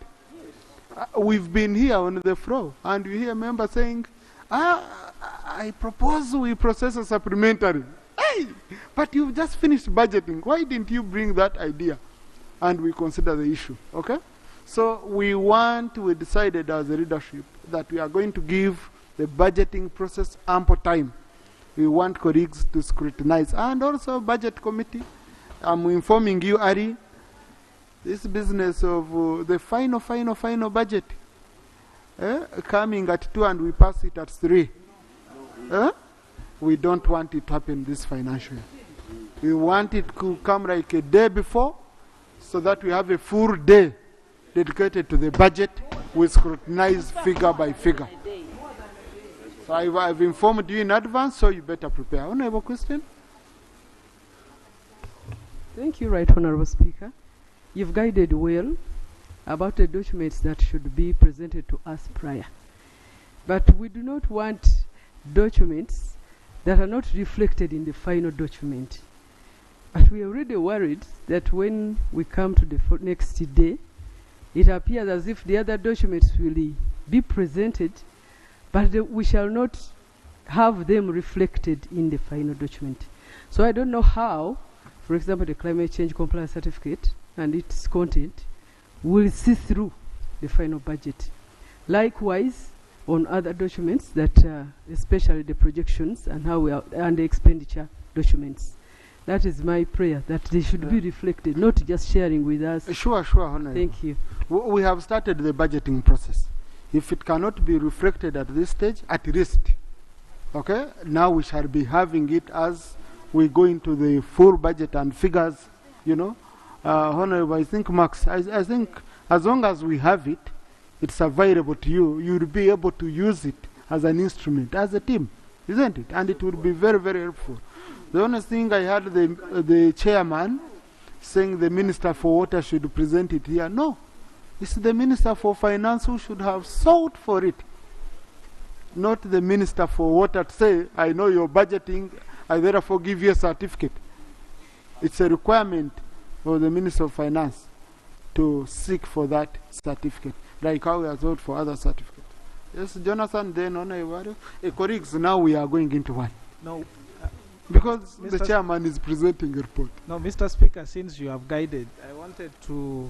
We've been here on the floor and you hear members saying, I propose we process a supplementary. Hey, but you've just finished budgeting. Why didn't you bring that idea? And we consider the issue, okay? So we decided as a leadership that we are going to give the budgeting process ample time. We want colleagues to scrutinize. And also budget committee, I'm informing you, Ari, this business of the final budget, coming at 2 and we pass it at 3. We don't want it to happen this financial year. We want it to come like a day before so that we have a full day dedicated to the budget. We scrutinize figure by figure. So I've informed you in advance, so you better prepare. Honorable question? Thank you, Right Honorable Speaker. You've guided well about the documents that should be presented to us prior. But we do not want documents that are not reflected in the final document. But we are already worried that when we come to the next day, it appears as if the other documents will be presented, but we shall not have them reflected in the final document. So I don't know how, for example, the climate change compliance certificate and its content will see through the final budget. Likewise, on other documents that, especially the projections and how we are, and the expenditure documents. That is my prayer, that they should be reflected, not just sharing with us. Sure, Honorable. Thank you. We have started the budgeting process. If it cannot be reflected at this stage, at least, okay, now we shall be having it as we go into the full budget and figures, you know. Honorable, I think, Max, I think as long as we have it, it's available to you, you'll be able to use it as an instrument, as a team, isn't it? And it will be very, very helpful. The only thing I heard the chairman saying the Minister for Water should present it here. No, it's the Minister for Finance who should have sought for it, not the Minister for Water to say, I know you're budgeting, I therefore give you a certificate. It's a requirement for the Minister of Finance to seek for that certificate, like how we are sought for other certificates. Yes, Jonathan, then Honorable. Colleagues, now we are going into one. No. Because Mr. the chairman is presenting a report. No, Mr. Speaker, since you have guided, I wanted to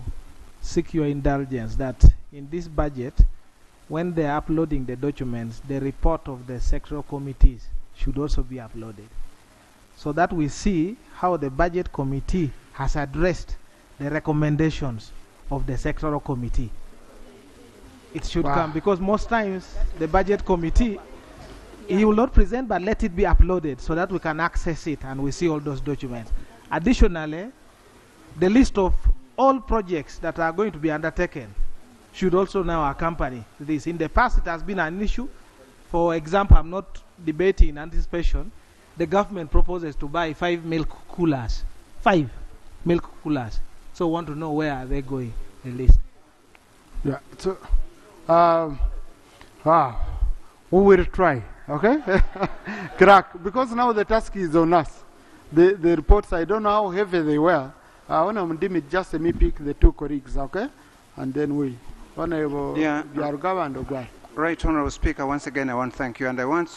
seek your indulgence that in this budget, when they are uploading the documents, the report of the sectoral committees should also be uploaded, so that we see how the budget committee has addressed the recommendations of the sectoral committee. It should come, because most times the budget committee, he will not present, but let it be uploaded so that we can access it and we see all those documents. Additionally, the list of all projects that are going to be undertaken should also now accompany this. In the past, it has been an issue. For example, I'm not debating in anticipation. The government proposes to buy 5 milk coolers. 5 milk coolers. So, want to know where are they going, the list. Yeah, so, we will try, okay? Crack, because now the task is on us. The reports, I don't know how heavy they were. I want to just me pick the two colleagues, okay? And then we. Honorable Yargawa and Ogwa. Right, Honorable Speaker, once again I want to thank you, and I want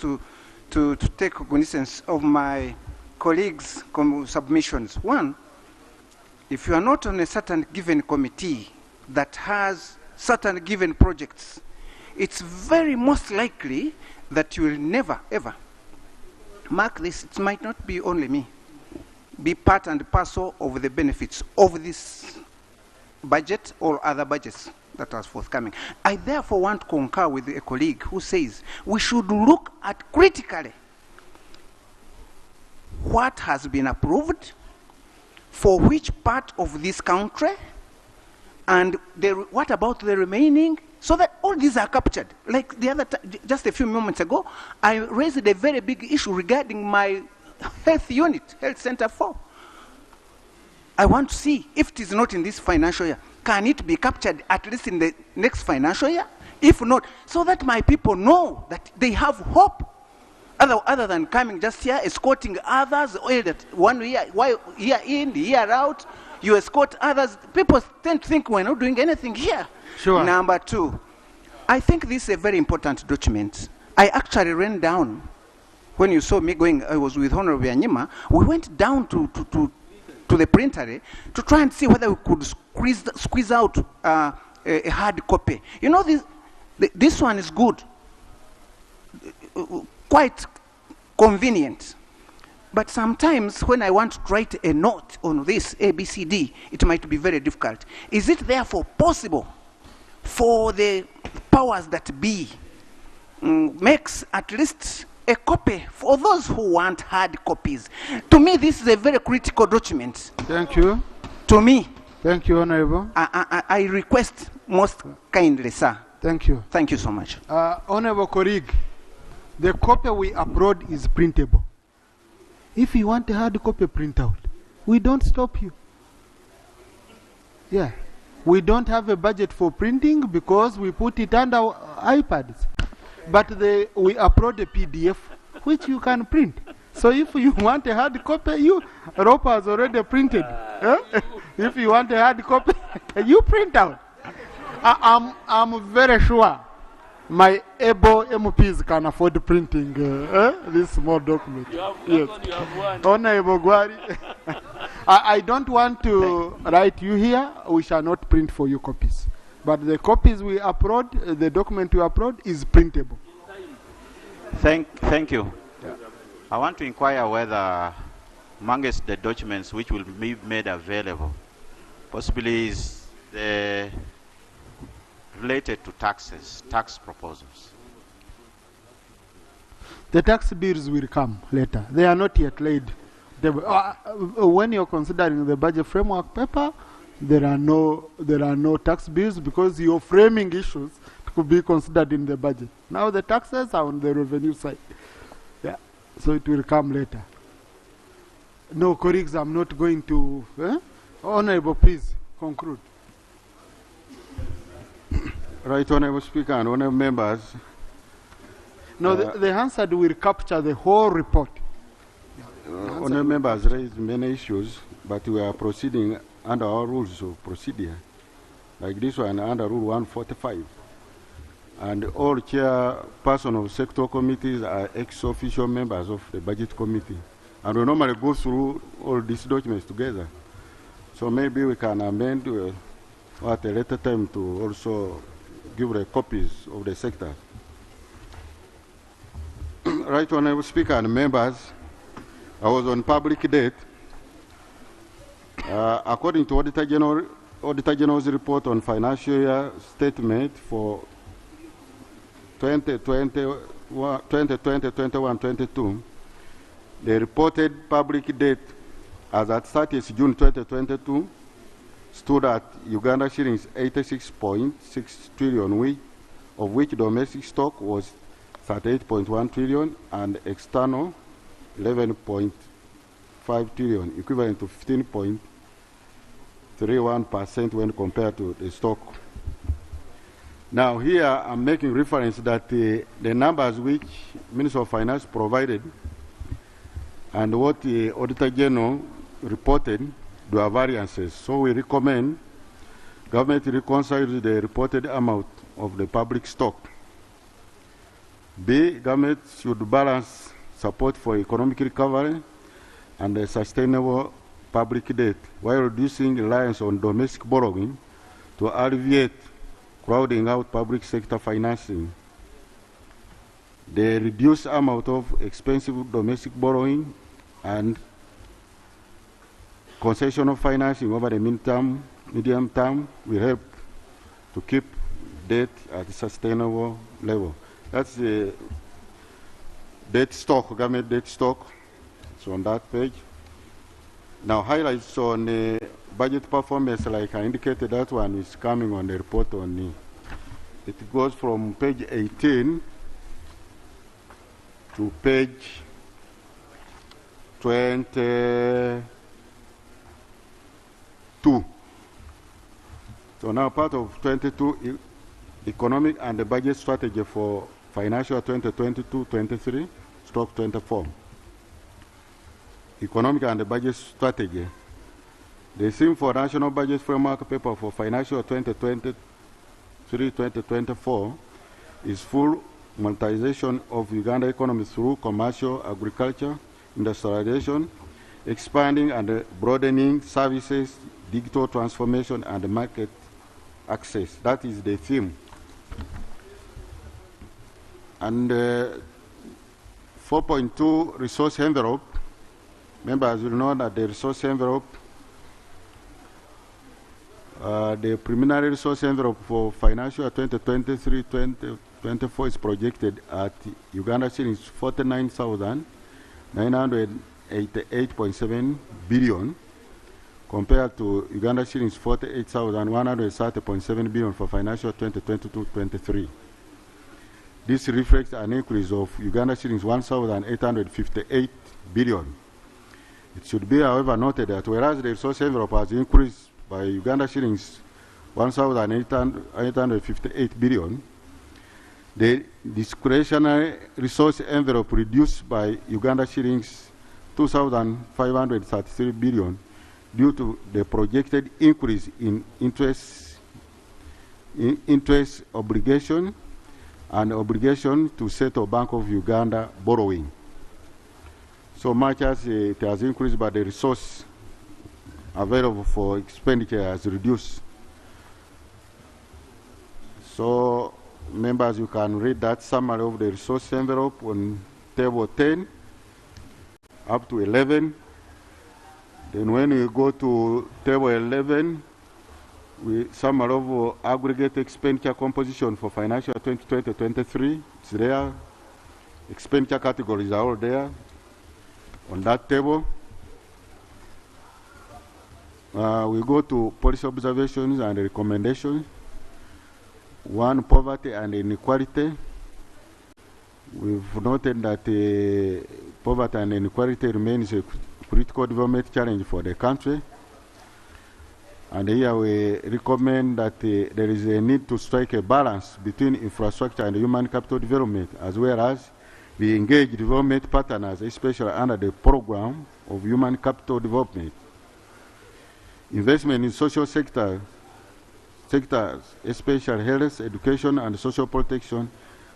to take cognizance of my colleagues' submissions. One, if you are not on a certain given committee that has certain given projects, it's very most likely that you will never, ever, mark this, it might not be only me, be part and parcel of the benefits of this budget or other budgets that are forthcoming. I therefore want to concur with a colleague who says we should look at critically what has been approved, for which part of this country, and what about the remaining, so that all these are captured. Like the other just a few moments ago, I raised a very big issue regarding my health unit, health center 4. I want to see if it is not in this financial year, can it be captured at least in the next financial year? If not, so that my people know that they have hope, other than coming just here, escorting others, or that 1 year, year in, year out, you escort others. People tend to think we're not doing anything here. Sure. Number 2, I think this is a very important document. I actually ran down, when you saw me going, I was with Honorable Anyima, we went down to the printer to try and see whether we could squeeze out a hard copy. You know, this one is good, quite convenient. But sometimes when I want to write a note on this ABCD, it might be very difficult. Is it therefore possible for the powers that be makes at least a copy for those who want hard copies? To me, this is a very critical document. Thank you. To me. Thank you, Honorable. I request most kindly, sir. Thank you. Thank you so much. Honorable colleague, the copy we upload is printable. If you want a hard copy printout, we don't stop you. Yeah. We don't have a budget for printing because we put it under iPads. But we upload a PDF which you can print. So if you want a hard copy, Ropa has already printed. If you want a hard copy, you print out. I'm very sure my able MPs can afford printing this small document. Yes. Honorable Gwari, I don't want to write you here. We shall not print for you copies. But the copies we upload, the document we upload is printable. Thank you. Yeah. I want to inquire whether amongst the documents which will be made available, possibly is related to taxes, tax proposals. The tax bills will come later. They are not yet laid. When you're considering the budget framework paper, there are no tax bills because you're framing issues to be considered in the budget. Now the taxes are on the revenue side. Yeah, so it will come later. No, colleagues, I'm not going to. Honorable, please conclude. Right, Honorable Speaker and Honorable Members. No, the answer will capture the whole report. Honorable Members raised many issues, but we are proceeding under our rules of procedure. Like this one, under Rule 145. And all chairperson of sector committees are ex-official members of the budget committee. And we normally go through all these documents together. So maybe we can amend at a later time to also give the copies of the sector. Right Honorable Speaker and members, I was on public debt. According to Auditor General's report on financial year statement for 2020-21-22, the reported public debt as at 30th June 2022 stood at Uganda shillings 86.6 trillion, of which domestic stock was 38.1 trillion and external 11.5 trillion, equivalent to 15.31% when compared to the stock. Now here I'm making reference that the numbers which Minister of Finance provided and what the Auditor General reported do have variances. So we recommend government reconciles the reported amount of the public stock. B, government should balance support for economic recovery and a sustainable public debt while reducing reliance on domestic borrowing to alleviate crowding out public sector financing. The reduced amount of expensive domestic borrowing and concessional financing over the medium term will help to keep debt at a sustainable level. That's the debt stock, government debt stock. So on that page. Now highlights on the budget performance, like I indicated, that one is coming on the report on the, it goes from page 18 to page 22. So now part of 22, economic and the budget strategy for financial 2022-23, stroke 24. Economic and the budget strategy. The theme for National Budget Framework Paper for financial 2023-2024 is full monetization of Uganda economy through commercial, agriculture, industrialization, expanding and broadening services, digital transformation, and market access. That is the theme. And 4.2 resource envelope. Members will know that the resource envelope, the preliminary resource envelope for financial 2023-2024 is projected at Uganda shillings 49,988.7 billion compared to Uganda shillings 48,130.7 billion for financial 2022-23. This reflects an increase of Uganda shillings 1,858 billion. It should be, however, noted that whereas the resource envelope has increased by Uganda shillings 1,858 billion, the discretionary resource envelope reduced by Uganda shillings 2,533 billion due to the projected increase in interest obligation and obligation to settle Bank of Uganda borrowing. So much as it has increased, but the resource available for expenditure has reduced. So members, you can read that summary of the resource envelope on table 10 up to 11. Then when we go to table 11, we summary of aggregate expenditure composition for financial 2020-23. It's there. Expenditure categories are all there on that table. We go to policy observations and recommendations. One, poverty and inequality. We've noted that poverty and inequality remains a critical development challenge for the country. And here we recommend that there is a need to strike a balance between infrastructure and human capital development, as well as we engage development partners, especially under the program of human capital development. Investment in social sector sectors, especially health, education, and social protection,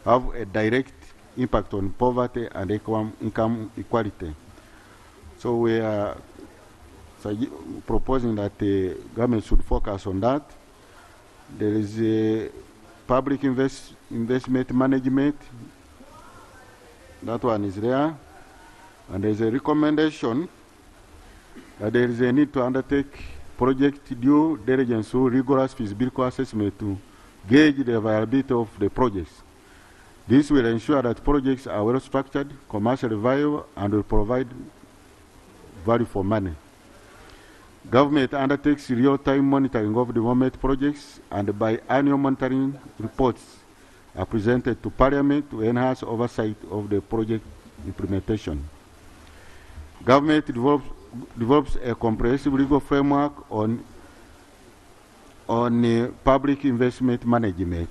have a direct impact on poverty and income equality. So we are proposing that the government should focus on that. There is a public investment management. That one is there. And there is a recommendation that there is a need to undertake project due diligence through rigorous feasibility assessment to gauge the viability of the projects. This will ensure that projects are well structured, commercially viable, and will provide value for money. Government undertakes real-time monitoring of development projects, and biannual monitoring reports are presented to Parliament to enhance oversight of the project implementation. Government develops a comprehensive legal framework on public investment management.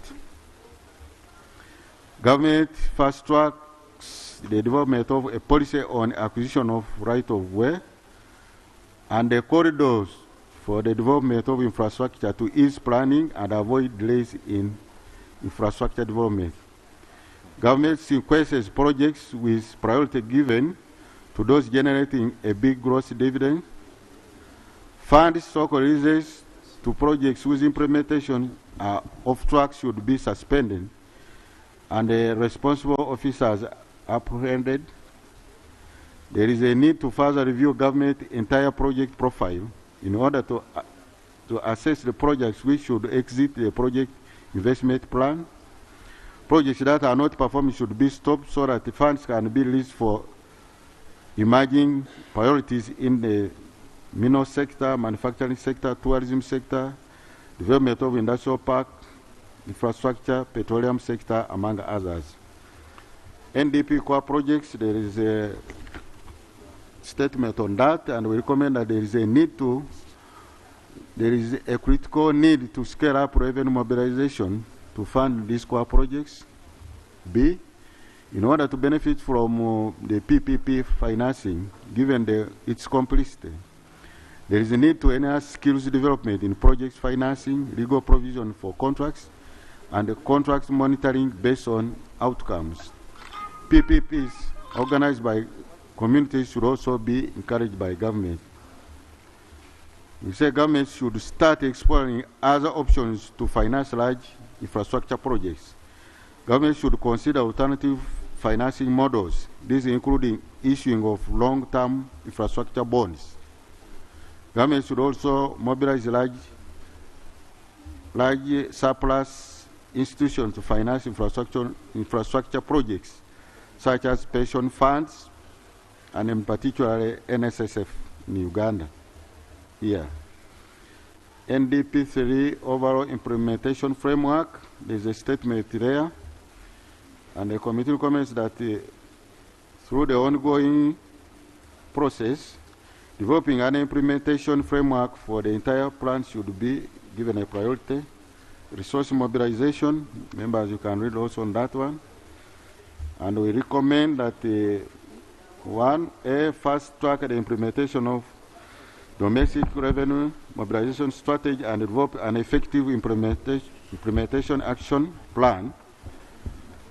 Government fast-tracks the development of a policy on acquisition of right-of-way and the corridors for the development of infrastructure to ease planning and avoid delays in infrastructure development. Government sequences projects with priority given to those generating a big gross dividend. Funds stock releases to projects whose implementation of track should be suspended and the responsible officers apprehended. There is a need to further review government entire project profile in order to assess the projects which should exit the project investment plan. Projects that are not performing should be stopped so that the funds can be released for emerging priorities in the mineral sector, manufacturing sector, tourism sector, development of industrial park, infrastructure, petroleum sector, among others. NDP core projects, there is a statement on that, and we recommend that there is a critical need to scale up revenue mobilization to fund these core projects. B, in order to benefit from the PPP financing, given its complexity, there is a need to enhance skills development in project financing, legal provision for contracts, and the contract monitoring based on outcomes. PPPs organized by communities should also be encouraged by government. We say government should start exploring other options to finance large infrastructure projects. Government should consider alternative financing models, these including issuing of long-term infrastructure bonds. Government should also mobilize large surplus institutions to finance infrastructure projects, such as pension funds, and in particular NSSF in Uganda. Here. NDP 3 overall implementation framework, there's a statement there, and the committee recommends that through the ongoing process, developing an implementation framework for the entire plan should be given a priority. Resource mobilization, members, you can read also on that one. And we recommend that 1A, fast track the implementation of domestic revenue mobilization strategy and develop an effective implementation action plan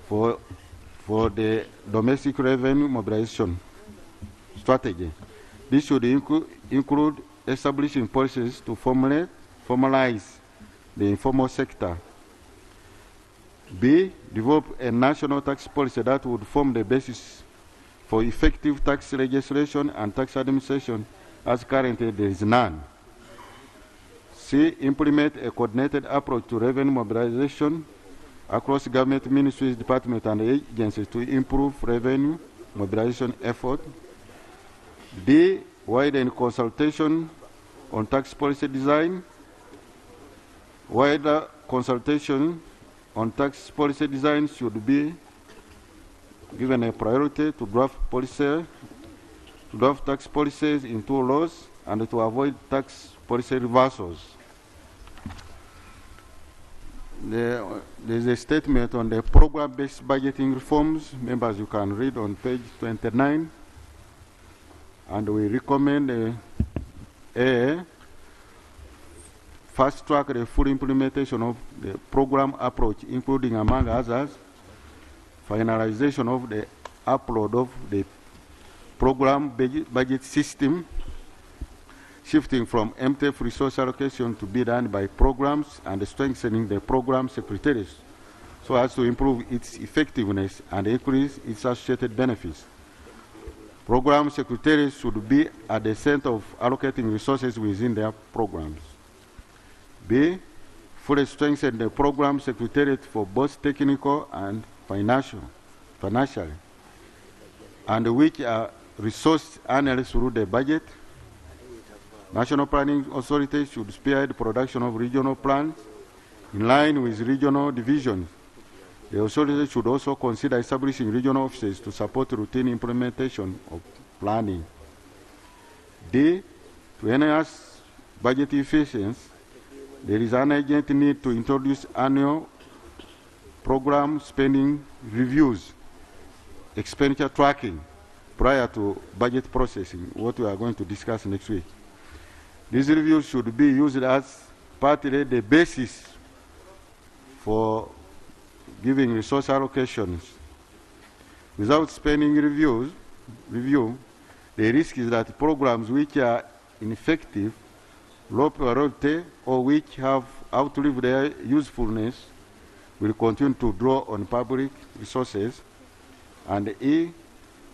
for the domestic revenue mobilization strategy. This should include establishing policies to formalize the informal sector. B, develop a national tax policy that would form the basis for effective tax legislation and tax administration, as currently there is none. C, implement a coordinated approach to revenue mobilization across government ministries, departments, and agencies to improve revenue mobilization effort. D, widen consultation on tax policy design. Wider consultation on tax policy design should be given a priority to draft tax policies into laws and to avoid tax policy reversals. There's a statement on the program-based budgeting reforms. Members, you can read on page 29. And we recommend A, fast-track the full implementation of the program approach, including, among others, finalization of the upload of the program budget system, shifting from MTF resource allocation to be done by programs, and strengthening the program secretaries so as to improve its effectiveness and increase its associated benefits. Program secretaries should be at the center of allocating resources within their programs. B, fully strengthen the program secretariat for both technical and financially, and which are resourced annually through the budget. National planning authorities should spearhead the production of regional plans in line with regional divisions. The authorities should also consider establishing regional offices to support routine implementation of planning. D, to enhance budget efficiency, there is an urgent need to introduce annual program spending reviews, expenditure tracking, prior to budget processing, what we are going to discuss next week. These reviews should be used as partly the basis for giving resource allocations. Without spending review, the risk is that programs which are ineffective, low priority, or which have outlived their usefulness will continue to draw on public resources. And E,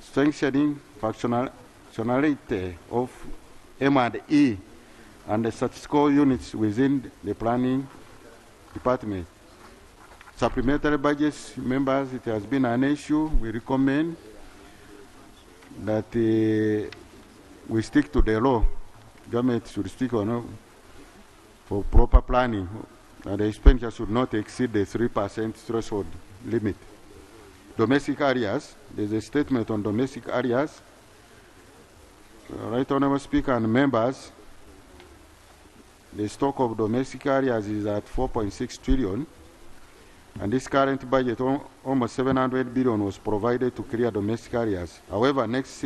strengthening functionality of M&E and the statistical units within the planning department. Supplementary budgets, members, it has been an issue. We recommend that we stick to the law. Government should stick on for proper planning. And the expenditure should not exceed the 3% threshold limit. Domestic areas, there's a statement on domestic areas. Right Honourable Speaker and members, the stock of domestic areas is at 4.6 trillion. And this current budget, almost 700 billion was provided to clear domestic areas. However, next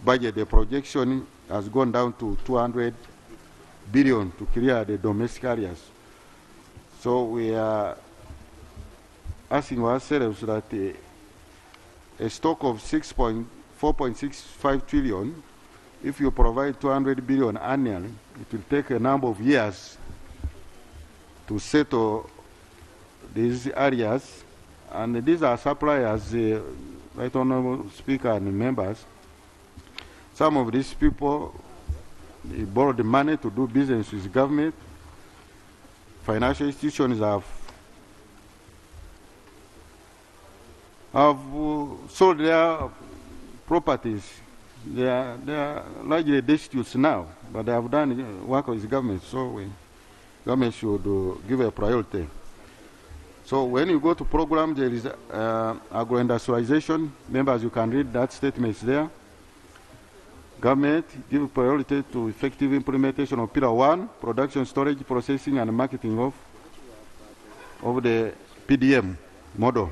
budget, the projection has gone down to 200 billion to clear the domestic areas. So we are asking ourselves that a stock of 4.65 trillion, if you provide 200 billion annually, it will take a number of years to settle these areas, and these are suppliers, Right Honourable Speaker and members. Some of these people, they borrow the money to do business with government. Financial institutions have sold their properties. They are largely destitute now, but they have done work with government, so government should give a priority. So when you go to program, there is agro-industrialization. Members, you can read that statement there. Government give priority to effective implementation of Pillar 1, production, storage, processing, and marketing of the PDM model.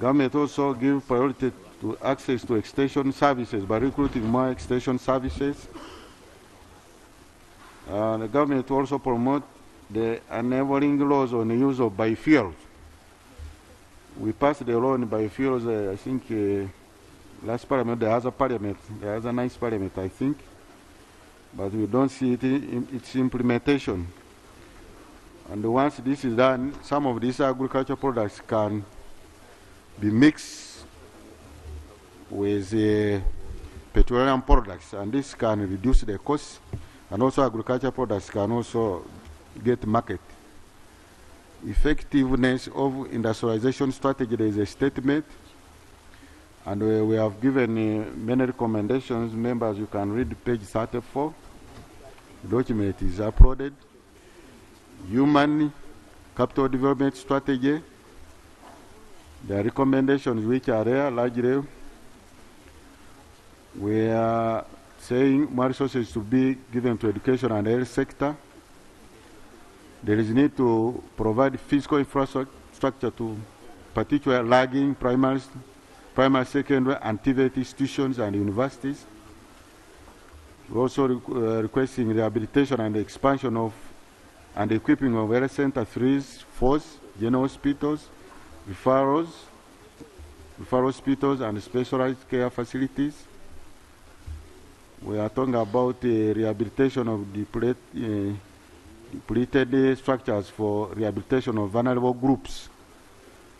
Government also give priority to access to extension services by recruiting more extension services. The government also promote the enabling laws on the use of biofuels. We passed the law on biofuels, I think, last parliament, the other nice parliament, I think, but we don't see it in its implementation. And once this is done, some of these agricultural products can be mixed with petroleum products, and this can reduce the cost, and also agricultural products can also get market. Effectiveness of industrialization strategy, there is a statement, and we have given many recommendations. Members, you can read page 34. The document is uploaded. Human capital development strategy, the recommendations which are there largely, we are saying more resources to be given to education and health sector. There is need to provide fiscal infrastructure to particularly lagging primary, secondary, and TVET institutions and universities. We're also requesting rehabilitation and expansion of and equipping of health center 3s, 4s, general hospitals, referral hospitals, and specialized care facilities. We are talking about rehabilitation of depleted structures for rehabilitation of vulnerable groups,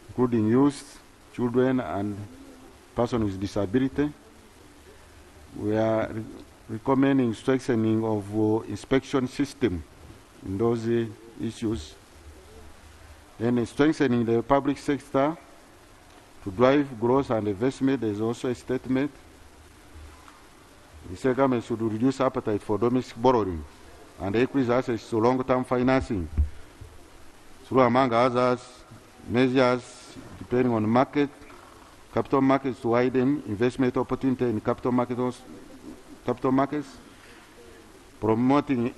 including youth, children, and persons with disability. We are recommending strengthening of inspection system in those issues. Then strengthening the public sector to drive growth and investment. There is also a statement. The government should reduce appetite for domestic borrowing and increase access to long-term financing through, among others, measures depending on the market, capital markets to widen investment opportunity in capital markets, promoting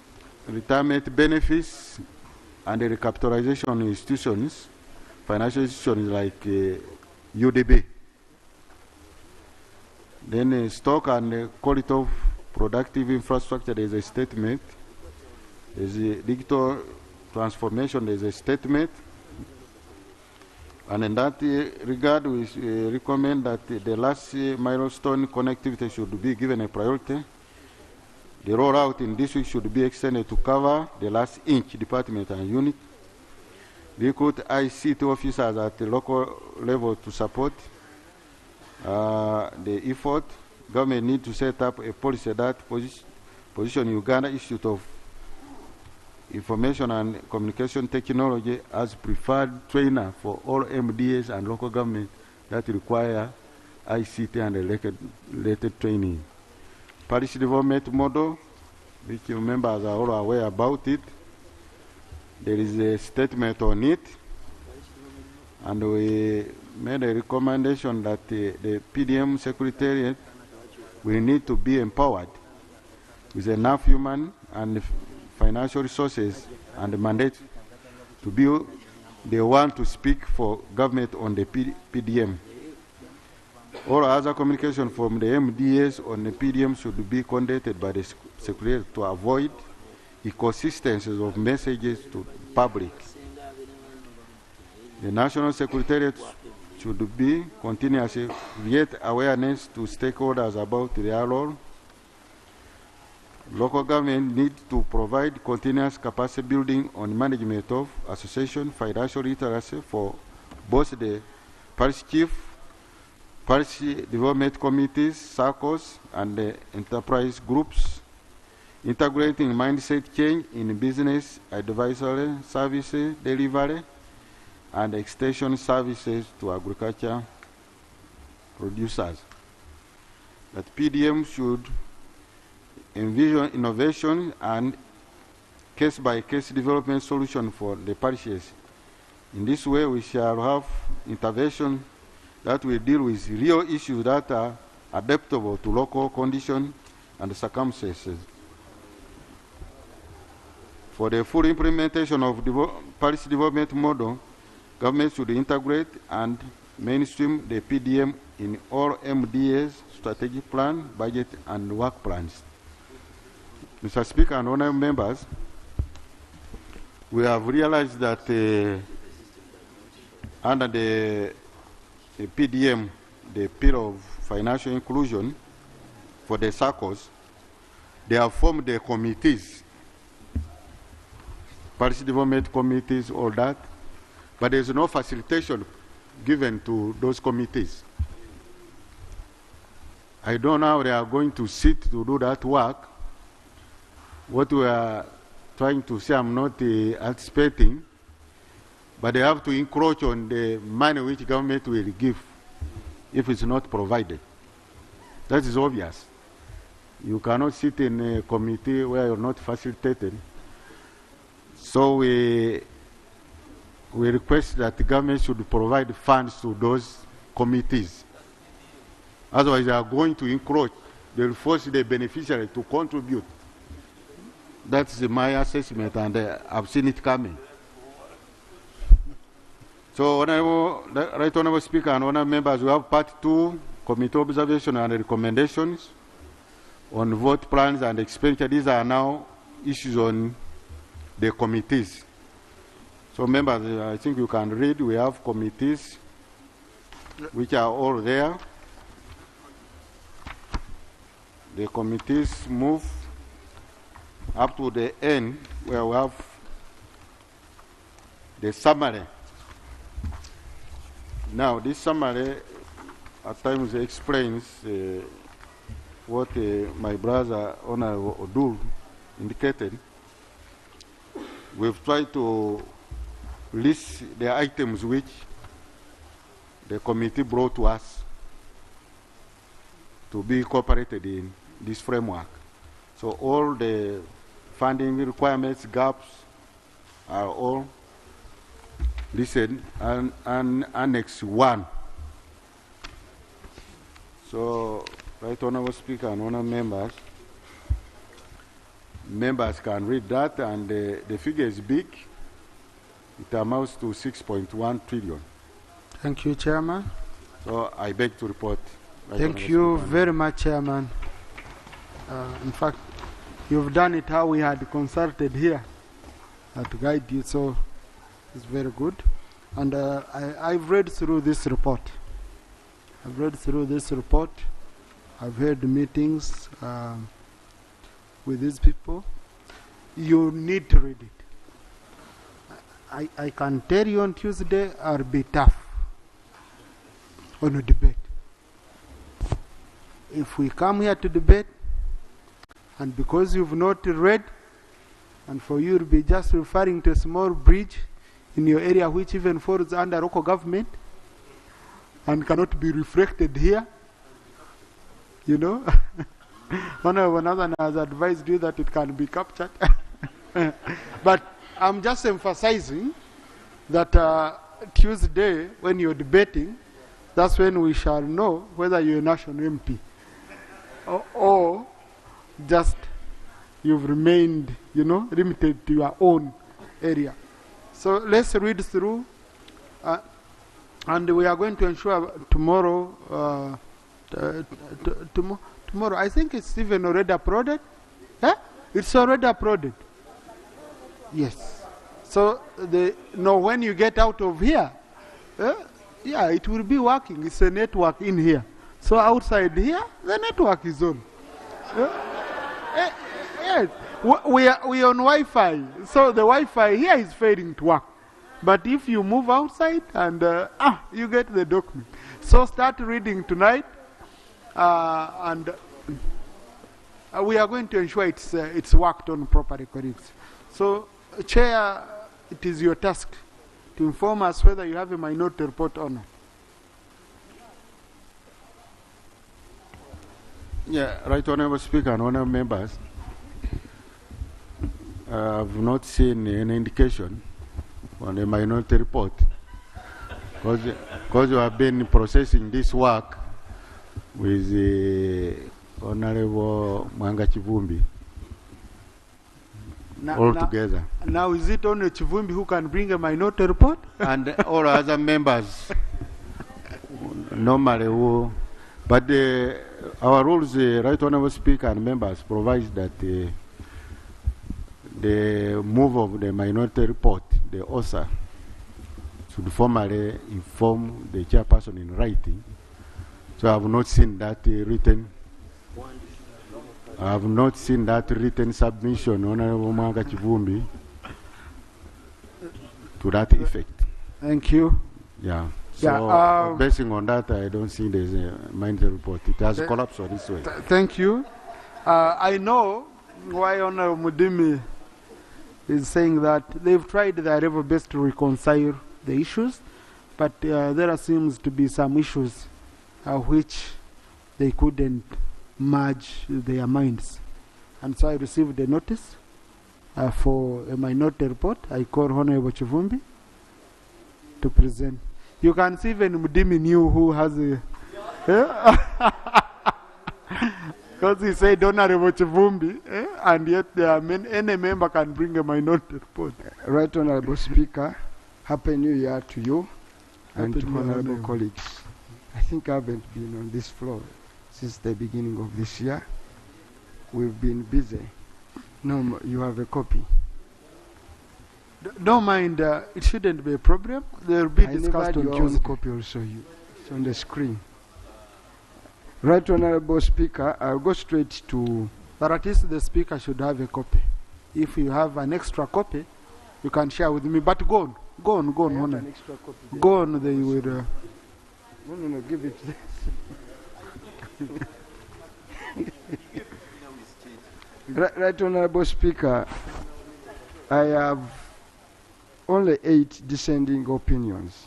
retirement benefits and the recapitalization institutions, financial institutions like UDB. Then stock and quality of productive infrastructure, there is a statement. There is a digital transformation, there is a statement. And in that regard, we recommend that the last milestone connectivity should be given a priority. The rollout in this week should be extended to cover the last inch department and unit. Recruit ICT officers at the local level to support the effort. Government need to set up a policy that position Uganda Institute of Information and Communication Technology as preferred trainer for all MDAs and local government that require ICT and related training. Parish development model, which you members are all aware about it. There is a statement on it, and we made a recommendation that the PDM Secretariat will need to be empowered with enough human and financial resources and the mandate to be the one to speak for government on the PDM. All other communication from the MDAs on the PDM should be conducted by the Secretariat to avoid inconsistencies of messages to public. The National Secretariat should be continuously create awareness to stakeholders about their role. Local government needs to provide continuous capacity building on management of association financial literacy for both the parish chief, parish development committees, circles, and the enterprise groups, integrating mindset change in business advisory services delivery and extension services to agriculture producers. That PDM should envision innovation and case-by-case development solution for the parishes. In this way, we shall have intervention that will deal with real issues that are adaptable to local conditions and circumstances. For the full implementation of the parish development model, government should integrate and mainstream the PDM in all MDAs, strategic plan, budget, and work plans. Mr. Speaker and honorable members, we have realized that under the PDM, the pillar of financial inclusion for the circles, they have formed the committees, parish development committees, all that, but there is no facilitation given to those committees. I don't know how they are going to sit to do that work. What we are trying to say, I'm not anticipating, but they have to encroach on the money which government will give if it's not provided. That is obvious. You cannot sit in a committee where you're not facilitated. So we request that the government should provide funds to those committees. Otherwise, they are going to encroach. They will force the beneficiary to contribute. That's my assessment, and I've seen it coming. So, Right Honorable Speaker and honorable members, we have Part 2, Committee Observation and Recommendations. on vote plans and expenditure. These are now issues on the committees. So members, I think you can read. We have committees which are all there. The committees move up to the end where we have the summary. Now, this summary at times explains what my brother Honorable Odur indicated. We've tried to list the items which the committee brought to us to be incorporated in this framework. So all the funding requirements, gaps are all listed and Annex 1. So, Right Honorable Speaker and Honorable members can read that, and the figure is big. It amounts to 6.1 trillion. Thank you, Chairman. So I beg to report. Thank you very much, Chairman. In fact, you've done it how we had consulted here to guide you, so it's very good. And I've read through this report. I've had meetings with these people. You need to read it. I can tell you on Tuesday I'll be tough on a debate. If we come here to debate, and because you've not read, and for you to be just referring to a small bridge in your area which even falls under local government and cannot be reflected here, you know, Honorable Nathan has advised you that it can be captured. But I'm just emphasizing that Tuesday, when you're debating, that's when we shall know whether you're a national MP or just you've remained, you know, limited to your own area. So let's read through, and we are going to ensure tomorrow. Tomorrow, I think it's even already uploaded. It's already uploaded. Yes. So when you get out of here, yeah, it will be working. It's a network in here. So outside here, the network is on. Yes. We are on Wi-Fi. So the Wi-Fi here is failing to work. But if you move outside and you get the document. So start reading tonight. And we are going to ensure it's worked on properly, colleagues. So, Chair, it is your task to inform us whether you have a minority report or not. Yeah, Right Honorable Speaker and Honorable members, I have not seen any indication on a minority report because you have been processing this work with the Honorable Mwanga Chivumbi all together. Now is it only Chivumbi who can bring a minority report? And all other members normally who, but our rules, Right Honorable Speaker and members, provides that the move of the minority report, the author, should formally inform the chairperson in writing. So I have not seen that written. I have not seen that written submission, Honorable Mwanga Chivumbi, to that effect. Thank you. Yeah. So basing on that, I don't see there's a minority report. It has collapsed on this way. Thank you. I know why Honorable Mudimi is saying that they've tried their level best to reconcile the issues, but there seems to be some issues which they couldn't merge their minds. And so I received a notice for a minority report. I called Honorable Chivumbi to present. You can see even Mudimi knew who has a... Because he said Honorable Chivumbi, and yet there are any member can bring a minority report. Right Honorable Speaker, Happy New Year to you and to honorable colleagues. I think I haven't been on this floor since the beginning of this year. we've been busy. No, you have a copy. Don't mind, it shouldn't be a problem. They'll be I discussed never on had your own Tuesday. copy also. It's on the screen. Right Honorable Speaker, I'll go straight to... But at least the speaker should have a copy. If you have an extra copy, you can share with me. But go on, Honor. Go on, they will... No, give it this. Right Honorable Speaker, I have only 8 dissenting opinions.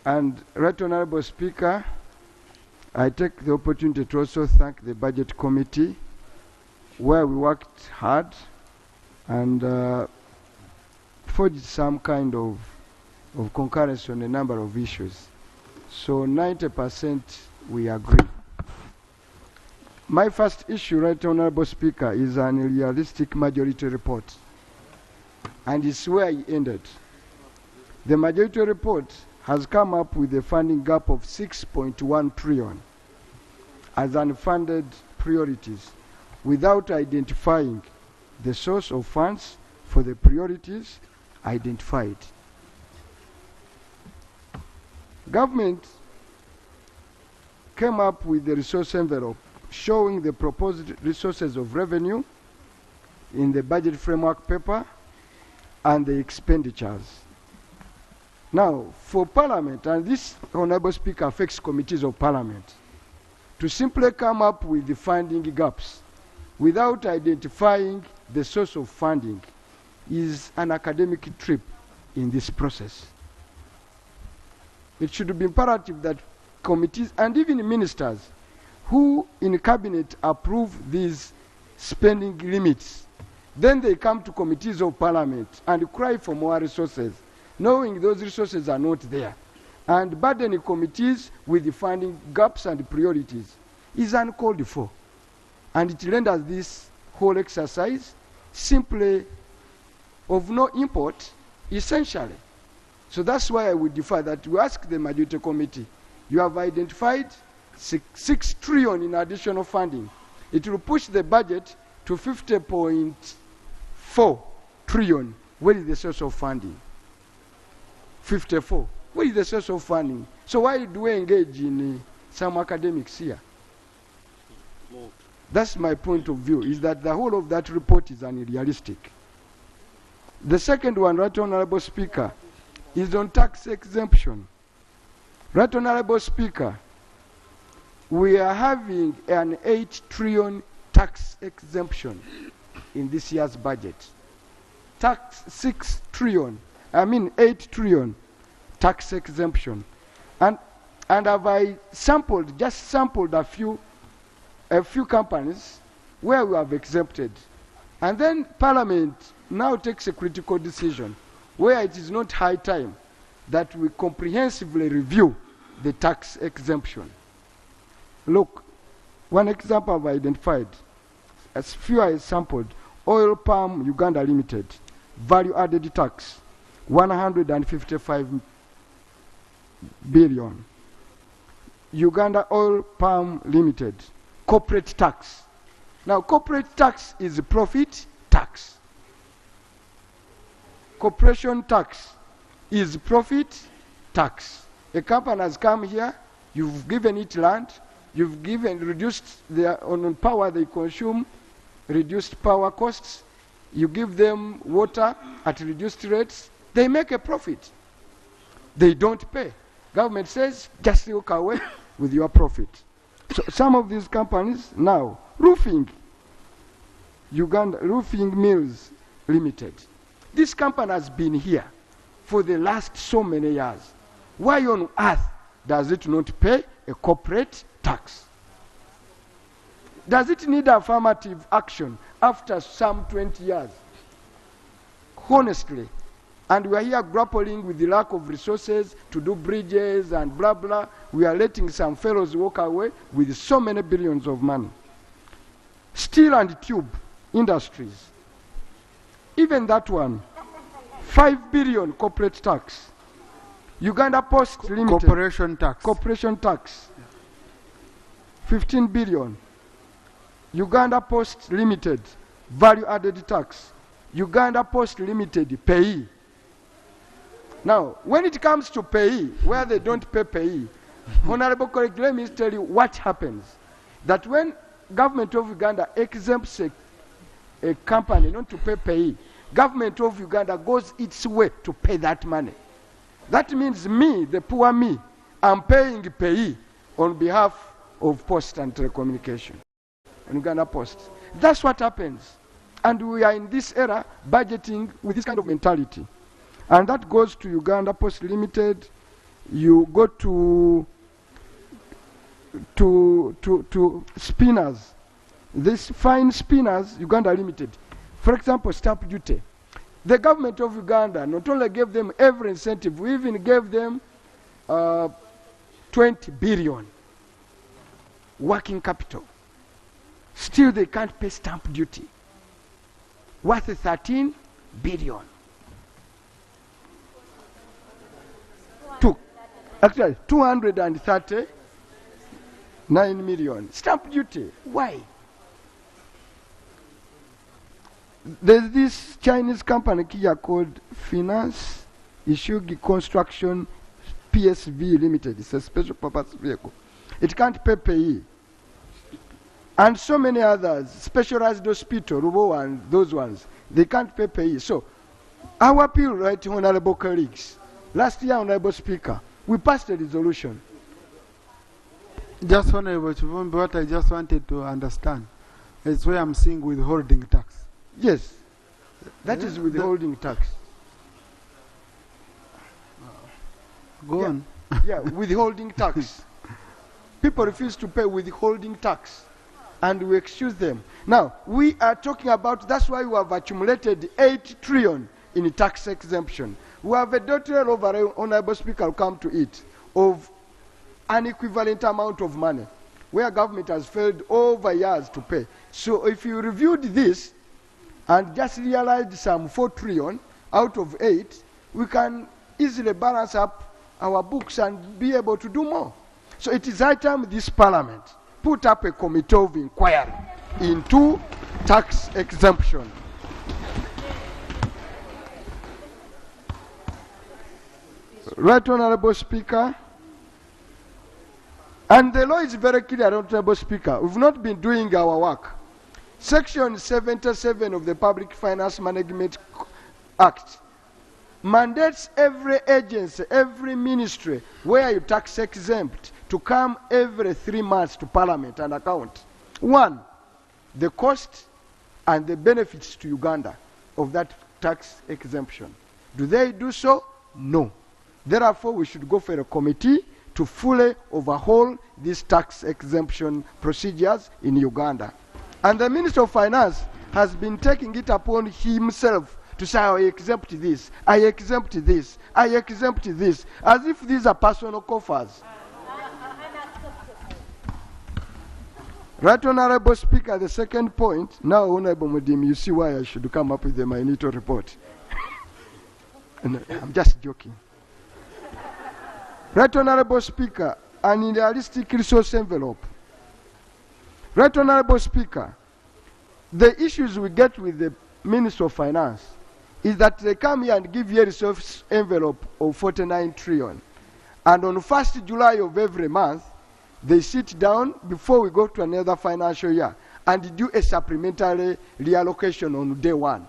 And Right Honorable Speaker, I take the opportunity to also thank the Budget Committee, where we worked hard and forged some kind of concurrence on a number of issues. So 90% we agree. My first issue, Right Honorable Speaker, is an unrealistic majority report. And it's where I ended. The majority report has come up with a funding gap of 6.1 trillion as unfunded priorities without identifying the source of funds for the priorities identified. Government came up with the resource envelope showing the proposed resources of revenue in the budget framework paper and the expenditures. Now, for Parliament, and this Honourable Speaker affects committees of Parliament, to simply come up with the funding gaps without identifying the source of funding is an academic trip in this process. It should be imperative that committees and even ministers who in cabinet approve these spending limits, then they come to committees of Parliament and cry for more resources, knowing those resources are not there, and burdening committees with the funding gaps and priorities is uncalled for. And it renders this whole exercise simply of no import, essentially. So that's why I would defer that we ask the majority committee. You have identified 6 trillion in additional funding. It will push the budget to 50.4 trillion. Where is the source of funding? 54. Where is the source of funding? So why do we engage in some academics here? That's my point of view, is that the whole of that report is unrealistic. The second one, Right Honourable Speaker, is on tax exemption. Right Honourable Speaker, we are having an 8 trillion tax exemption in this year's budget. 8 trillion tax exemption. And have I sampled, just sampled a few companies where we have exempted. And then Parliament now takes a critical decision where it is not high time that we comprehensively review the tax exemption. Look, one example I've identified, as few I sampled, Oil Palm Uganda Limited, value added tax, 155 billion. Uganda Oil Palm Limited, corporate tax. Now, corporate tax is profit tax. Corporation tax is profit tax. A company has come here, you've given it land, you've reduced on power they consume, reduced power costs, you give them water at reduced rates, they make a profit. They don't pay. Government says, just walk away with your profit. So some of these companies now, roofing, Uganda Roofing Mills Limited. This company has been here for the last so many years. Why on earth does it not pay a corporate tax? Does it need affirmative action after some 20 years? Honestly. And we are here grappling with the lack of resources to do bridges and blah, blah. We are letting some fellows walk away with so many billions of money. Steel and tube industries. Even that one, 5 billion corporate tax. Uganda Post Limited. Corporation tax. Corporation tax. 15 billion. Uganda Post Limited, value added tax. Uganda Post Limited, payee. Now, when it comes to payee, where they don't pay payee, Honorable colleague, let me tell you what happens. That when government of Uganda exempts a company not to pay payee, government of Uganda goes its way to pay that money. That means me, the poor me, I'm paying payee on behalf of Post and Telecommunication, Uganda Post. That's what happens. And we are in this era budgeting with this kind of mentality. And that goes to Uganda Post Limited. You go to spinners. This fine spinners, Uganda Limited. For example, stamp duty. The government of Uganda not only gave them every incentive, we even gave them 20 billion working capital. Still they can't pay stamp duty. Worth 13 billion. Actually, 239 million. Stamp duty. Why? There's this Chinese company here called Finance Ishugi Construction PSV Limited. It's a special purpose vehicle. It can't pay payee. And so many others, specialized hospital, Rubo and those ones, they can't pay payee. So, our appeal, right, honorable colleagues, last year, honorable speaker, we passed a resolution. Just Honorable Chivumbi, what I just wanted to understand is where I'm seeing withholding tax. Yes, that is withholding tax. Go on. Yeah, withholding tax. People refuse to pay withholding tax, and we excuse them. Now, we are talking about, that's why we have accumulated 8 trillion in tax exemption. We have a doctoral over, honorable speaker will come to it, of an equivalent amount of money, where government has failed over years to pay. So if you reviewed this, and just realized some 4 trillion out of 8, we can easily balance up our books and be able to do more. So it is high time this parliament put up a committee of inquiry into tax exemption. Right, Honorable Speaker. And the law is very clear, Honorable Speaker. We've not been doing our work. Section 77 of the Public Finance Management Act mandates every agency, every ministry where you tax exempt to come every 3 months to Parliament and account. 1, the cost and the benefits to Uganda of that tax exemption. Do they do so? No. Therefore, we should go for a committee to fully overhaul these tax exemption procedures in Uganda. And the Minister of Finance has been taking it upon himself to say, I exempt this, I exempt this, I exempt this, as if these are personal coffers. Right, Honorable Speaker, the second point, now, Honorable Mudim, you see why I should come up with the Mainito report. I'm just joking. Right, Honorable Speaker, an idealistic resource envelope. Right, Honorable Speaker, the issues we get with the Minister of Finance is that they come here and give you a resource envelope of 49 trillion. And on 1st July of every month, they sit down before we go to another financial year and do a supplementary reallocation on day 1.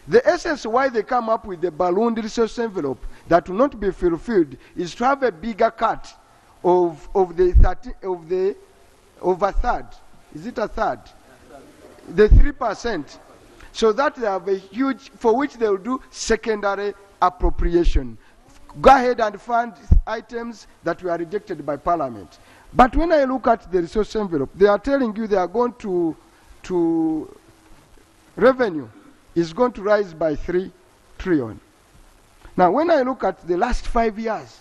The essence why they come up with the ballooned resource envelope that will not be fulfilled is to have a bigger cut of a third. Is it a third? The 3%. So that they have a huge, for which they will do secondary appropriation. Go ahead and fund items that were rejected by Parliament. But when I look at the resource envelope, they are telling you they are going to revenue is going to rise by 3 trillion. Now, when I look at the last 5 years,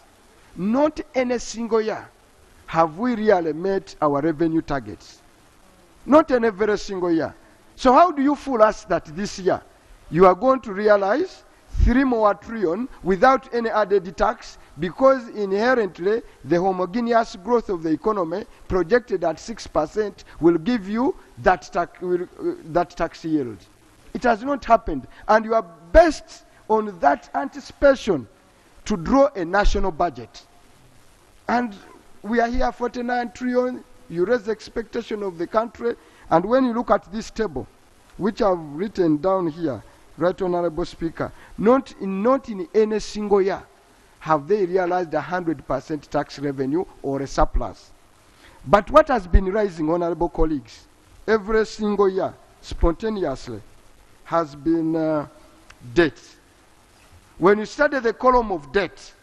not any single year have we really met our revenue targets. Not in every single year. So how do you fool us that this year you are going to realize 3 more trillion without any added tax, because inherently the homogeneous growth of the economy projected at 6% will give you that tax yield. It has not happened, and you are based on that anticipation to draw a national budget. And we are here 49 trillion, you raise the expectation of the country, and when you look at this table, which I've written down here, Right Honorable Speaker, not in any single year have they realized 100% tax revenue or a surplus. But what has been rising, honorable colleagues, every single year, spontaneously, has been debt. When you study the column of debt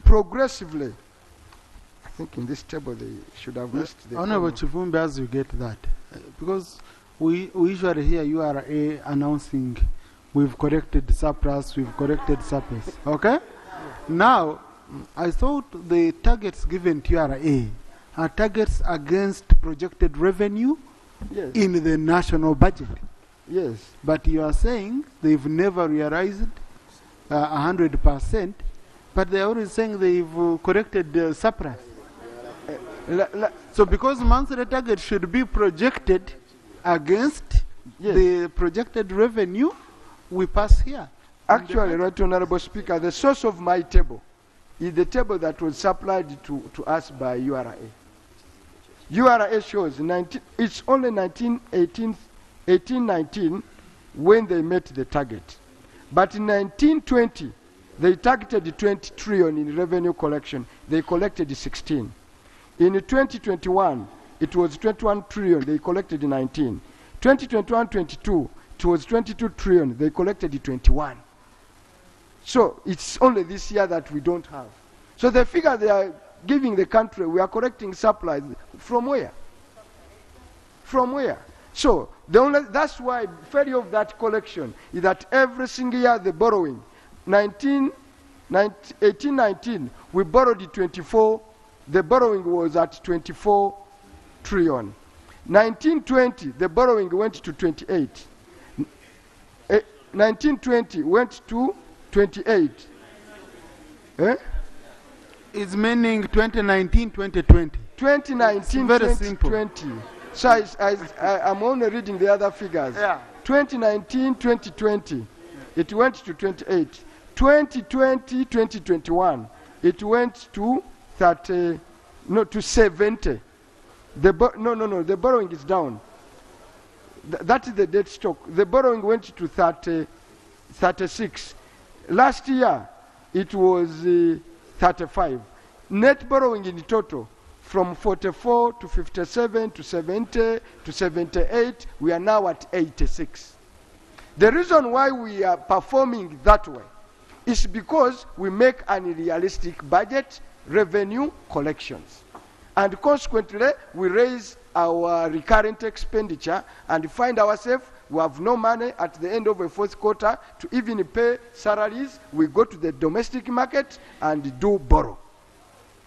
progressively, I think in this table they should have missed the Honorable Chivumbi, as you get that, because we usually hear URA announcing we've corrected surplus, okay? Now, I thought the targets given to URA are targets against projected revenue in the national budget. Yes. But you are saying they've never realized 100%, but they're always saying they've corrected surplus. So because monthly target should be projected against the projected revenue, we pass here. Actually, Right Honorable Speaker, the source of my table is the table that was supplied to us by URA. URA shows it's only 1819 when they met the target. But in 1920, they targeted 20 trillion in revenue collection. They collected 16. In 2021, it was 21 trillion. They collected 19. 2021-22, it was 22 trillion. They collected 21. So it's only this year that we don't have. So the figure they are giving the country, we are collecting supplies from where? From where? So that's why failure of that collection is that every single year the borrowing, 1819, we borrowed 24. The borrowing was at 24 trillion. 1920, the borrowing went to 28. 1920 went to 28. It's meaning 2019, 2020. 2019, very 2020. Simple. So I'm only reading the other figures. 2019, 2020, it went to 28. 2020, 2021, it went to 30, no, to 70. The borrowing is down. That is the debt stock. The borrowing went to 36. Last year, it was 35. Net borrowing in total, from 44 to 57 to 70 to 78, we are now at 86. The reason why we are performing that way is because we make unrealistic budget revenue collections. And consequently, we raise our recurrent expenditure and find ourselves, we have no money at the end of the fourth quarter to even pay salaries. We go to the domestic market and do borrow.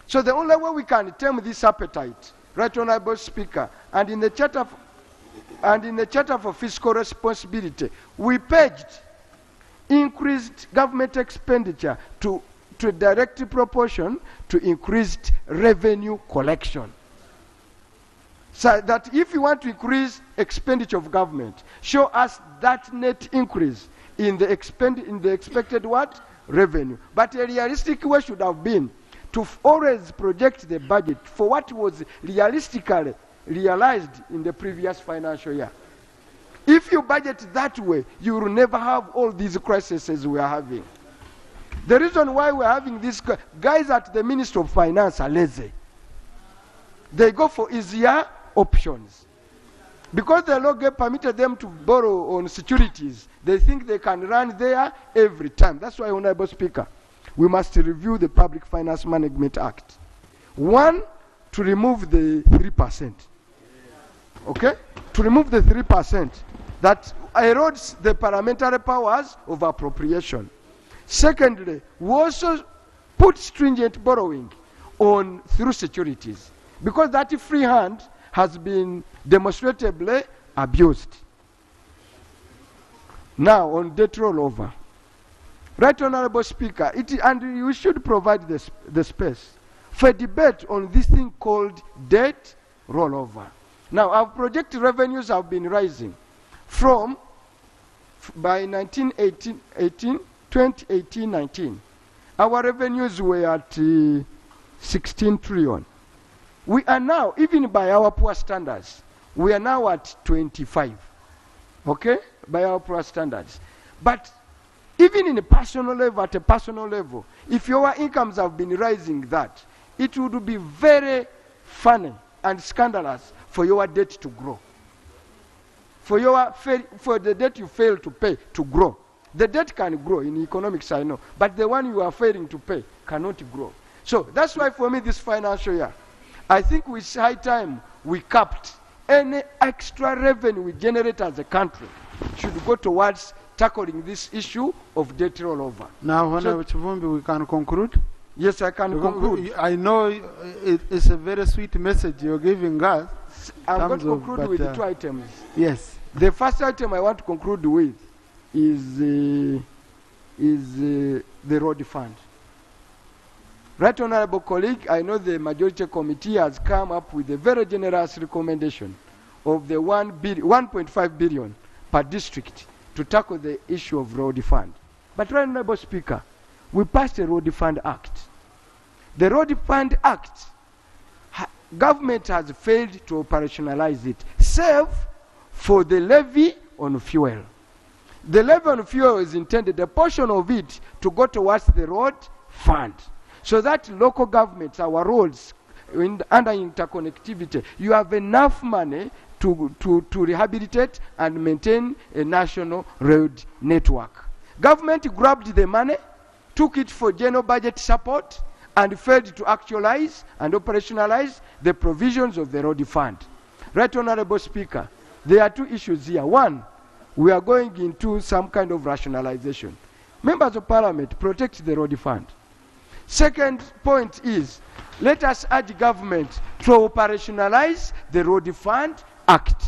So the only way we can tame this appetite, Right Honorable Speaker, and in the Charter for Fiscal Responsibility, we pledged increased government expenditure to direct proportion to increased revenue collection. So that if you want to increase expenditure of government, show us that net increase in the expected what? Revenue. But a realistic way should have been to always project the budget for what was realistically realized in the previous financial year. If you budget that way, you will never have all these crises we are having. The reason why we're having this, guys at the Ministry of Finance are lazy. They go for easier options. Because the law permitted them to borrow on securities, they think they can run there every time. That's why, Honorable Speaker, we must review the Public Finance Management Act. One, to remove the 3%. Okay? To remove the 3% that erodes the parliamentary powers of appropriation. Secondly, we also put stringent borrowing on through securities, because that free hand has been demonstrably abused. Now, on debt rollover. Right Honorable Speaker, and you should provide the space for debate on this thing called debt rollover. Now, our projected revenues have been rising from, by 2018-19, our revenues were at 16 trillion. We are now, even by our poor standards, we are now at 25, okay, by our poor standards. But even in a personal level, at a personal level, if your incomes have been rising that, it would be very funny and scandalous for your debt to grow. For the debt you fail to pay to grow. The debt can grow in economics, I know, but the one you are failing to pay cannot grow. So that's why for me this financial year, I think it's high time we capped any extra revenue we generate as a country should go towards tackling this issue of debt rollover. Now, Honorable Chivumbi, we can conclude? Yes, I can conclude. I know it's a very sweet message you're giving us. I'm going to conclude with the two items. Yes. The first item I want to conclude with is the road fund. Right Honorable colleague, I know the majority committee has come up with a very generous recommendation of the 1.5 billion per district to tackle the issue of road fund. But Right Honorable Speaker, we passed a road fund act. The road fund act, government has failed to operationalize it, save for the levy on fuel. The levy on fuel is intended, a portion of it, to go towards the road fund, so that local governments, our roads, under interconnectivity, you have enough money to rehabilitate and maintain a national road network. Government grabbed the money, took it for general budget support, and failed to actualize and operationalize the provisions of the road fund. Right Honorable Speaker, there are two issues here. One, we are going into some kind of rationalization. Members of Parliament, protect the road fund. Second point is, let us urge government to operationalize the road fund act,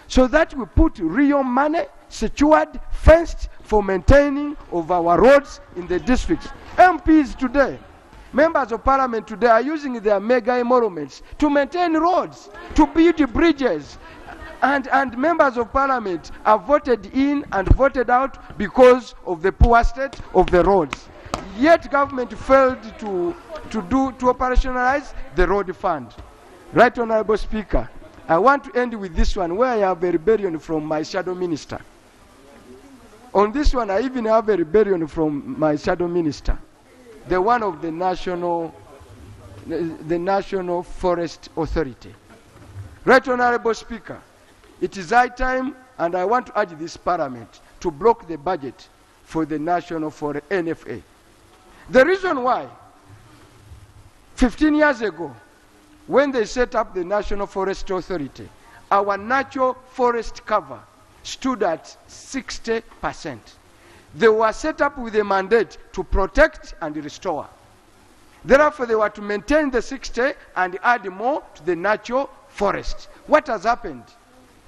so that we put real money, secured, fenced for maintaining of our roads in the districts. MPs today, members of Parliament today are using their mega emoluments to maintain roads, to build bridges, and members of Parliament are voted in and voted out because of the poor state of the roads. Yet government failed to operationalize the road fund. Right Honorable Speaker, I want to end with this one, where I have a rebellion from my shadow minister. On this one, I even have a rebellion from my shadow minister, the one of the National Forest Authority. Right Honorable Speaker, it is high time, and I want to urge this Parliament to block the budget for the National Forest NFA. The reason why, 15 years ago, when they set up the National Forest Authority, our natural forest cover stood at 60%. They were set up with a mandate to protect and restore. Therefore, they were to maintain the 60 and add more to the natural forest. What has happened?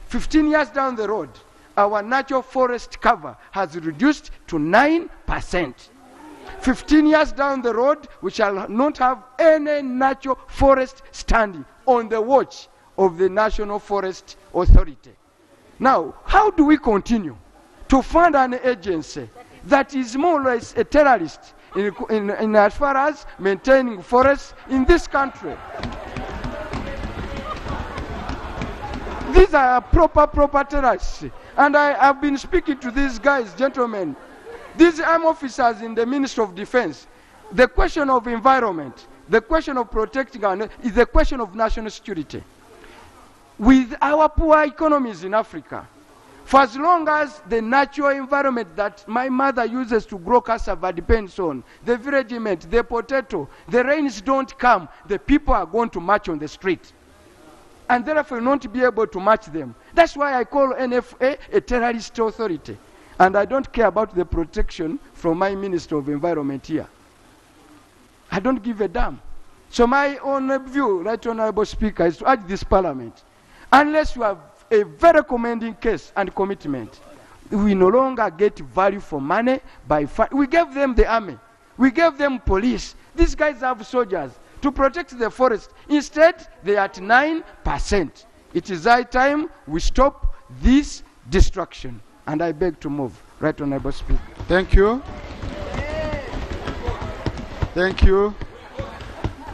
15 years down the road, our natural forest cover has reduced to 9%. 15 years down the road, we shall not have any natural forest standing on the watch of the National Forest Authority. Now, how do we continue to fund an agency that is more or less a terrorist in as far as maintaining forests in this country? These are proper terrorists. And I have been speaking to these guys, gentlemen, these armed officers in the Ministry of Defense. The question of environment, the question of protecting our is the question of national security. With our poor economies in Africa, for as long as the natural environment that my mother uses to grow cassava depends on, the regiment, the potato, the rains don't come, the people are going to march on the street. And therefore not be able to match them. That's why I call NFA a terrorist authority. And I don't care about the protection from my Minister of Environment here. I don't give a damn. So my own view, Right Honorable Speaker, is to urge this Parliament, unless you have a very commending case and commitment, We no longer get value for money by we gave them the army, we gave them police. These guys have soldiers to protect the forest. Instead, they are at 9%. It is high time we stop this destruction. And I beg to move. Right Honorable Speaker. Thank you. Thank you.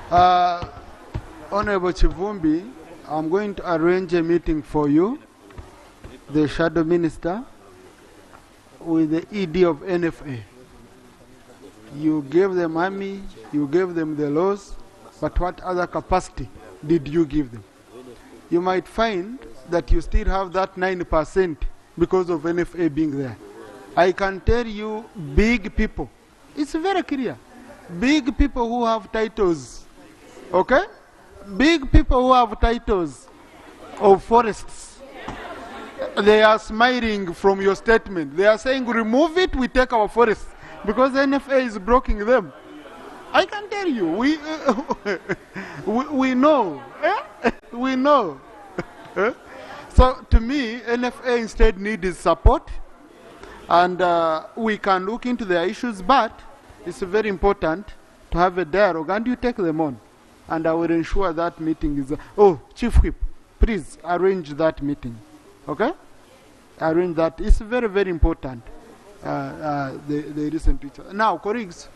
Honorable Chivumbi, I'm going to arrange a meeting for you, the Shadow Minister, with the ED of NFA. You gave them army, you gave them the laws, but what other capacity did you give them? You might find that you still have that 9% because of NFA being there. I can tell you, big people, it's very clear, big people who have titles, okay? Big people who have titles of forests, they are smiling from your statement. They are saying, remove it, we take our forests, because NFA is blocking them. I can tell you, we know, we know. So to me, NFA instead needs support, and we can look into their issues, but it's very important to have a dialogue, and you take them on. And I will ensure that meeting is... oh, Chief Whip, please arrange that meeting, okay? Arrange that. It's very, very important, the recent teacher. Now, colleagues,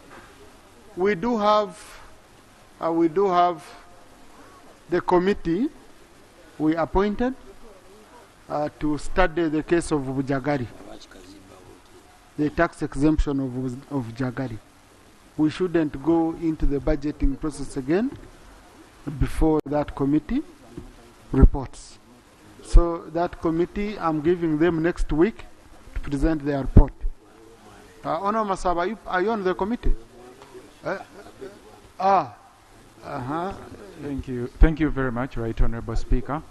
we do have the committee we appointed to study the case of Jagari, the tax exemption of Jagari. We shouldn't go into the budgeting process again before that committee reports. So that committee, I'm giving them next week to present their report. Honor Masaba, are you on the committee? Thank you. Thank you very much, Right Honorable Speaker.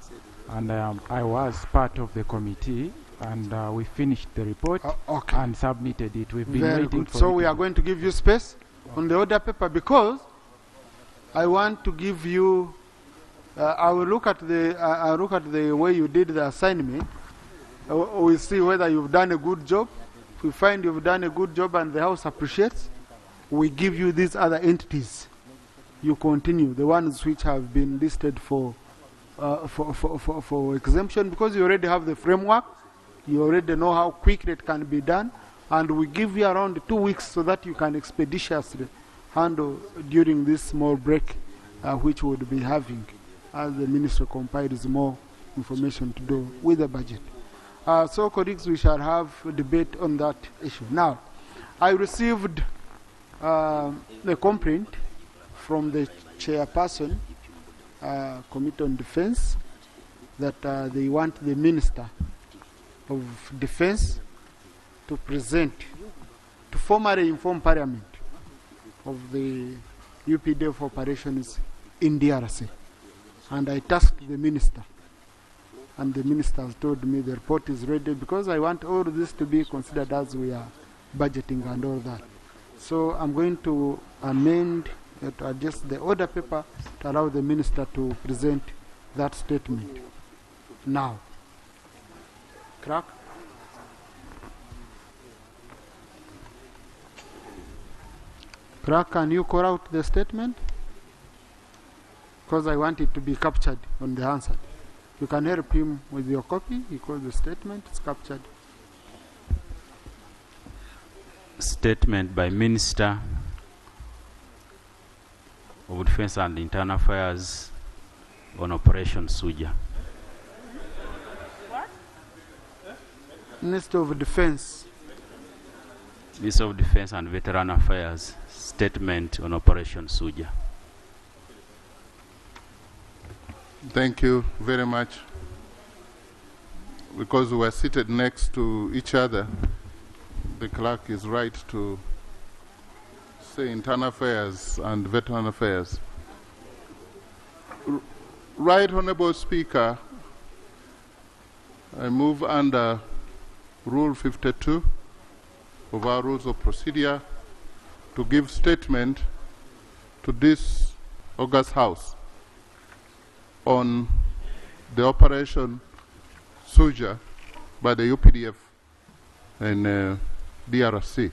And I was part of the committee, and we finished the report and submitted it. We've been very waiting good. for So we are going to give you space on the order paper, because I want to give you. I will look at the way you did the assignment. We'll see whether you've done a good job. If we find you've done a good job and the House appreciates, we give you these other entities. You continue, the ones which have been listed for exemption, because you already have the framework, you already know how quickly it can be done, and we give you around 2 weeks so that you can expeditiously handle during this small break which we would be having as the Minister compiles more information to do with the budget. So, colleagues, we shall have a debate on that issue. Now, I received a complaint from the chairperson, Committee on Defense, that they want the Minister of Defense to present, to formally inform Parliament of the UPDF operations in DRC. And I tasked the Minister, and the Minister has told me the report is ready, because I want all this to be considered as we are budgeting and all that. So I'm going to amend, to adjust the order paper to allow the Minister to present that statement now. Crack? Crack, can you call out the statement? Because I want it to be captured on the answer. You can help him with your copy. He calls the statement, it's captured. Statement by Minister of Defense and Internal Affairs on Operation Shujaa. What? Minister of Defense. Minister of Defense and Veteran Affairs, statement on Operation Shujaa. Thank you very much. Because we are seated next to each other, the clerk is right to say Internal Affairs and Veteran Affairs. Right Honorable Speaker, I move under Rule 52 of our Rules of Procedure to give statement to this August House on the Operation Shujaa by the UPDF in DRC.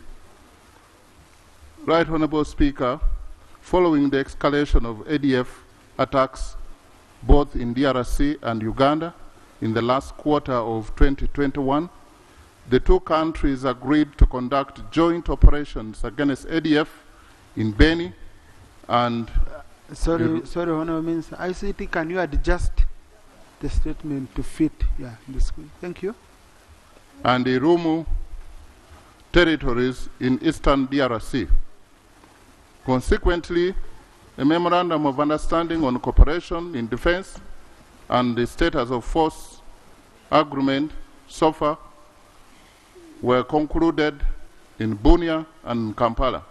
Right Honorable Speaker, following the escalation of ADF attacks both in DRC and Uganda in the last quarter of 2021, the two countries agreed to conduct joint operations against ADF in Beni and... Sorry, Honorable Minister. ICT, can you adjust the statement to fit the screen? Thank you. And the Irumu territories in eastern DRC. Consequently, a memorandum of understanding on cooperation in defense and the status of force agreement, SOFA, were concluded in Bunia and Kampala,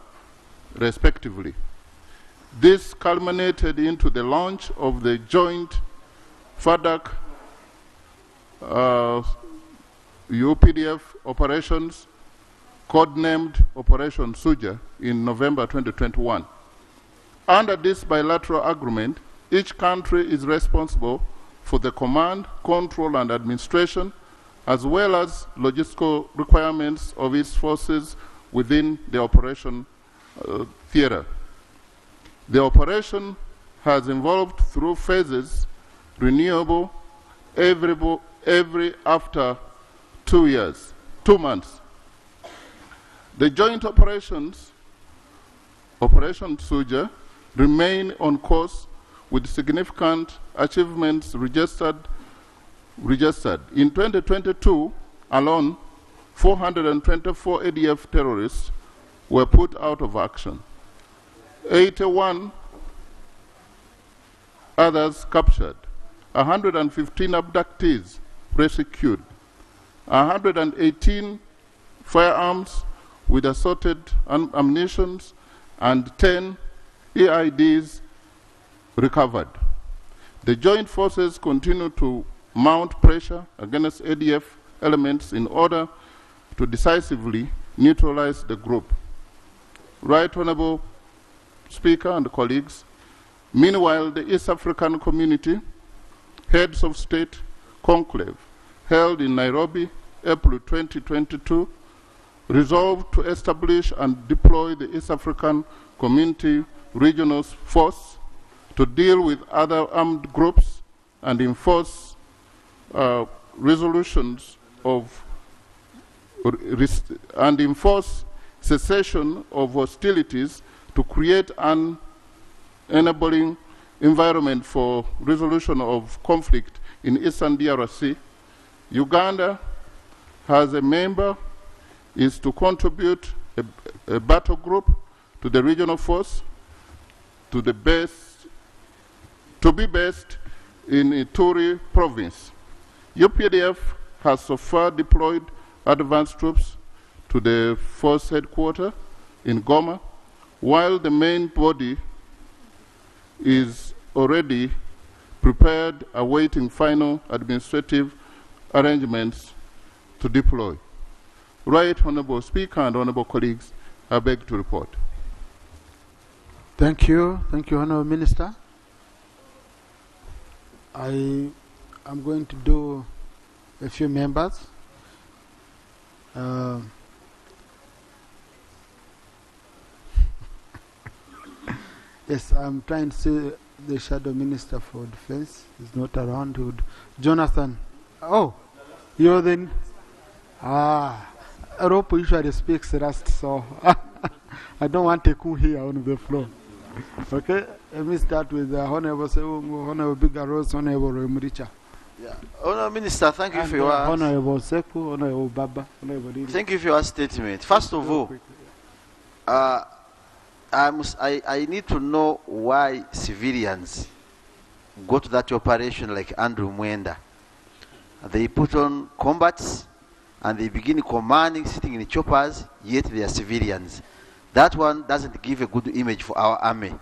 respectively. This culminated into the launch of the joint FADC UPDF operations, codenamed Operation Shujaa, in November 2021. Under this bilateral agreement, each country is responsible for the command, control, and administration, as well as logistical requirements of its forces within the operation theater. The operation has evolved through phases, renewable every after 2 months. The joint operations, Operation Shujaa, remain on course with significant achievements registered. In 2022 alone, 424 ADF terrorists were put out of action. 81 others captured, 115 abductees rescued, 118 firearms with assorted ammunition, and 10 EIDs recovered. The joint forces continue to mount pressure against ADF elements in order to decisively neutralize the group. Right Honorable Speaker and colleagues, meanwhile, the East African Community Heads of State Conclave, held in Nairobi, April 2022, resolved to establish and deploy the East African Community Regional Force to deal with other armed groups and enforce resolutions of and enforce cessation of hostilities to create an enabling environment for resolution of conflict in eastern DRC. Uganda, as a member, is to contribute a battle group to the regional force to be based in Ituri province. UPDF has so far deployed advanced troops to the force headquarters in Goma, while the main body is already prepared, awaiting final administrative arrangements to deploy. Right Honorable Speaker and Honorable colleagues, I beg to report. Thank you. Thank you, Honorable Minister. I am going to do a few members. Yes, I'm trying to see the Shadow Minister for Defense is not around. Jonathan. Oh, you're then. Rope usually speaks last, so I don't want to come here on the floor. Okay, let me start with Honorable Bigger Rose, Honorable Muricha. Yeah. Honorable Minister, thank you for your Honorable Seku, Honorable Baba, Honorable. Thank you for your statement. First of all, I need to know why civilians go to that operation like Andrew Mwenda. They put on combats and they begin commanding, sitting in the choppers, yet they are civilians. That one doesn't give a good image for our army.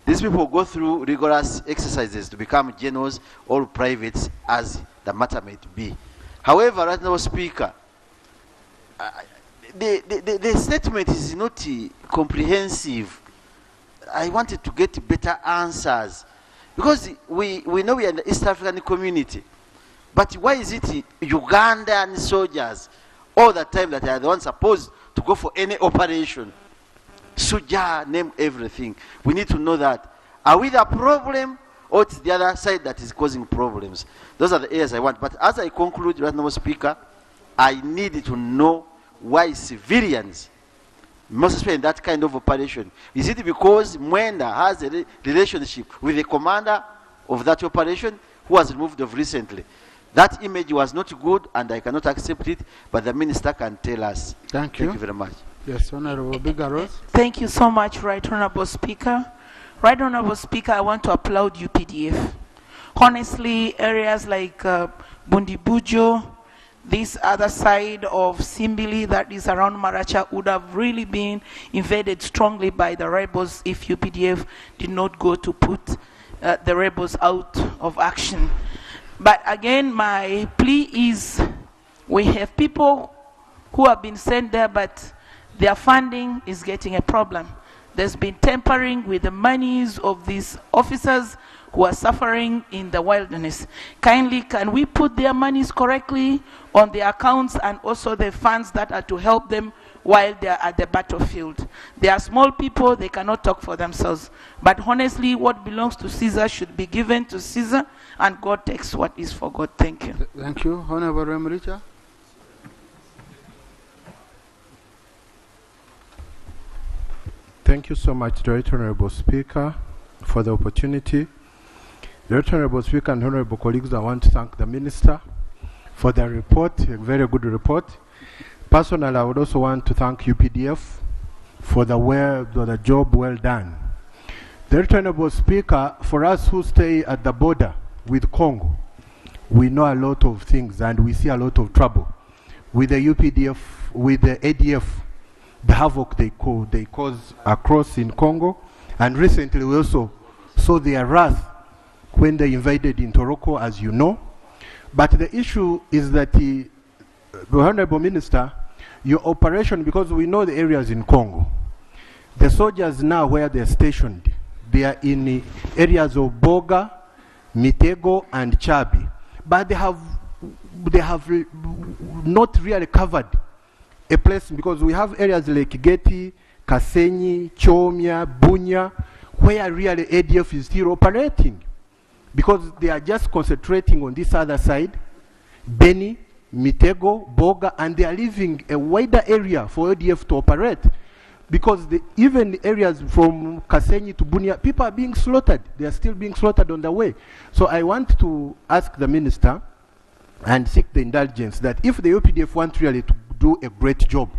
These people go through rigorous exercises to become generals or privates, as the matter may be. However, right now, Speaker, the statement is not comprehensive. I wanted to get better answers. Because we know we are in the East African community. But why is it Ugandan soldiers all the time that they are the ones supposed to go for any operation. Shujaa, name everything. We need to know that. Are we the problem, or it's the other side that is causing problems? Those are the areas I want. But as I conclude, Right Honourable Speaker, I need to know why civilians must especially in that kind of operation. Is it because Mwenda has a relationship with the commander of that operation who was removed of recently? That image was not good and I cannot accept it, but the minister can tell us. Thank you. Thank you very much. Yes, Honorable Bigaros. Thank you so much, Right Honorable Speaker. Right Honorable Speaker, I want to applaud UPDF. Honestly, areas like Bundibujo, this other side of Simbili that is around Maracha would have really been invaded strongly by the rebels if UPDF did not go to put the rebels out of action. But again, my plea is we have people who have been sent there, but their funding is getting a problem. There's been tampering with the monies of these officers who are suffering in the wilderness. Kindly, can we put their monies correctly on their accounts and also the funds that are to help them while they are at the battlefield? They are small people, they cannot talk for themselves. But honestly, what belongs to Caesar should be given to Caesar, and God takes what is for God. Thank you. Thank you. Honorable Remricha. Thank you so much, the Right Honourable Speaker, for the opportunity. The Right Honourable Speaker and honourable colleagues, I want to thank the Minister for the report, a very good report. Personally, I would also want to thank UPDF for the job well done. The Right Honourable Speaker, for us who stay at the border with Congo, we know a lot of things and we see a lot of trouble with the UPDF, with the ADF, the havoc they cause across in Congo. And recently we also saw their wrath when they invaded in Toroko, as you know. But the issue is that the Honorable Minister, your operation, because we know the areas in Congo, the soldiers now where they're stationed, they are in the areas of Boga, Mitego, and Chabi. But they have not really covered a place, because we have areas like Geti, Kasenyi, Chomia, Bunya, where really ADF is still operating, because they are just concentrating on this other side, Beni, Mitego, Boga, and they are leaving a wider area for ADF to operate, because even areas from Kasenyi to Bunya, people are being slaughtered. They are still being slaughtered on the way. So I want to ask the Minister and seek the indulgence that if the UPDF want really to do a great job,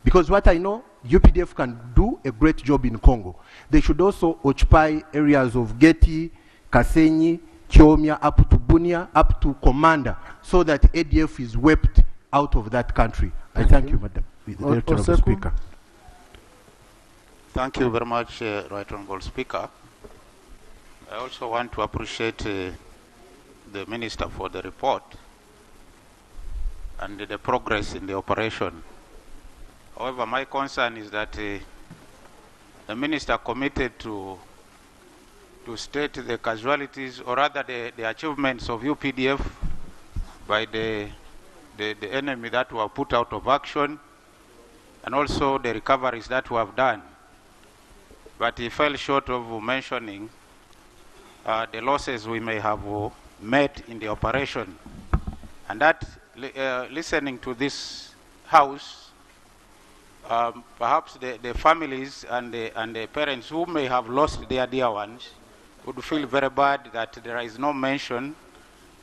because what I know, UPDF can do a great job in Congo, they should also occupy areas of Geti, Kasenyi, Chomia, up to Bunia, up to Commander, so that ADF is wiped out of that country. I thank you, Madam Speaker. Thank you very much, Right Honourable Speaker. I also want to appreciate the Minister for the report and the progress in the operation. However, my concern is that the Minister committed to state the casualties, or rather the achievements of UPDF by the enemy that were put out of action, and also the recoveries that we have done. But he fell short of mentioning the losses we may have met in the operation. And that, listening to this House, perhaps the families and the parents who may have lost their dear ones would feel very bad that there is no mention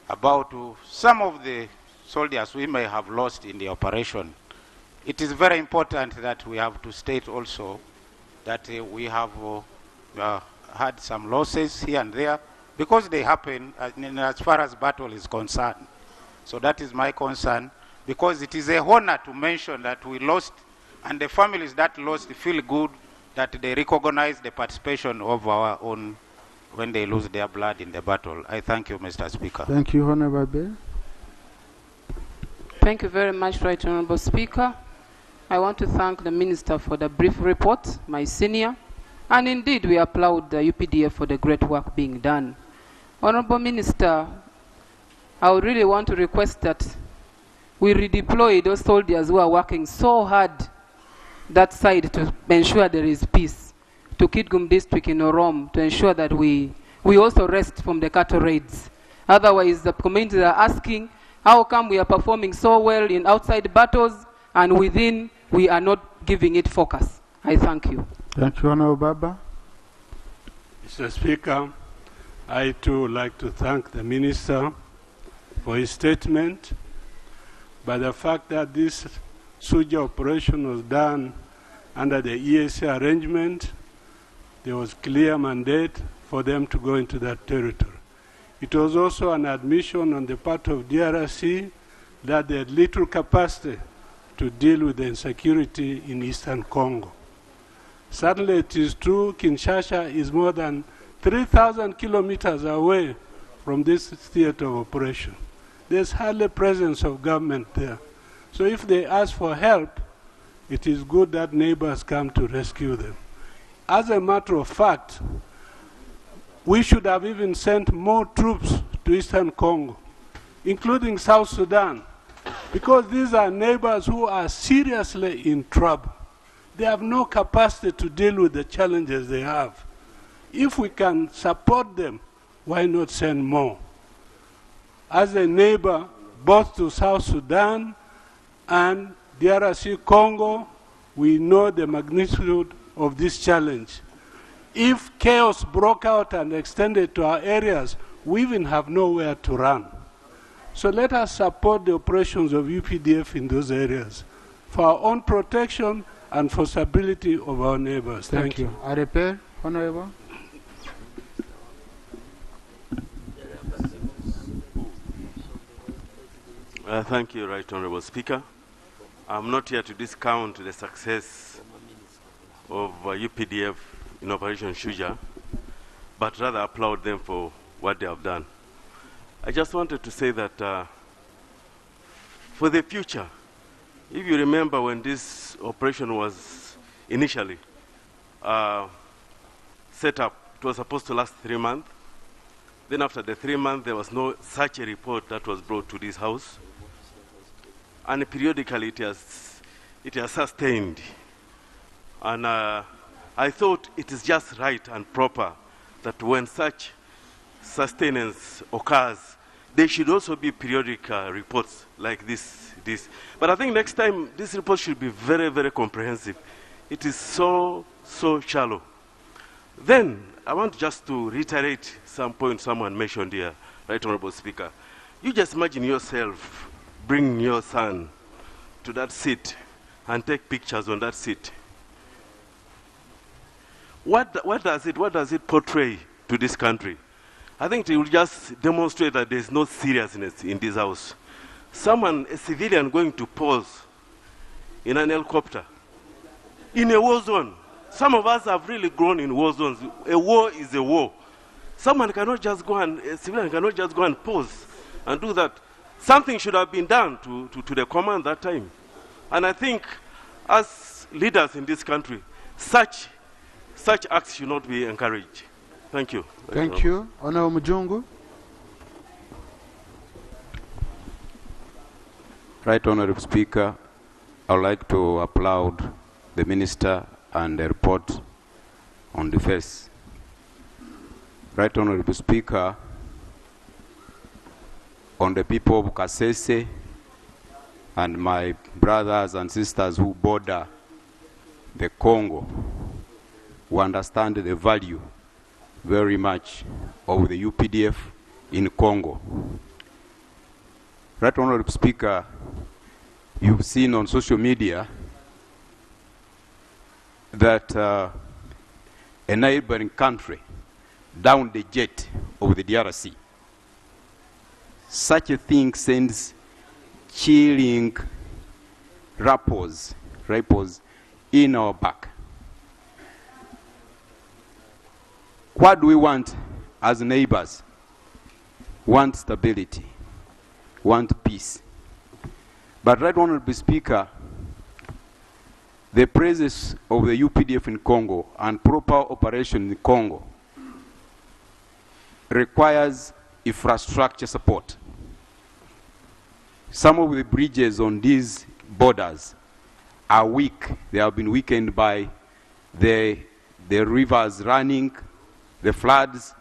about some of the soldiers we may have lost in the operation. It is very important that we have to state also that we have had some losses here and there, because they happen as far as battle is concerned. So that is my concern, because it is a honor to mention that we lost, and the families that lost feel good that they recognize the participation of our own when they lose their blood in the battle. I thank you, Mr. Speaker. Thank you, Honorable Bell. Thank you very much, Right Honourable Speaker. I want to thank the Minister for the brief report, my senior, and indeed we applaud the UPDF for the great work being done. Honourable Minister, I would really want to request that we redeploy those soldiers who are working so hard that side to ensure there is peace, to Kitgum district in Orom, to ensure that we also rest from the cattle raids. Otherwise, the communities are asking, how come we are performing so well in outside battles and within we are not giving it focus? I thank you. Thank you, Honorable Baba. Mr. Speaker, I too like to thank the Minister for his statement, but the fact that this Shujaa operation was done under the ESA arrangement, there was clear mandate for them to go into that territory. It was also an admission on the part of DRC that they had little capacity to deal with the insecurity in Eastern Congo. Certainly it is true, Kinshasa is more than 3,000 kilometers away from this theater of operation. There's hardly presence of government there. So if they ask for help, it is good that neighbors come to rescue them. As a matter of fact, we should have even sent more troops to Eastern Congo, including South Sudan, because these are neighbors who are seriously in trouble. They have no capacity to deal with the challenges they have. If we can support them, why not send more? As a neighbor, both to South Sudan and DRC Congo, we know the magnitude of this challenge. If chaos broke out and extended to our areas, we even have nowhere to run. So let us support the operations of UPDF in those areas for our own protection and for stability of our neighbors. Thank you. I repair, Honorable. Thank you, Right Honorable Speaker. I'm not here to discount the success of UPDF in Operation Shujaa, but rather applaud them for what they have done. I just wanted to say that for the future, if you remember when this operation was initially set up, it was supposed to last 3 months. Then after the 3 months, there was no such a report that was brought to this House. And periodically it has sustained. And I thought it is just right and proper that when such sustenance occurs, there should also be periodic reports like this. But I think next time this report should be very, very comprehensive. It is so shallow. Then I want just to reiterate some points someone mentioned here, Right Honorable Speaker. You just imagine yourself bring your son to that seat and take pictures on that seat. What does it portray to this country? I think it will just demonstrate that there is no seriousness in this House. A civilian going to pose in an helicopter in a war zone. Some of us have really grown in war zones. A war is a war. A civilian cannot just go and pose and do that. Something should have been done to the command that time. And I think as leaders in this country, such acts should not be encouraged. Thank you. Thank you. Honorable Mujungu. Right Honorable Speaker, I would like to applaud the Minister and the report on defense. Right Honorable Speaker, on the people of Kasese and my brothers and sisters who border the Congo, who understand the value very much of the UPDF in Congo. Right Honorable Speaker, you've seen on social media that a neighboring country downed the jet of the DRC. Such a thing sends chilling rappors in our back. What do we want as neighbors? Want stability, want peace. But Right Honorable Speaker, the presence of the UPDF in Congo and proper operation in Congo requires infrastructure support. some of the bridges on these borders are weak. They have been weakened by the rivers running, the floods.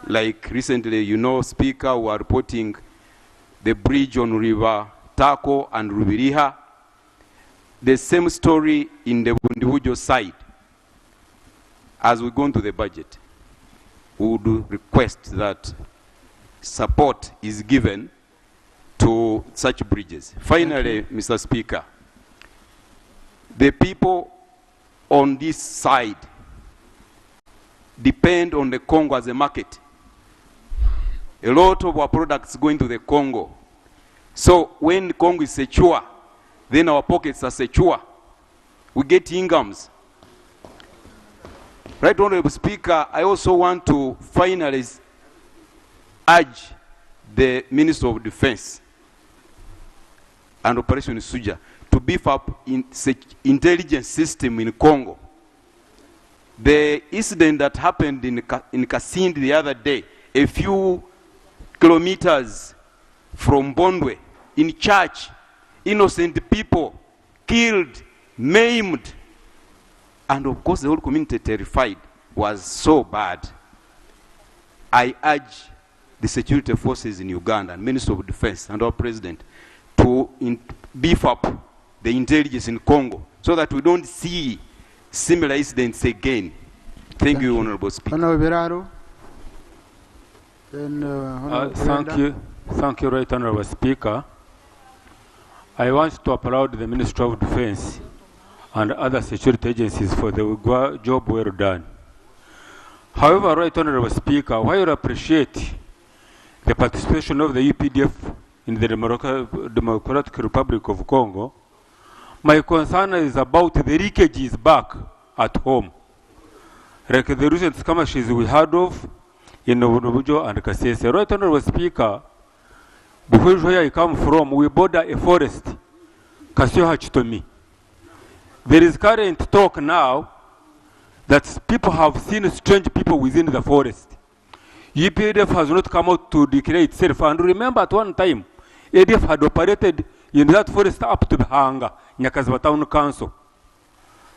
Like recently, you know, Speaker, who are reporting the bridge on River Tako and Rubiriha. The same story in the Bundibujo side. As we go into the budget, we would request that support is given to such bridges. Finally, Mr. Speaker, the people on this side depend on the Congo as a market. A lot of our products go into the Congo. So when the Congo is secure, then our pockets are secure. We get incomes. Right, Honorable Speaker, I also want to finally urge the Minister of Defense and Operation Shujaa to beef up intelligence system in Congo. The incident that happened in Kasese the other day, a few kilometers from Bondwe, in church, innocent people killed, maimed, and of course the whole community terrified, was so bad. I urge the security forces in Uganda and Minister of Defense and our President to beef up the intelligence in Congo so that we don't see similar incidents again. Thank you, Honorable Speaker. Honorable Beraro. Then, Thank you, Right Honorable Speaker. I want to applaud the Minister of Defense and other security agencies for the job well done. However, Right Honorable Speaker, while I appreciate the participation of the UPDF in the Democratic Republic of Congo, my concern is about the leakages back at home. Like the recent skirmishes we heard of in Nobujo and Kasese. Right Honorable Speaker, because where I come from, we border a forest, Kasio Hachitomi. There is current talk now that people have seen strange people within the forest. UPDF has not come out to declare itself. And remember at one time, ADF had operated in that forest up to Bahanga, Nyakazba Town Council.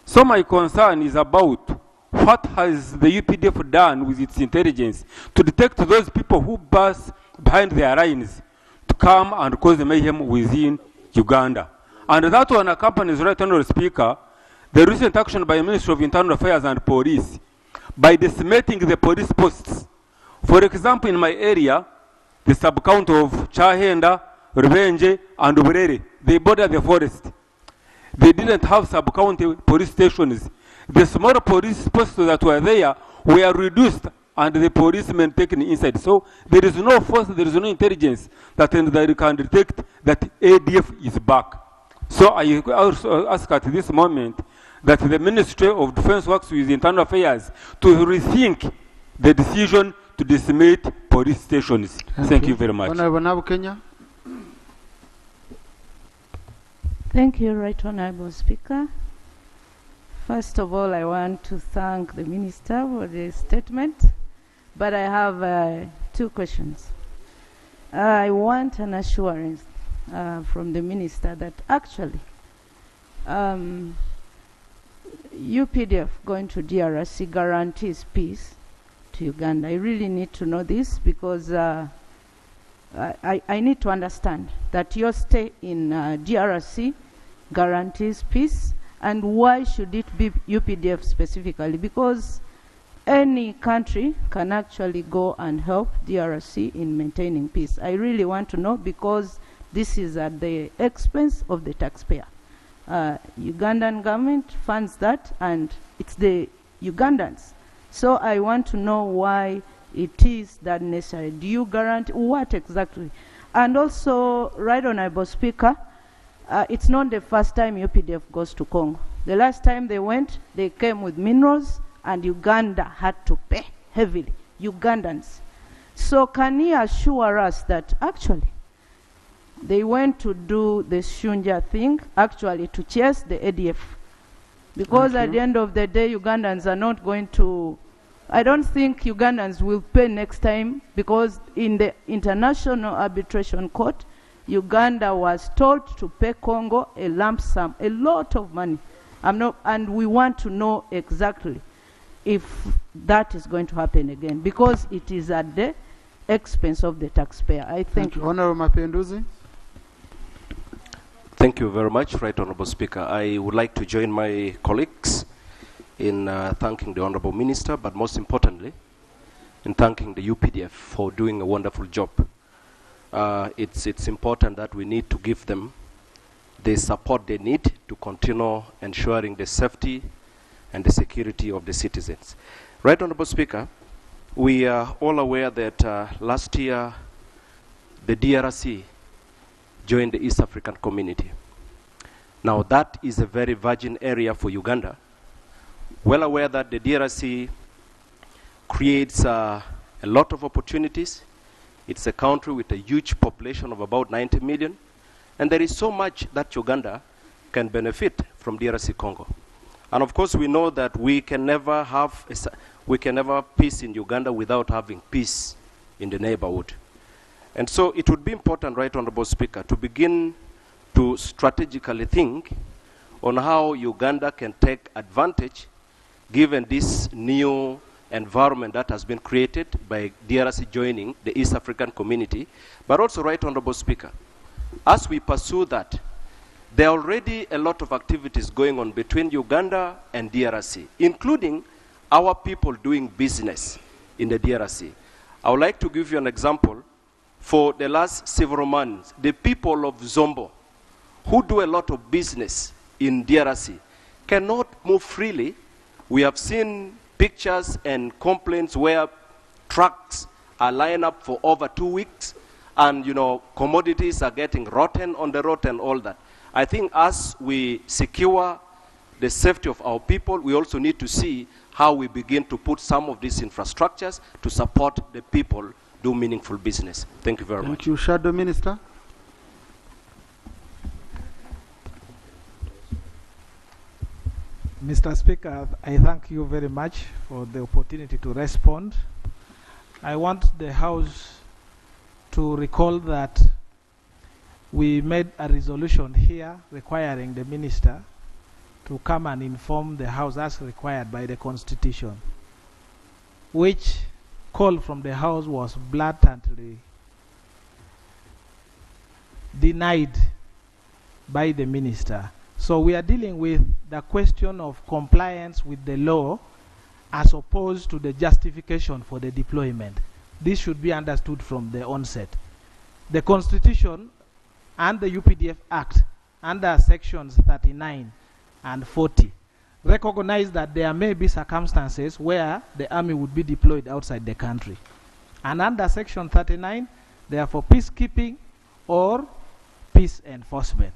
So my concern is about what has the UPDF done with its intelligence to detect those people who pass behind their lines to come and cause the mayhem within Uganda. And that one accompanies, Right Honorable Speaker, the recent action by the Ministry of Internal Affairs and Police by decimating the police posts. For example, in my area, the sub-county of Chahenda, Revenge, and Ubrere, they border the forest. They didn't have sub-county police stations. The small police posts that were there were reduced and the policemen taken inside. So there is no force, there is no intelligence that can detect that ADF is back. So I also ask at this moment that the Ministry of Defense works with Internal Affairs to rethink the decision to decimate police stations. Thank you very much. Honorable Kenya. Thank you, Right Honorable Speaker. First of all, I want to thank the Minister for the statement, but I have two questions. I want an assurance from the Minister that actually UPDF going to DRC guarantees peace to Uganda. I really need to know this because I need to understand that your stay in DRC guarantees peace, and why should it be UPDF specifically? Because any country can actually go and help DRC in maintaining peace. I really want to know because this is at the expense of the taxpayer. Ugandan government funds that and it's the Ugandans. So I want to know why it is that necessary. Do you guarantee what exactly? And also, Right Honorable Speaker, it's not the first time UPDF goes to Congo. The last time they went, they came with minerals and Uganda had to pay heavily, Ugandans. So can you assure us that actually they went to do the Shujaa thing, actually to chase the ADF? Because at the end of the day, Ugandans are not going to, I don't think Ugandans will pay next time, because in the International Arbitration Court, Uganda was told to pay Congo a lump sum, a lot of money. And we want to know exactly if that is going to happen again, because it is at the expense of the taxpayer. I thank you. Honorable Mapenduzi. Thank you very much, Right Honorable Speaker. I would like to join my colleagues in thanking the Honorable Minister, but most importantly, in thanking the UPDF for doing a wonderful job. It's important that we need to give them the support they need to continue ensuring the safety and the security of the citizens. Right Honorable Speaker, we are all aware that last year the DRC joined the East African Community. Now that is a very virgin area for Uganda. Well aware that the DRC creates a lot of opportunities. It's a country with a huge population of about 90 million. And there is so much that Uganda can benefit from DRC Congo. And of course we know that we can never have peace in Uganda without having peace in the neighborhood. And so it would be important, Right Honorable Speaker, to begin to strategically think on how Uganda can take advantage given this new environment that has been created by DRC joining the East African Community, but also, Right Honorable Speaker, as we pursue that, there are already a lot of activities going on between Uganda and DRC, including our people doing business in the DRC. I would like to give you an example. For the last several months, the people of Zombo, who do a lot of business in DRC, cannot move freely. We have seen pictures and complaints where trucks are lined up for over 2 weeks, and commodities are getting rotten on the road and all that. I think as we secure the safety of our people, we also need to see how we begin to put some of these infrastructures to support the people do meaningful business. Thank you very much. Thank you. Shadow Minister. Mr. Speaker, I thank you very much for the opportunity to respond. I want the House to recall that we made a resolution here requiring the Minister to come and inform the House as required by the Constitution, which call from the House was blatantly denied by the Minister. So we are dealing with the question of compliance with the law as opposed to the justification for the deployment. This should be understood from the onset. The Constitution and the UPDF Act under sections 39 and 40 recognize that there may be circumstances where the army would be deployed outside the country. And under section 39, they are for peacekeeping or peace enforcement.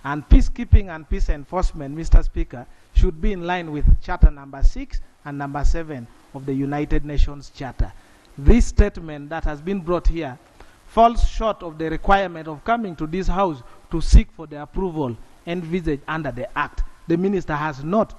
And peacekeeping and peace enforcement, Mr. Speaker, should be in line with Charter number 6 and number 7 of the United Nations Charter. This statement that has been brought here falls short of the requirement of coming to this House to seek for the approval envisaged under the Act. The Minister has not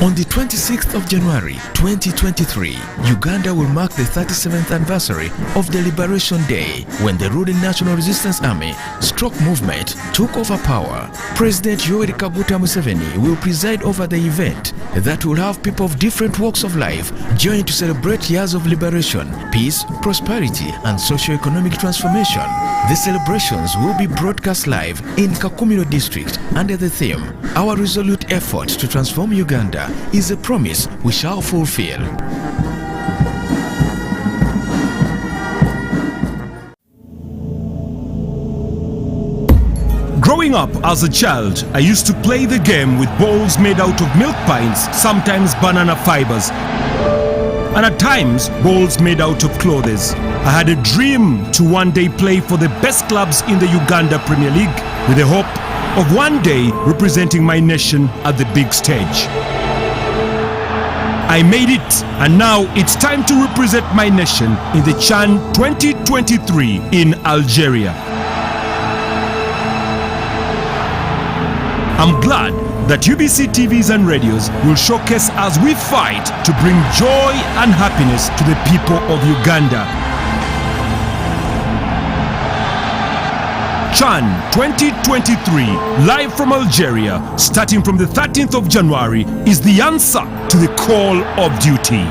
On the 26th of January 2023, Uganda will mark the 37th anniversary of the Liberation Day, when the ruling National Resistance Army stroke movement took over power. President Yoweri Kaguta Museveni will preside over the event that will have people of different walks of life join to celebrate years of liberation, peace, prosperity, and socio-economic transformation. The celebrations will be broadcast live in Kakumiro district under the theme, "Our resolute effort to transform Uganda is a promise we shall fulfill." Growing up as a child, I used to play the game with balls made out of milk pints, sometimes banana fibers, and at times balls made out of clothes. I had a dream to one day play for the best clubs in the Uganda Premier League, with the hope of one day representing my nation at the big stage. I made it, and now it's time to represent my nation in the CHAN 2023 in Algeria. I'm glad that UBC TVs and radios will showcase as we fight to bring joy and happiness to the people of Uganda. CHAN 2023, live from Algeria, starting from the 13th of January, is the answer to the call of duty.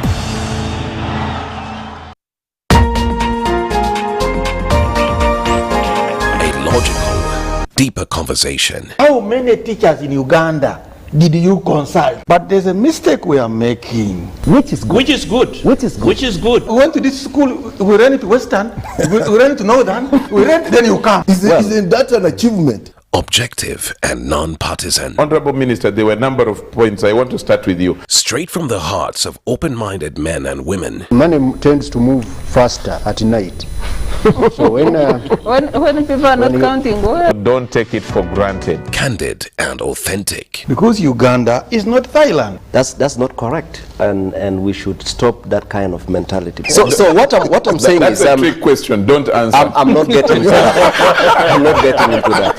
Deeper conversation. How many teachers in Uganda did you consult? But there's a mistake we are making. Which is good. Which is good. Which is good. Which is good. We went to this school, we ran to Western, we ran to Northern, we ran, then you come. Isn't that an achievement? Objective and non-partisan. Honorable Minister, there were a number of points. I want to start with you. Straight from the hearts of open-minded men and women. Money tends to move faster at night. So when people are not counting, don't take it for granted. Candid and authentic. Because Uganda is not Thailand. That's not correct, and we should stop that kind of mentality. So what I'm saying that's is a trick question. Don't answer. I'm not getting into that. I'm not getting into that.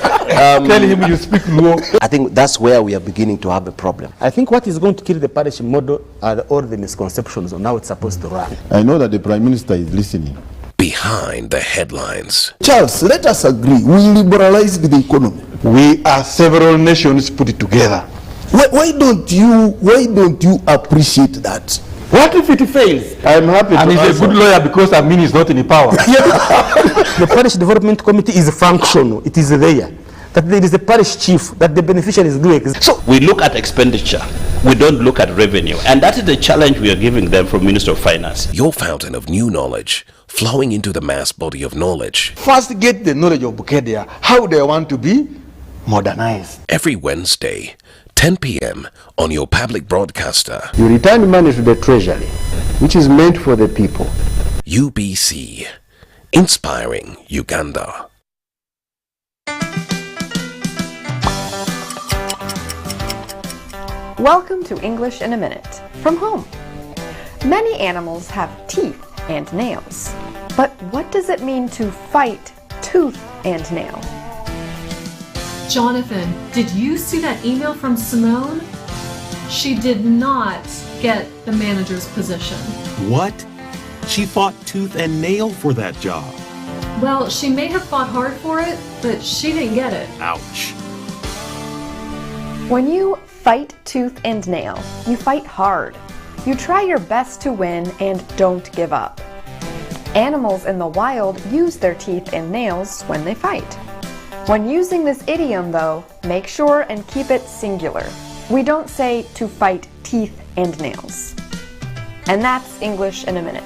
Tell him you speak low. I think that's where we are beginning to have a problem. I think what is going to kill the parish model are all the misconceptions on how it's supposed to run. I know that the Prime Minister is listening. Behind the headlines. Charles, let us agree. We liberalized the economy. We are several nations put it together. Why don't you appreciate that? What if it fails? I'm happy and he's a good lawyer because Amin is not in power. The Parish Development Committee is functional. It is there. That there is a parish chief, that the beneficiary is doing. So we look at expenditure, we don't look at revenue, and that is the challenge we are giving them from Minister of Finance. Your fountain of new knowledge, flowing into the mass body of knowledge. First get the knowledge of Bukedia, how they want to be modernized. Every Wednesday, 10 p.m. on your public broadcaster. You return money to the treasury, which is meant for the people. UBC, inspiring Uganda. Welcome to English in a Minute from home. Many animals have teeth and nails, but what does it mean to fight tooth and nail? Jonathan, did you see that email from Simone? She did not get the manager's position. What? She fought tooth and nail for that job. Well, she may have fought hard for it, but she didn't get it. Ouch. When you fight tooth and nail, you fight hard. You try your best to win and don't give up. Animals in the wild use their teeth and nails when they fight. When using this idiom, though, make sure and keep it singular. We don't say to fight teeth and nails. And that's English in a Minute.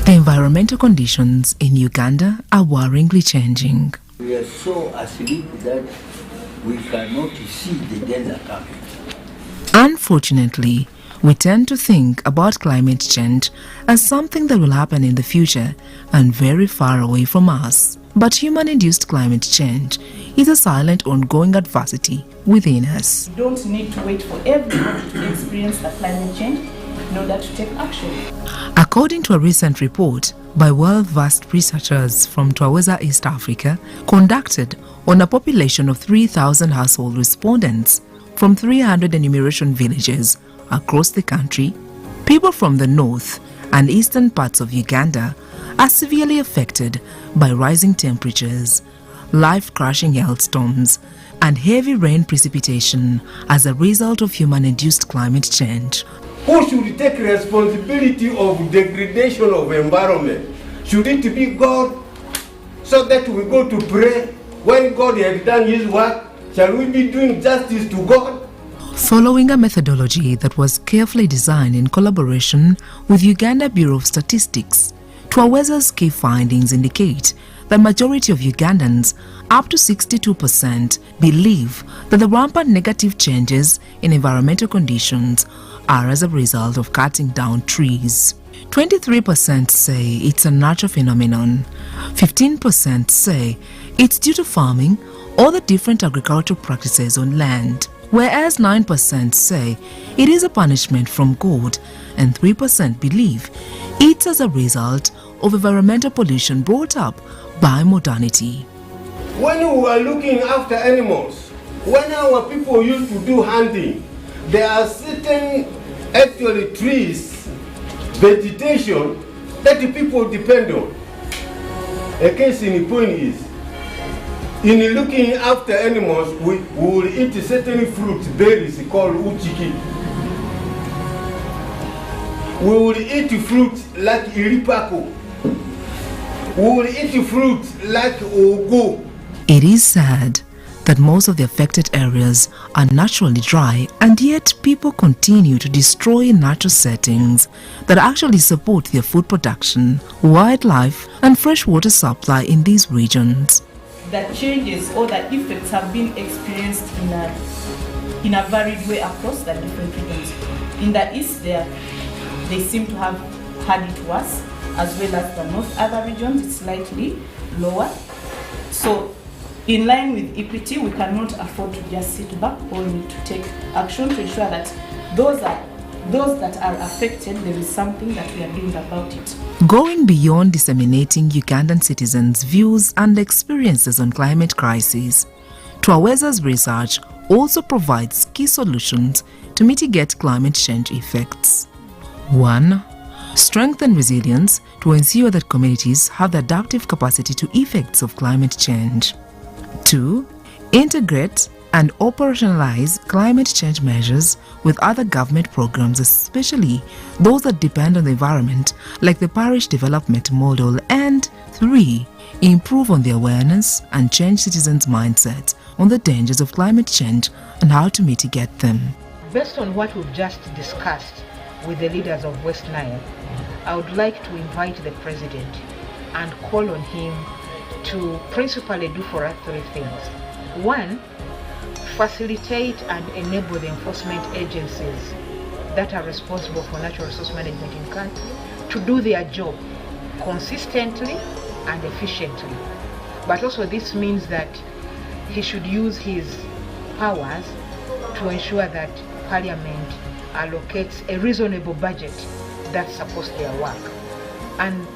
The environmental conditions in Uganda are worryingly changing. We are so asleep that we cannot see the danger coming. Unfortunately, we tend to think about climate change as something that will happen in the future and very far away from us. But human-induced climate change is a silent, ongoing adversity within us. You don't need to wait for everyone to experience the climate change. in order to take action. According to a recent report by well-versed researchers from Twaweza, East Africa, conducted on a population of 3,000 household respondents from 300 enumeration villages across the country, people from the north and eastern parts of Uganda are severely affected by rising temperatures, life-crushing hailstorms, and heavy rain precipitation as a result of human-induced climate change. Who should take responsibility of degradation of environment? Should it be God? So that we go to pray when God has done his work, shall we be doing justice to God? Following a methodology that was carefully designed in collaboration with Uganda Bureau of Statistics, Twaweza's key findings indicate the majority of Ugandans, up to 62%, believe that the rampant negative changes in environmental conditions are as a result of cutting down trees. 23% say it's a natural phenomenon, 15% say it's due to farming or the different agricultural practices on land, whereas 9% say it is a punishment from God and 3% believe it's as a result of environmental pollution brought up by modernity. When we were looking after animals, when our people used to do hunting, there are certain actually trees, vegetation that the people depend on. A case in point is, in looking after animals, we will eat certain fruits, berries called uchiki. We will eat fruits like iripako. We will eat fruits like ogo. It is sad that most of the affected areas are naturally dry, and yet people continue to destroy natural settings that actually support their food production, wildlife and freshwater supply in these regions. The changes or the effects have been experienced in a varied way across the different regions. In the east, they seem to have had it worse, as well as the north. Other regions, it's slightly lower. So, in line with equity, we cannot afford to just sit back, or we need to take action to ensure that those that are affected, there is something that we are doing about it. Going beyond disseminating Ugandan citizens' views and experiences on climate crisis, Twaweza's research also provides key solutions to mitigate climate change effects. 1. Strengthen resilience to ensure that communities have the adaptive capacity to effects of climate change. 2. Integrate and operationalize climate change measures with other government programs, especially those that depend on the environment, like the parish development model. And 3. Improve on the awareness and change citizens' mindset on the dangers of climate change and how to mitigate them. Based on what we've just discussed with the leaders of West Nile, I would like to invite the President and call on him to principally do for us 3 things. 1, facilitate and enable the enforcement agencies that are responsible for natural resource management in country to do their job consistently and efficiently. But also this means that he should use his powers to ensure that Parliament allocates a reasonable budget that supports their work. And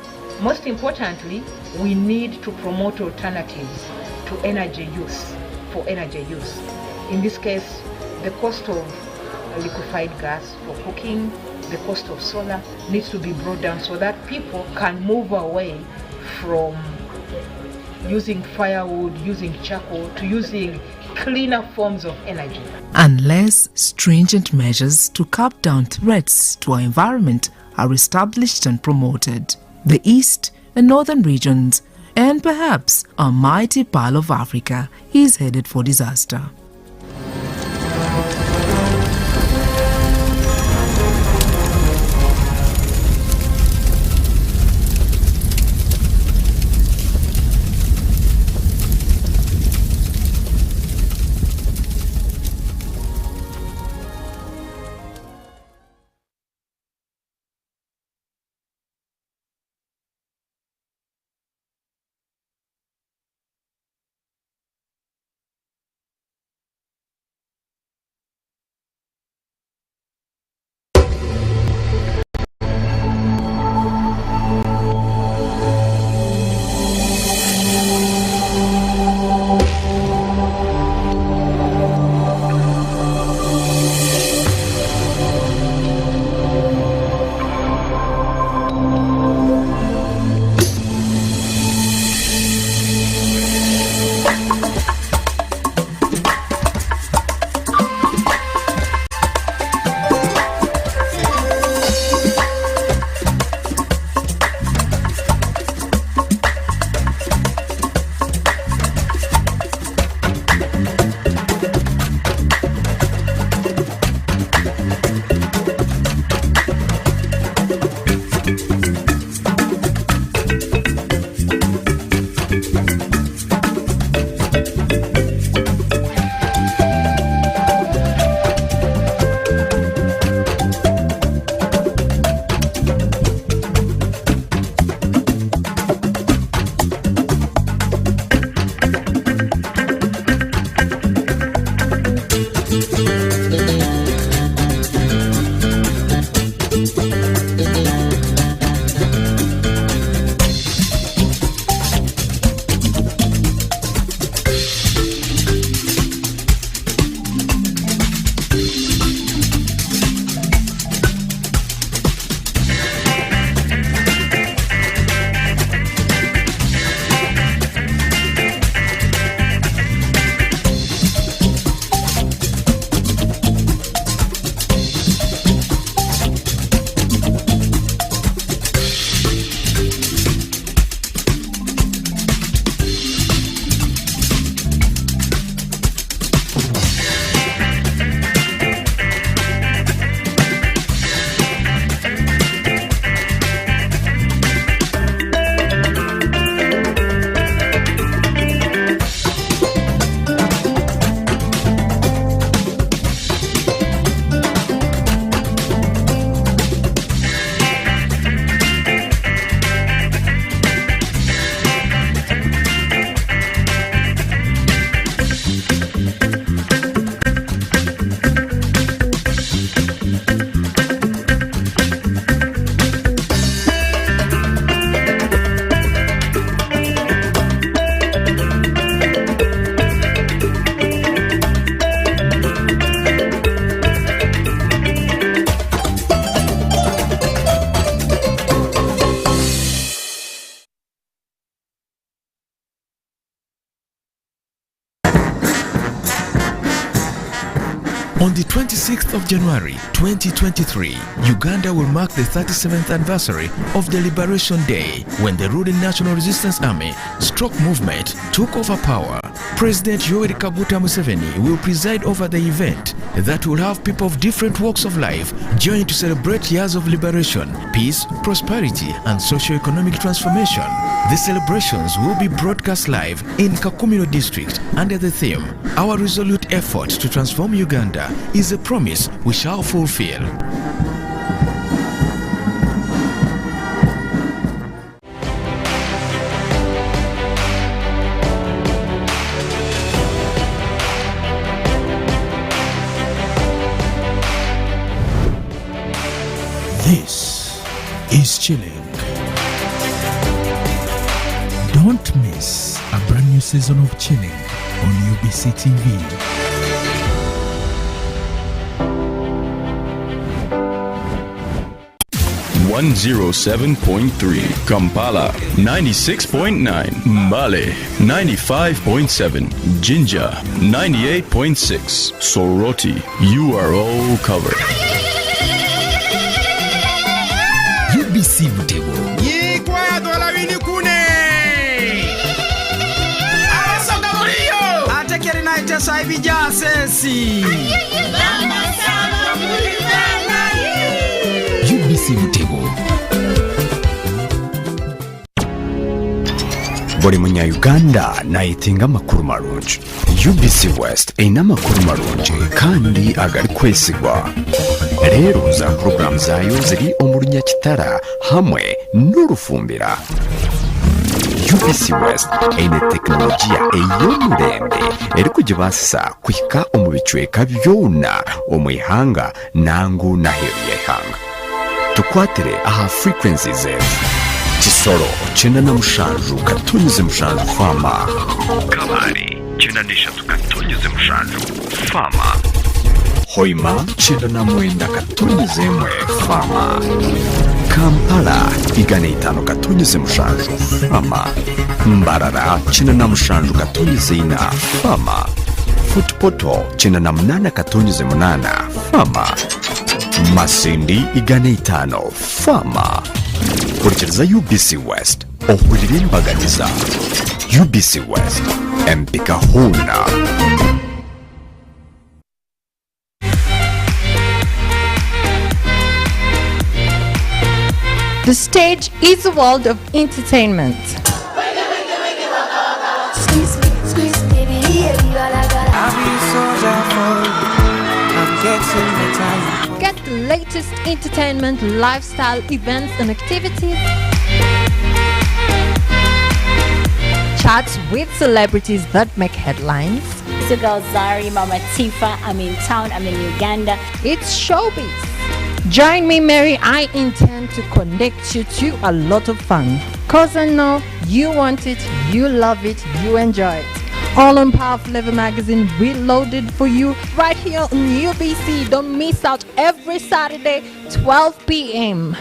most importantly, we need to promote alternatives to energy use, for energy use. In this case, the cost of liquefied gas for cooking, the cost of solar needs to be brought down so that people can move away from using firewood, using charcoal, to using cleaner forms of energy. Unless stringent measures to curb down threats to our environment are established and promoted, the east and northern regions, and perhaps a mighty Pearl of Africa, is headed for disaster. 6th of January 2023, Uganda will mark the 37th anniversary of the Liberation Day, when the ruling National Resistance Army stroke movement took over power. President Yoweri Kaguta Museveni will preside over the event that will have people of different walks of life join to celebrate years of liberation, peace, prosperity, and socio-economic transformation. The celebrations will be broadcast live in Kakumiro district under the theme, "Our resolute effort to transform Uganda is a promise we shall fulfill." This is Chilling. Don't miss a brand new season of Chilling on UBC TV. .3 Kampala, 96.9 Mbale, 95.7 Jinja, 98.6 Soroti. You are all covered. UBC Butego. UBC Butego. buli munya-Uganda nayitinga amakuru marungi. UBC West erina amakuru marungi kandi agali kwesigwa. Leero za program zaayo ziri omu Runyakitara hamwe n'Orufumbira. UBC West eine tekinologiya ey'omulembe eri kugibaasa kuhika omu bicweka byona omu ihanga nangu n'aheeru y'eihanga. Tukwatire aha frequencies zetu: Kisoro 97.7 Fama, Kabale 93.7 Fama, Hoima 99.1 Fama, Kampala 105.7 Fama, Mbarara 97.4 Fama, Footpoto 98.8 Fama, Masindi 5 Fama. Kurikiriza UBC West ohulira embaganiza. UBC West empika huna. The stage is the world of entertainment. Get the latest entertainment, lifestyle, events and activities. Chats with celebrities that make headlines. It's your girl Zari, Mama Tifa. I'm in town, I'm in Uganda. It's showbiz. Join me, Mary. I intend to connect you to a lot of fun. Cause I know you want it, you love it, you enjoy it. All on Powerful Level Magazine, reloaded for you right here on UBC. Don't miss out every Saturday, 12 p.m.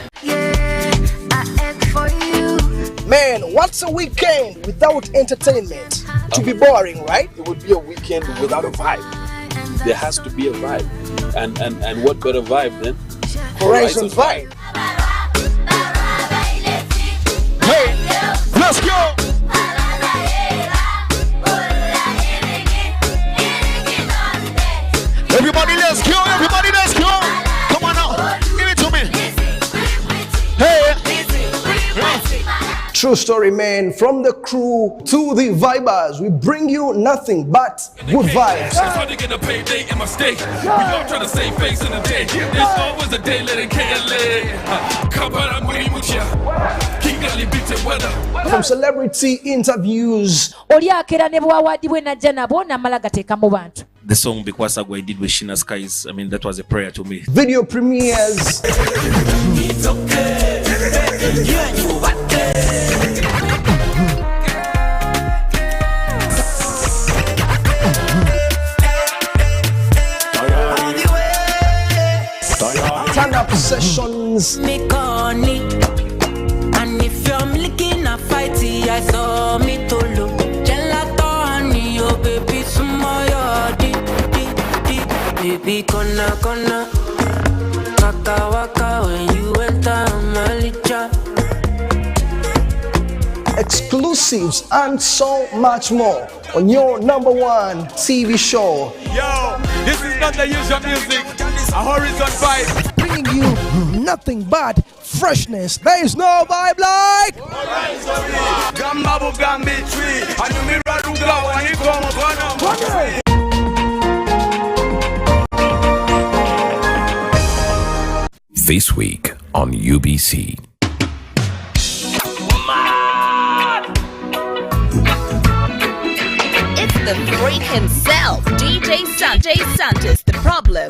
Man, what's a weekend without entertainment? To be boring, right? It would be a weekend without a vibe. There has to be a vibe. And what better vibe than Horizon Vibe? Hey, let's go! Everybody, let's go! Everybody, let's go! Come on now, give it to me. Hey! True story, man. From the crew to the vibers, we bring you nothing but good vibes. From celebrity interviews. The song Bikwasagwa I did with Shina Skies, I mean, that was a prayer to me. Video premieres. It's okay. Turn-up sessions. And if you're licking a fighty, I saw me to look. Gelato honey, oh baby, baby, kona kona. Waka waka when you enter Malicha. Exclusives and so much more on your #1 TV show. Yo, this is not the usual music. A horizon vibe. Bringing you nothing but freshness. There is no vibe like Gambabu Gambi tree. And you mirror Ruga when you come on. This week on UBC. It's the freak himself, DJ Santos, the problem.